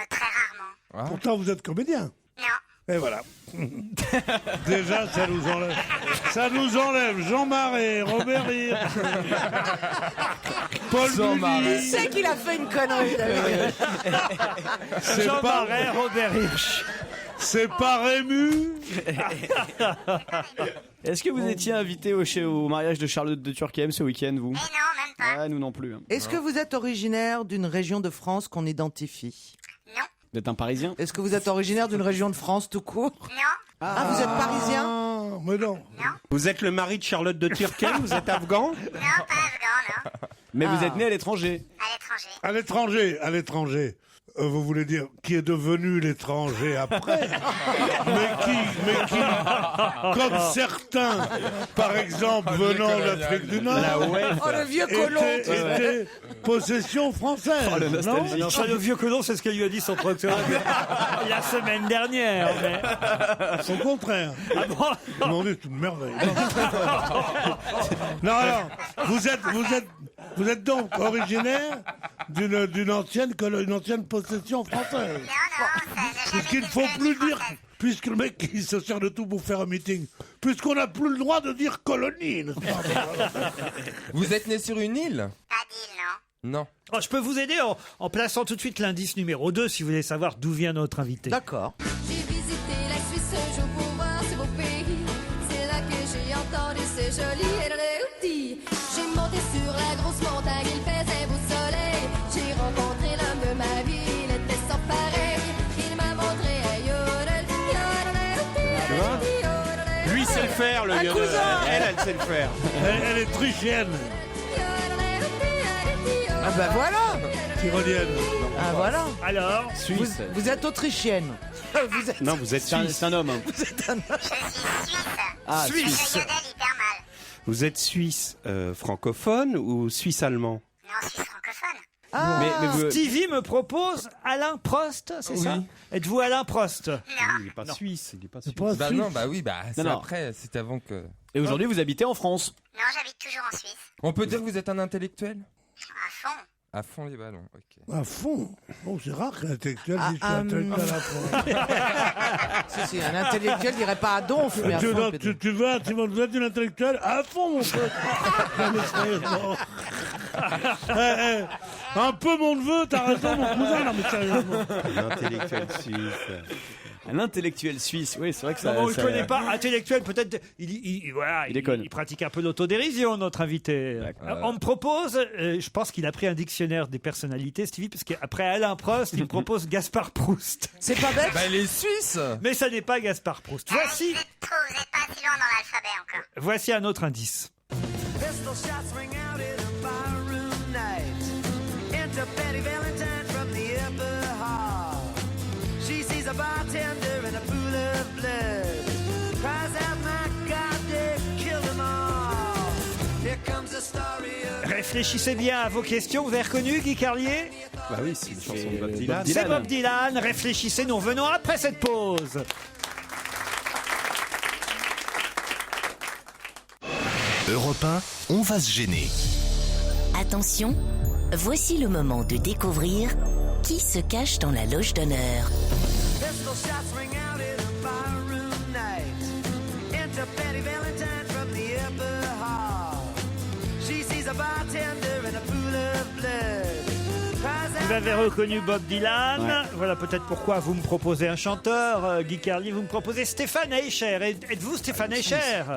P: Très rarement.
F: Ah.
E: Pourtant, vous êtes comédien.
P: Non.
E: Et voilà. Déjà, ça nous enlève Jean Marais, Robert Hirsch, Paul
H: Il sait qu'il a fait une connerie.
E: C'est
C: Jean
E: pas
C: Marais, Robert Hirsch.
E: C'est pas Rému.
K: Est-ce que vous étiez invité au mariage de Charlotte de Turckheim ce week-end, vous?
P: Mais non, même pas.
K: Ah, nous non plus.
H: Est-ce que vous êtes originaire d'une région de France qu'on identifie?
P: Non.
K: Vous êtes un Parisien?
H: Est-ce que vous êtes originaire d'une région de France tout court?
P: Non.
H: Ah, vous êtes parisien?
E: Mais non.
G: Vous êtes le mari de Charlotte de Turckheim? Vous êtes afghan?
P: Non, pas afghan, non.
K: Mais vous êtes né à l'étranger?
P: À l'étranger.
E: À l'étranger. Vous voulez dire qui est devenu l'étranger après? mais qui, comme certains, par exemple, venant d'Afrique du Nord,
H: Oh, le vieux colon.
E: était possession française.
K: Oh, le nostalgique.
C: Non, ça, le vieux colon, c'est ce que lui a dit son procureur la semaine dernière. Mais...
E: Son contraire.
C: Ah bon?
E: Ils m'ont dit, c'est une merveille. Non, vous êtes donc originaire d'une ancienne possession française. Puisqu'il ne faut plus dire, puisque le mec il se sert de tout pour faire un meeting, puisqu'on n'a plus le droit de dire colonie, n'est-ce pas?
F: Vous êtes né sur une île?
P: Pas d'île, non.
F: Non.
C: Oh, je peux vous aider en plaçant tout de suite l'indice numéro 2 si vous voulez savoir d'où vient notre invité.
H: D'accord.
Q: J'ai visité la Suisse un jour pour voir ce beau pays. C'est là que j'ai entendu ce joli outil. J'ai monté sur la grosse montagne, il faisait beau soleil. J'ai rencontré l'homme de ma vie, il était sans pareil. Il m'a montré un yodel,
G: Lui sait le faire, le yodel. Elle sait le faire.
E: Elle est trichienne.
H: Ah bah voilà.
E: Tyrolienne.
H: Ah voilà.
C: Alors,
H: vous êtes autrichienne.
G: Non, vous êtes suisse.
K: C'est un homme.
H: Vous êtes un homme.
K: Ah,
C: Suisse.
P: Le yodel hyper mal.
G: Vous êtes suisse francophone ou suisse-allemand?
P: Non, suisse francophone.
H: Ah,
K: Mais vous...
C: Stevie me propose Alain Prost, c'est ça? Êtes-vous Alain Prost?
G: Il n'est pas suisse. Il n'est pas suisse.
F: Bah non, bah oui, bah c'est
K: Non.
F: après, c'était avant que...
K: Et aujourd'hui, vous habitez en France?
P: Non, j'habite toujours en Suisse.
F: On peut dire que vous êtes un intellectuel?
P: À fond.
F: À fond les ballons, ok.
E: À fond. Bon, c'est rare qu'un intellectuel dise que intellectuel à fond.
H: si, un intellectuel dirait pas à donf, mais à fond.
E: Tu veux, Simon, vous êtes une intellectuelle à fond, mon pote. Non, mais sérieusement. Un peu mon neveu, t'as raison, mon cousin. Non, mais sérieusement.
G: L'intellectuel suisse.
K: Un intellectuel suisse, oui, c'est vrai que ça...
C: On ne le connaît pas. Intellectuel, peut-être. Voilà,
K: Il déconne.
C: Il pratique un peu l'autodérision, notre invité. On me propose, je pense qu'il a pris un dictionnaire des personnalités, Stevie, parce qu'après Alain Prost, il me propose Gaspard Proust.
H: C'est pas bête.
F: Bah elle est suisse.
C: Mais ça n'est pas Gaspard Proust. Voici,
P: Vous êtes pas si loin dans l'alphabet encore.
C: voici un autre indice.
R: Pistol shots ring out in a barroom night. Enter Betty Valentine from the upper hall. She sees a bartender in a pool of blood. Cries out, my God, they killed them all. Here comes a story of...
C: Réfléchissez bien à vos questions. Vous avez reconnu Guy Carlier?
G: Bah oui, c'est une chanson de Bob Dylan.
C: C'est Bob Dylan. Réfléchissez, nous revenons après cette pause.
B: Europe 1, on va se gêner.
A: Attention, voici le moment de découvrir qui se cache dans la loge d'honneur.
R: Pistol shots ring out in a barroom night. Enter Betty Valentine from the upper hall. She sees a bartender in a pool of blood.
C: Vous avez reconnu Bob Dylan.
K: Ouais.
C: Voilà peut-être pourquoi vous me proposez un chanteur. Guy Carlier, vous me proposez Stéphane Eicher. Êtes-vous Stéphane Eicher?
P: Non,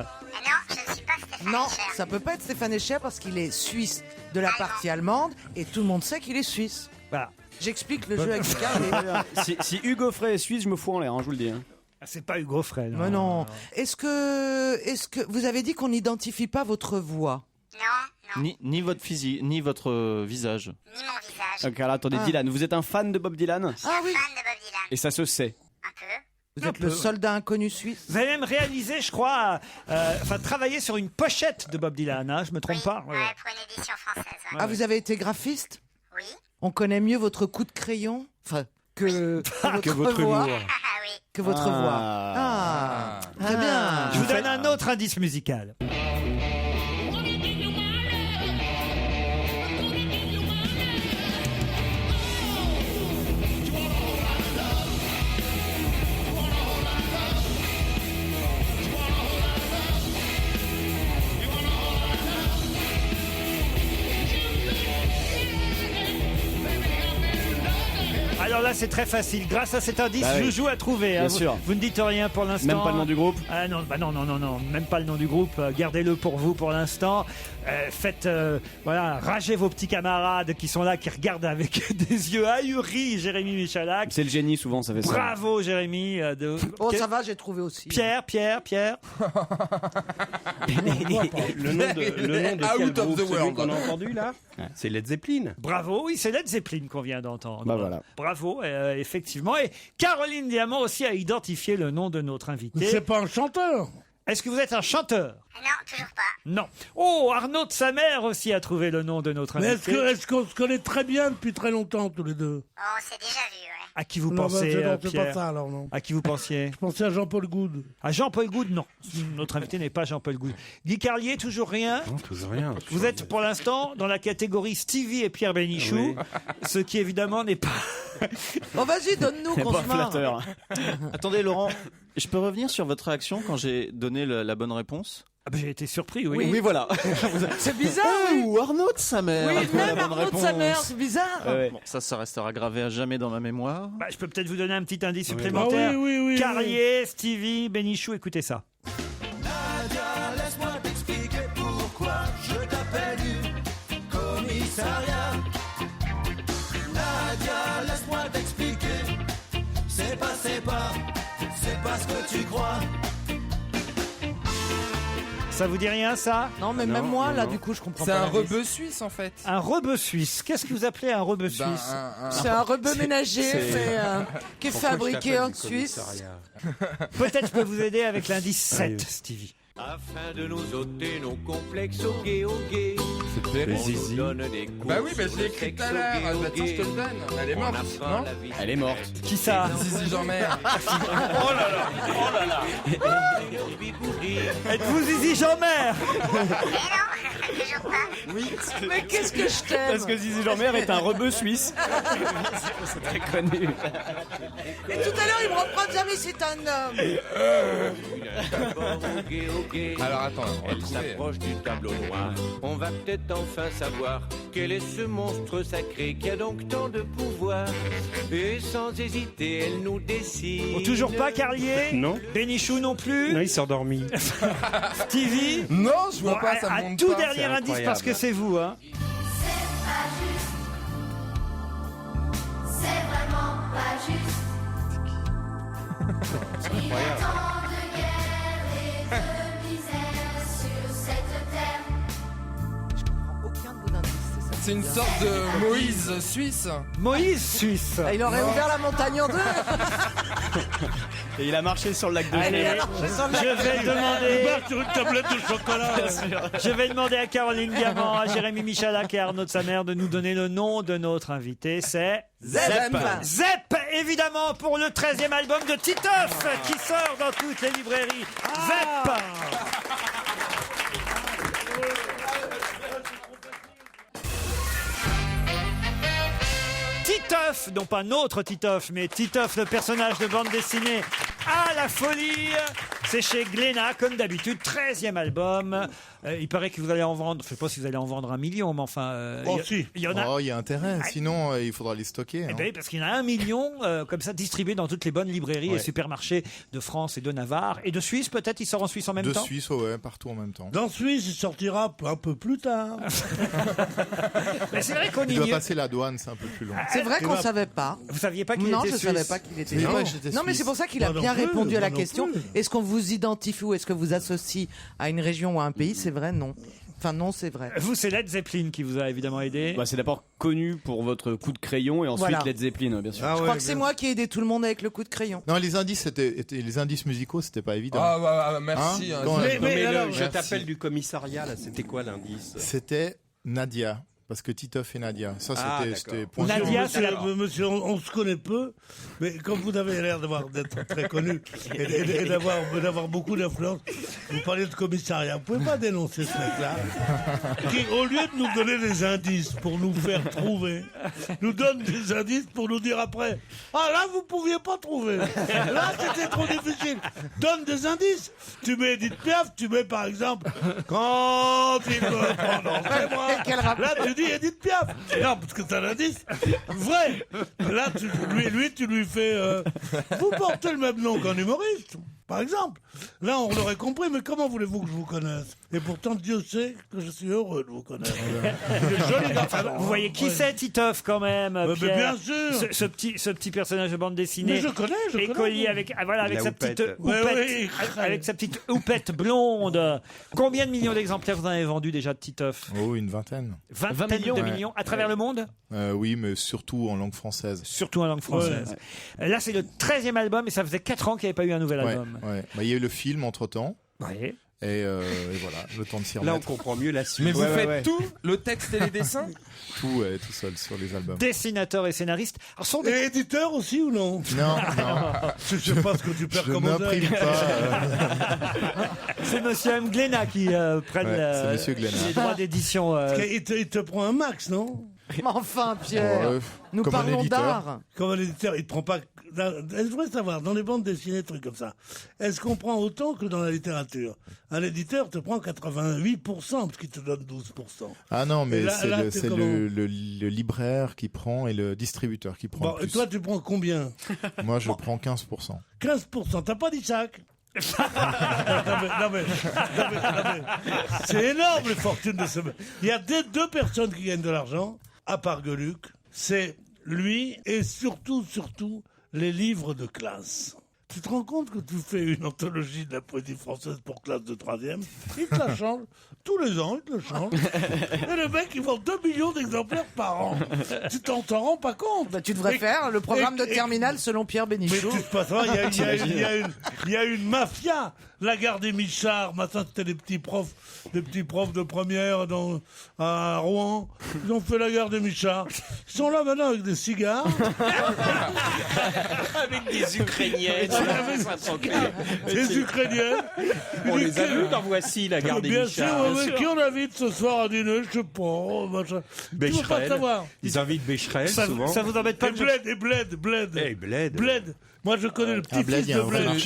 P: je ne suis pas Stéphane
H: Non,
P: Eicher.
H: ça peut pas être Stéphane Eicher parce qu'il est suisse de la partie allemande et tout le monde sait qu'il est suisse.
C: Voilà.
H: J'explique le jeu avec Guy Carlier.
K: si Hugo Frey est suisse, je me fous en l'air, je vous le dis.
C: Ah, c'est pas Hugo Frey.
H: Mais non. Est-ce que vous avez dit qu'on n'identifie pas votre voix?
P: Non,
D: Ni votre physique, ni votre visage.
P: Ni mon visage.
K: Donc, alors, attendez, Dylan, vous êtes un fan de Bob Dylan?
P: Je suis un fan de Bob Dylan.
K: Et ça se sait.
P: Un peu.
H: Vous êtes le soldat inconnu suisse.
C: Vous avez même réalisé, je crois, travaillé sur une pochette de Bob Dylan, hein, je me trompe pas?
P: Ouais, pour une édition française. Ouais.
H: Ah, vous avez été graphiste?
P: Oui.
H: On connaît mieux votre coup de crayon que votre
C: humour.
H: voix. Que votre voix. Ah, très bien.
C: Je vous donne un autre indice musical. Alors là, c'est très facile. Grâce à cet indice, je joue à trouver.
K: Bien
C: Hein.
K: sûr.
C: Vous ne dites rien pour l'instant.
K: Même pas le nom du groupe?
C: Ah non, non, même pas le nom du groupe. Gardez-le pour vous pour l'instant. Faites, ragez vos petits camarades qui sont là, qui regardent avec des yeux ahuris Jérémy Michalak.
K: C'est le génie, souvent, ça fait ça.
C: Bravo, Jérémy.
H: Oh, ça va, j'ai trouvé aussi.
C: Pierre.
G: Le nom de quel
F: Out of
G: groupe,
F: the
G: celui
F: world.
G: qu'on a entendu là? C'est Led Zeppelin.
C: Bravo, oui, c'est Led Zeppelin qu'on vient d'entendre.
K: Bah voilà.
C: Bravo, effectivement. Et Caroline Diamant aussi a identifié le nom de notre invité.
E: C'est pas un chanteur.
C: Est-ce que vous êtes un chanteur?
P: Non, toujours pas.
C: Non. Oh, Arnaud de sa mère aussi a trouvé le nom de notre
E: Mais
C: invité.
E: est-ce qu'on se connaît très bien depuis très longtemps, tous les deux?
P: Oh, on s'est déjà vu, ouais.
C: À qui vous
E: Non,
C: pensez,
E: c'est
C: Pierre?
E: pas ça, alors, non.
C: À qui vous pensiez?
E: Je pensais à Jean-Paul Goud.
C: À Jean-Paul Goud, non. Notre invité n'est pas Jean-Paul Goud. Guy Carlier, toujours rien?
G: Non, toujours rien.
C: Vous êtes pour l'instant dans la catégorie Stevie et Pierre Bénichou, ce qui évidemment n'est pas...
H: Bon, vas-y, donne-nous qu'on se marre.
K: Flatteur.
D: Attendez, Laurent, je peux revenir sur votre réaction quand j'ai donné la bonne réponse?
C: Ah ben, j'ai été surpris, oui.
K: Oui, voilà.
H: C'est bizarre, oui.
D: Ou Arnaud de sa mère.
H: Oui,
D: a trouvé
H: même
D: la bonne
H: Arnaud de sa
D: réponse.
H: mère, c'est bizarre.
K: Ouais.
D: Bon, ça restera gravé à jamais dans ma mémoire.
C: Bah, je peux peut-être vous donner un petit indice supplémentaire.
E: Ah oui.
C: Carlier, Stevie, Bénichou, écoutez ça.
R: Nadia, laisse-moi t'expliquer pourquoi je t'appelle du commissariat. Nadia, laisse-moi t'expliquer. C'est pas ce que tu crois.
C: Ça vous dit rien, ça?
H: Non, mais même moi, là, du coup, je comprends
F: C'est
H: pas.
F: un rebeu suisse en fait.
C: Un rebeu suisse. Qu'est-ce que vous appelez un rebeu suisse?
H: C'est un rebeu ménager qui est fabriqué en Suisse.
C: Peut-être je peux vous aider avec l'indice 7, Stevie.
R: Afin de nous ôter nos complexes au gay.
F: C'est terrible.
R: On nous donne des cours
F: Bah oui, je l'ai écrit tout à l'heure. Attends, je te le donne. Elle est morte, non?
K: Elle est morte.
C: Qui ça?
F: Zizi Jean-Mère.
R: Oh là là.
C: Êtes-vous Zizi Jean-Mère?
P: Toujours pas.
K: Oui.
H: Mais qu'est-ce que je t'aime?
K: Parce que Zizi Jean-Mère est un rebeu suisse. C'est très connu.
H: Et tout à l'heure, il me reprend jamais c'est un homme.
F: Alors attends, on va
R: Elle
F: trouver.
R: s'approche du tableau noir. On va peut-être enfin savoir quel est ce monstre sacré qui a donc tant de pouvoir. Et sans hésiter, elle nous décide.
C: Oh, toujours pas Carlier?
G: Non.
C: Bénichou non plus?
G: Non, il s'est endormi.
C: Stevie?
F: Non, je vois
C: Bon,
F: pas, ça
C: un
F: monte
C: tout
F: pas.
C: dernier
F: c'est
C: indice
F: incroyable.
C: parce que c'est vous, hein.
Q: C'est vraiment pas juste.
F: C'est incroyable.
Q: Tant de guerre et de misère sur cette terre.
H: Aucun de vos indices, c'est ça.
F: C'est une sorte de Moïse suisse.
C: Moïse suisse.
H: Il aurait ouvert la montagne en deux.
K: Et il a marché sur le lac de
C: Allez,
K: Genève.
C: je vais demander...
E: Il sur une tablette de chocolat.
C: Je vais demander à Caroline Diamant, à Jérémy Michalak et à Arnaud de sa mère de nous donner le nom de notre invité. C'est
H: Zep.
C: Zep, évidemment, pour le 13e album de Titoff qui sort dans toutes les librairies. Zep. Titoff, non pas notre Titoff, mais Titoff, le personnage de bande dessinée à la folie. C'est chez Glénat, comme d'habitude, 13e album. Il paraît que vous allez en vendre, je ne sais pas si vous allez en vendre 1 million, mais enfin... il y en a...
S: Oh, il y a intérêt, sinon il faudra les stocker.
C: Eh
S: hein.
C: ben, parce qu'il y en a 1 million comme ça distribués dans toutes les bonnes librairies et
S: Ouais.
C: supermarchés de France et de Navarre. Et de Suisse, peut-être, il sort en Suisse en même
S: De
C: temps.
S: Suisse, ouais, partout en même temps.
E: Dans Suisse, il sortira un peu plus tard.
C: Mais c'est vrai qu'on
S: Il doit
C: y...
S: passer la douane, c'est un peu plus long.
H: C'est vrai qu'on savait pas.
C: Vous saviez pas qu'il
H: Non,
C: était
H: je
C: suisse?
H: savais pas qu'il était
S: Je savais
H: suisse.
S: pas que j'étais
H: Non, mais
S: suisse.
H: c'est pour ça qu'il a
E: Moi non
H: bien
E: plus,
H: répondu à la
E: moi non
H: question.
E: plus.
H: Est-ce qu'on vous identifie ou est-ce que vous associe à une région ou à un pays? C'est vrai, non. Enfin non, c'est vrai.
C: Vous, c'est Led Zeppelin qui vous a évidemment aidé.
K: Bah, c'est d'abord connu pour votre coup de crayon et ensuite
H: Voilà.
K: Led Zeppelin, bien sûr.
H: Je crois que c'est moi qui ai aidé tout le monde avec le coup de crayon.
S: Non, les indices les indices musicaux, c'était pas évident.
F: Merci.
S: Hein,
G: je t'appelle du commissariat, là, c'était quoi l'indice?
S: C'était Nadia. Parce que Titoff et Nadia. Ça, c'était point.
E: Nadia, monsieur, on se connaît peu, mais comme vous avez l'air d'être très connu et d'avoir beaucoup d'influence, vous parlez de commissariat. Vous pouvez pas dénoncer ce mec-là, qui, au lieu de nous donner des indices pour nous faire trouver, nous donne des indices pour nous dire après, ah là, vous pouviez pas trouver. Là, c'était trop difficile. Donne des indices. Tu mets Edith Piaf, tu mets par exemple, quand il me prononce, là, tu dis Edith Piaf. Non, parce que t'as l'indice. Vrai. Là, tu lui fais. Vous portez le même nom qu'un humoriste, par exemple. Là, on l'aurait compris, mais comment voulez-vous que je vous connaisse? Et pourtant, Dieu sait que je suis heureux de vous connaître. Joli garçon.
C: Vous voyez qui c'est, Titoff, quand même, Pierre.
E: Bien sûr.
C: Ce petit personnage de bande dessinée.
E: Mais je connais.
C: Écolier avec sa petite houppette.
E: Oui.
C: Avec sa petite houppette blonde. Combien de millions d'exemplaires vous en avez vendu déjà de Titoff?
S: Oh, une vingtaine.
C: 20 millions à travers le monde?
S: Oui, mais surtout en langue française.
C: Surtout en langue française. Ouais. Là, c'est le 13e album et ça faisait 4 ans qu'il n'y avait pas eu un nouvel album.
S: Ouais. Bah, il y a eu le film entre-temps.
C: Ouais.
S: Et voilà, le temps de s'y remettre.
G: Là, on comprend mieux la suite.
F: Mais vous faites tout, le texte et les dessins?
S: Tout seul sur les albums.
C: Dessinateur et scénariste.
E: Et éditeur aussi ou non?
S: Non.
E: Je sais pas ce que tu perds comme
S: n'imprime pas.
C: C'est Monsieur M. Glénat qui prenne les droits d'édition.
E: Il te prend un max, non?
H: Mais enfin, Pierre, nous parlons d'art.
E: Comme un éditeur, il te prend pas. Je voudrais savoir, dans les bandes dessinées, trucs comme ça, est-ce qu'on prend autant que dans la littérature? Un éditeur te prend 88%, parce qu'il te donne 12%.
S: Ah non, mais c'est le libraire qui prend et le distributeur qui prend.
E: Bon, et toi, tu prends combien?
S: Moi, je prends 15%.
E: 15%, t'as pas dit chaque? non mais, c'est énorme les fortunes de ce mec. Il y a deux personnes qui gagnent de l'argent, à part Gueluc, c'est lui et surtout les livres de classe. Tu te rends compte que tu fais une anthologie de la poésie française pour classe de 3e, il te la change, tous les ans il te le change, et le mec il vend 2 millions d'exemplaires par an. Tu t'en rends pas compte?
H: Tu devrais faire le programme de terminale selon Pierre Bénichou.
E: Mais tu te passes, il y a une mafia. Lagarde et Michard, matin c'était des petits profs de première à Rouen. Ils ont fait Lagarde et Michard. Ils sont là maintenant avec des cigares.
G: Avec des Ukrainiennes.
E: Des Ukrainiennes.
G: On les a vus dans Voici, Lagarde et Michard.
E: Bien sûr, qui on invite ce soir à dîner? Je sais pas. Tu veux pas savoir.
G: Ils invitent Becherel souvent.
C: Ça vous embête pas?
E: Et Bled. Moi, je connais le petit-fils de Bled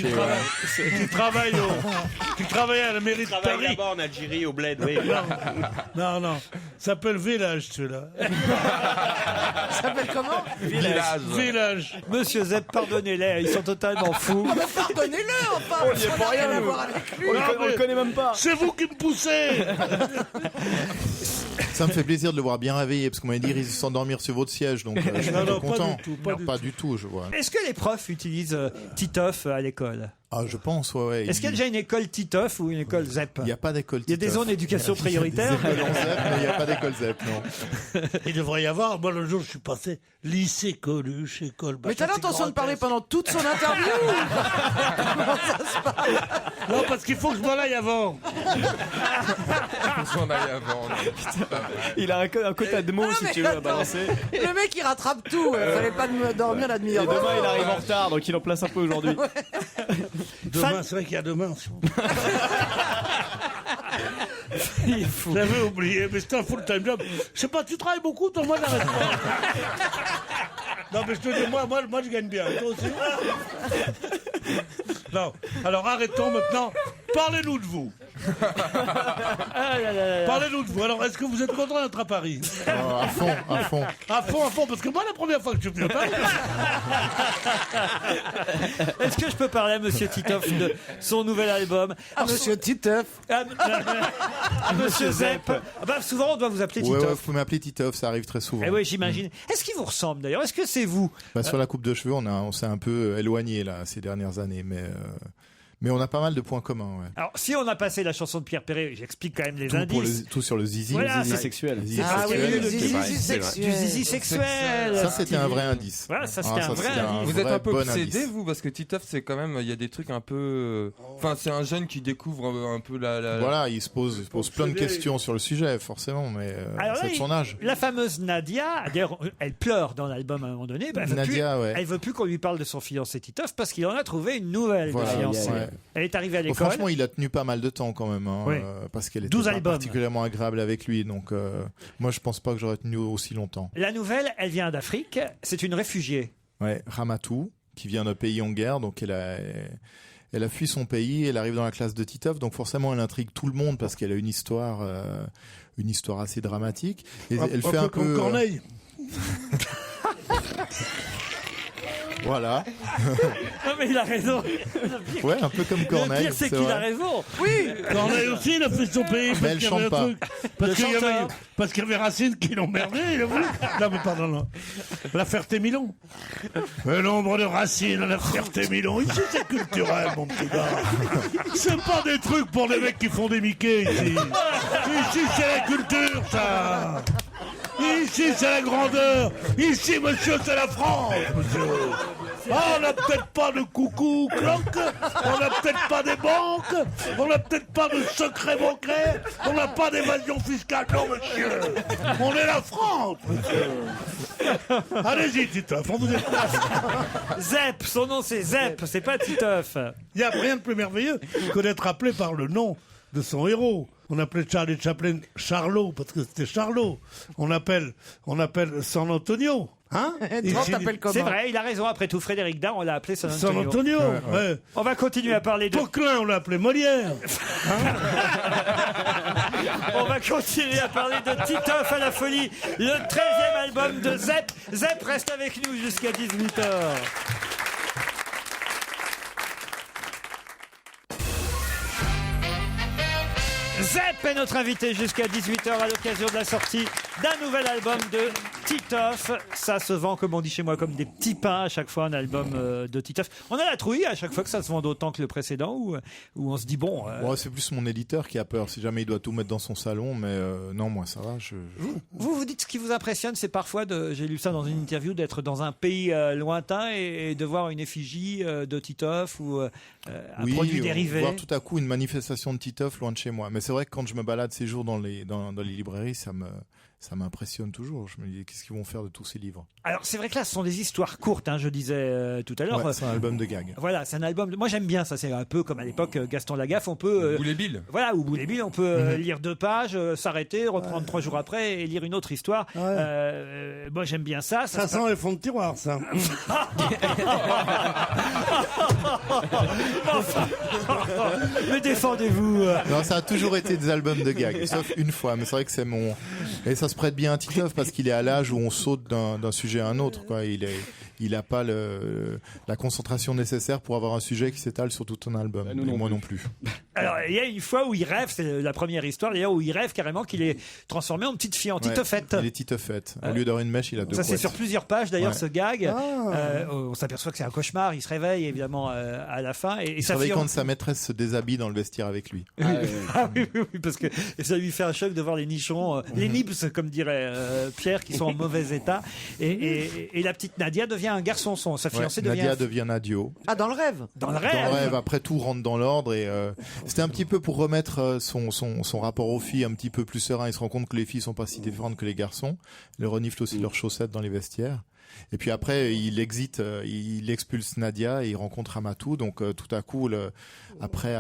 E: qui travaille à la mairie de Paris.
G: Il travaille là-bas en Algérie, au Bled, oui.
E: Non. S'appelle Village, celui-là.
H: S'appelle comment?
E: Village.
C: Monsieur Zepp, pardonnez-les, ils sont totalement fous.
H: Ah, mais pardonnez-le, enfin.
K: On y est pas rien à voir avec lui. On le connaît même pas.
E: C'est vous qui me poussez.
S: Ça me fait plaisir de le voir bien réveillé, parce qu'on m'a dit qu'il risque de s'endormir sur votre siège, donc je suis content.
E: Pas
S: du tout, je vois.
C: Est-ce que les profs utilisent Titoff à l'école?
S: Ah, je pense, ouais.
C: Est-ce qu'il y a déjà une école Titoff ou une école ZEP?
S: Il n'y a pas d'école Titoff.
C: Il y a des zones d'éducation prioritaire.
S: Il y a des écoles en ZEP, mais il n'y a pas d'école ZEP, non.
E: Il devrait y avoir. Moi, le jour, je suis passé lycée Coluche, école.
H: Mais t'as l'intention de parler pendant toute son interview? Comment ça se passe?
E: Non, parce qu'il faut que je m'en aille avant.
K: Il a un quota de mots, si tu veux, à balancer.
H: Le mec, il rattrape tout. Il fallait pas dormir la demi-heure.
K: Et demain, il arrive en retard, donc il en place un peu aujourd'hui.
E: Demain, c'est vrai qu'il y a demain. J'avais oublié, mais c'est un full-time job. Je sais pas, tu travailles beaucoup, toi, moi, n'arrête pas. Non, mais je te dis, moi, je gagne bien. Toi aussi. Non, alors arrêtons maintenant. Parlez-nous de vous. Parlez-nous de vous. Alors, est-ce que vous êtes content d'être à Paris?
S: À fond.
E: À fond, parce que moi, la première fois que je suis venu à Paris...
C: Est-ce que je peux parler à Monsieur Titoff de son nouvel album?
H: Monsieur Titoff.
C: Monsieur Zepp. Souvent, on doit vous appeler Titoff.
S: Ouais, vous pouvez m'appeler Titoff, ça arrive très souvent.
C: Eh oui, j'imagine. Est-ce qu'il vous ressemble d'ailleurs? Est-ce que c'est vous?
S: Sur la coupe de cheveux, on s'est un peu éloigné là ces dernières années, mais Mais on a pas mal de points communs. Ouais.
C: Alors, si on a passé la chanson de Pierre Perret, j'explique quand même les indices.
S: Tout sur le zizi.
C: Voilà,
K: Le zizi sexuel.
S: Le zizi
H: Ah oui,
S: sexuel.
H: le zizi sexuel.
C: Du zizi sexuel.
S: Ça, c'était un vrai indice.
C: Voilà, ça, c'était un vrai indice.
F: Vous êtes un peu
S: bon
F: obsédé,
S: indice.
F: vous, parce que Titoff, c'est quand même, il y a des trucs un peu. Enfin, c'est un jeune qui découvre un peu la.
S: Voilà, il se pose plein de questions sur le sujet, forcément, mais
C: Alors
S: c'est
C: là,
S: de son âge.
C: La fameuse Nadia, d'ailleurs, elle pleure dans l'album à un moment donné.
S: Nadia, ouais.
C: Elle veut plus qu'on lui parle de son fiancé Titoff parce qu'il en a trouvé une nouvelle
S: Voilà,
C: fiancée.
S: ouais.
C: Elle est arrivée à l'école.
S: Franchement, il a tenu pas mal de temps quand même, hein,
C: Oui.
S: parce qu'elle était
C: 12
S: pas
C: albums.
S: particulièrement agréable avec lui. Donc, moi, je pense pas que j'aurais tenu aussi longtemps.
C: La nouvelle, elle vient d'Afrique. C'est une réfugiée.
S: Ouais, Ramatou, qui vient d'un pays en guerre, donc elle a fui son pays, elle arrive dans la classe de Titoff, donc forcément elle intrigue tout le monde parce qu'elle a une histoire assez dramatique. Et elle fait un peu
E: comme Corneille.
S: Voilà.
C: Non mais il a raison.
S: Ouais, un peu comme Corneille.
C: Le pire c'est qu'il
S: vrai.
C: a raison.
E: Oui, Corneille aussi, il a fait son pays
S: Mais elle
E: parce qu'il y avait
S: chante
E: un
S: pas.
E: truc. Parce qu'il y avait Racine qui l'emmerdait. Il a voulu. Non, mais pardon, non. La Ferté-Milon. Le nombre de Racine à la Ferté-Milon. Ici, c'est culturel, mon petit gars. C'est pas des trucs pour les mecs qui font des Mickey, ici. Ici, c'est la culture, ça. Ici, c'est la grandeur. Ici, monsieur, c'est la France, monsieur. Ah, on n'a peut-être pas de coucou, cloque. On n'a peut-être pas des banques. On n'a peut-être pas de secret bancaire. On n'a pas d'évasion fiscale. Non, monsieur. On est la France, monsieur. Allez-y, Titoff, on vous écoute.
C: Zep, son nom c'est Zep, c'est pas Titoff.
E: Il n'y a rien de plus merveilleux que d'être appelé par le nom de son héros. On appelait Charlie Chaplin Charlot, parce que c'était Charlot. On appelle San Antonio. Hein?
C: C'est vrai, il a raison. Après tout, Frédéric Dard, on l'a appelé San Antonio.
E: San Antonio, ouais.
C: On va continuer à parler de...
E: Poquelin, on l'a appelé Molière.
C: On va continuer à parler de Titoff à la folie, le 13e album de Zep. Zep reste avec nous jusqu'à 18h. Zep est notre invité jusqu'à 18h à l'occasion de la sortie d'un nouvel album de Titoff. Ça se vend, comme on dit chez moi, comme des petits pains à chaque fois, un album de Titoff. On a la trouille à chaque fois que ça se vend autant que le précédent, où on se dit bon...
S: Ouais, c'est plus mon éditeur qui a peur, si jamais il doit tout mettre dans son salon, mais non, moi ça va.
C: Vous dites ce qui vous impressionne, c'est parfois, j'ai lu ça dans une interview, d'être dans un pays lointain et de voir une effigie de Titoff ou un produit dérivé.
S: Voir tout à coup une manifestation de Titoff loin de chez moi. Mais c'est vrai que quand je me balade ces jours dans les librairies, ça m'impressionne toujours. Je me dis, qu'est-ce qu'ils vont faire de tous ces livres?
C: Alors, c'est vrai que là, ce sont des histoires courtes, hein, je disais tout à l'heure.
S: Ouais, c'est un album de gags.
C: Voilà, c'est un album. Moi, j'aime bien ça. C'est un peu comme à l'époque Gaston Lagaffe. On peut.
F: Boulet Bill.
C: Voilà, ou Boulet Bill. On peut lire 2 pages, s'arrêter, reprendre 3 jours après et lire une autre histoire. Moi, j'aime bien ça.
E: Ça sent les fonds de tiroir, ça.
C: Mais défendez-vous.
S: Non, ça a toujours été des albums de gags, sauf une fois. Mais c'est vrai que c'est mon. Et ça se prête bien à Titoff parce qu'il est à l'âge où on saute d'un sujet à un autre, quoi. Il n'a pas la concentration nécessaire pour avoir un sujet qui s'étale sur tout un album. Et moi non plus.
C: Alors, il y a une fois où il rêve, c'est la première histoire, d'ailleurs, où il rêve carrément qu'il est transformé en petite fille, en Titoffette.
S: Il est Titoffette. Au lieu d'avoir une mèche, il a 2
C: Ça, c'est sur plusieurs pages, d'ailleurs, ce gag.
E: Ah.
C: On s'aperçoit que c'est un cauchemar. Il se réveille, évidemment, à la fin. Et
S: il se réveille quand sa maîtresse se déshabille dans le vestiaire avec lui.
C: Oui, parce que ça lui fait un choc de voir les nichons, les nibs, comme dirait Pierre, qui sont en mauvais état. Et la petite Nadia devient un garçon. Sa fiancée
S: Nadia devient Nadio.
H: Ah, dans le rêve.
C: Dans le rêve.
S: Après, tout rentre dans l'ordre. Et c'était un petit peu pour remettre son rapport aux filles un petit peu plus serein. Il se rend compte que les filles sont pas si différentes que les garçons. Ils reniflent aussi leurs chaussettes dans les vestiaires. Et puis après, il expulse Nadia et il rencontre Ramatou. Donc tout à coup, après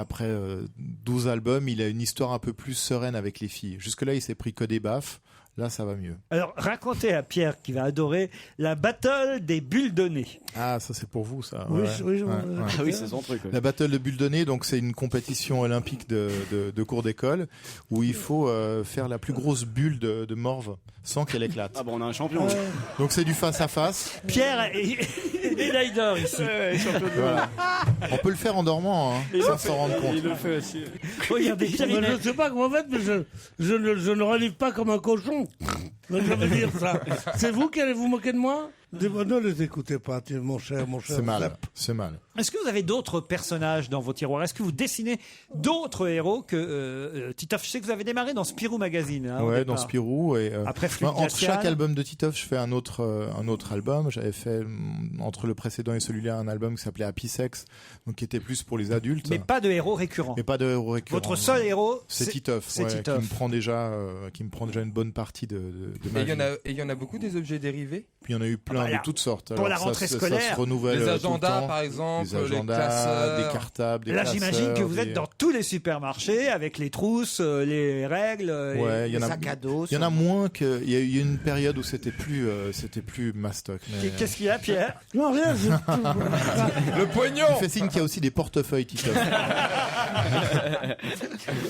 S: 12 albums, il a une histoire un peu plus sereine avec les filles. Jusque-là, il s'est pris que des baffes. Là, ça va mieux.
C: Alors, racontez à Pierre, qui va adorer, la battle des bulles de nez.
S: Ah, ça c'est pour vous, ça.
E: Oui,
K: oui, c'est son truc. Ouais.
S: La battle de bulles de nez, donc c'est une compétition olympique de cours d'école où il faut faire la plus grosse bulle de morve sans qu'elle éclate.
K: Ah bon, on a un champion.
S: Donc c'est du face à face.
C: Pierre et Leider ici.
S: Voilà. On peut le faire en dormant, hein, sans s'en rendre compte.
K: Il le fait aussi.
C: Regardez, Pierre,
E: Je ne sais pas comment vous faites, mais je ne relève pas comme un cochon. Je veux dire ça. C'est vous qui allez vous moquer de moi? Ne les écoutez pas, mon cher.
S: C'est mal. C'est mal.
C: Est-ce que vous avez d'autres personnages dans vos tiroirs? Est-ce que vous dessinez d'autres héros que Titoff? Je sais que vous avez démarré dans Spirou Magazine. Hein,
S: ouais, dans Spirou. Et,
C: après Flip
S: entre
C: Glacial.
S: chaque album de Titoff, je fais un autre album. J'avais fait, entre le précédent et celui-là, un album qui s'appelait Happy Sex, donc qui était plus pour les adultes.
C: Mais pas de héros récurrents. Votre seul héros,
S: c'est Titoff, qui me prend déjà une bonne partie de ma vie.
F: Et il y en a beaucoup des objets dérivés?
S: Puis il y en a eu plein de toutes sortes.
C: Pour la rentrée scolaire,
S: ça se renouvelle
F: les
S: tout le
F: agendas
S: temps.
F: par exemple,
S: les agendas, des cartables, des
C: Là,
S: classeurs,
C: j'imagine que vous êtes dans tous les supermarchés avec les trousses, les règles, et les sacs à dos.
S: Il y en a moins que. Il y a eu une période où c'était plus mastoc.
C: Qu'est-ce qu'il y a, Pierre?
E: Non, rien.
F: Le pognon.
S: Il fait signe qu'il y a aussi des portefeuilles, Titoff.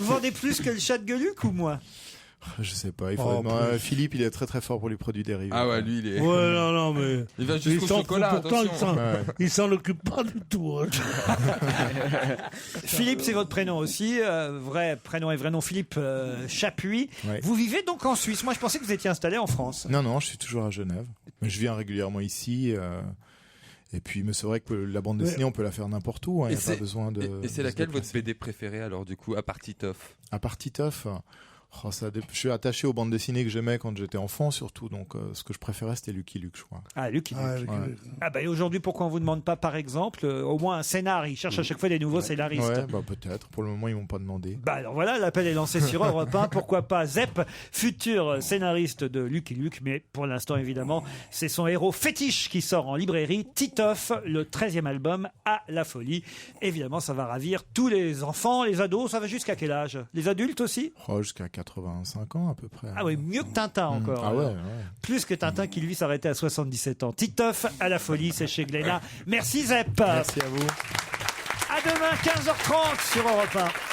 C: Vous vendez plus que le chat de Gueuluc ou moins?
S: Je sais pas. Philippe, il est très très fort pour les produits dérivés.
F: Ah ouais, lui, il est.
E: Ouais, non, mais.
F: Il va jusqu'au chocolat.
E: Pourtant, il s'en occupe pas du tout. Hein.
C: Philippe, c'est votre prénom aussi. Vrai prénom et vrai nom, Philippe Chapuis.
S: Ouais.
C: Vous vivez donc en Suisse. Moi, je pensais que vous étiez installé en France.
S: Non, je suis toujours à Genève. Mais je viens régulièrement ici. Et puis, mais c'est vrai que la bande dessinée, on peut la faire n'importe où. Il n'y a pas besoin de.
F: Et c'est laquelle votre BD préférée alors, du coup, à part Titoff?
S: À part Titoff, je suis attaché aux bandes dessinées que j'aimais quand j'étais enfant, surtout. Donc, ce que je préférais, c'était Lucky Luke, je crois.
C: Ah, Lucky Luke.
S: Ouais.
C: Ah, bah, et aujourd'hui, pourquoi on vous demande pas, par exemple, au moins un scénar? Ils cherchent à chaque fois des nouveaux scénaristes.
S: Ouais, bah, peut-être. Pour le moment, ils m'ont pas demandé.
C: Bah, alors voilà, l'appel est lancé sur Europe 1. Pourquoi pas Zep, futur scénariste de Lucky Luke. Mais pour l'instant, évidemment, c'est son héros fétiche qui sort en librairie. Titoff, le 13e album, à la folie. Évidemment, ça va ravir tous les enfants, les ados. Ça va jusqu'à quel âge? Les adultes aussi?
S: Jusqu'à 85 ans. À peu près.
C: Ah oui, mieux que Tintin encore.
S: Ah ouais.
C: Plus que Tintin qui lui s'arrêtait à 77 ans. Titoff à la folie, c'est chez Glénat. Merci Zep.
S: Merci à vous.
C: À demain 15h30 sur Europe 1.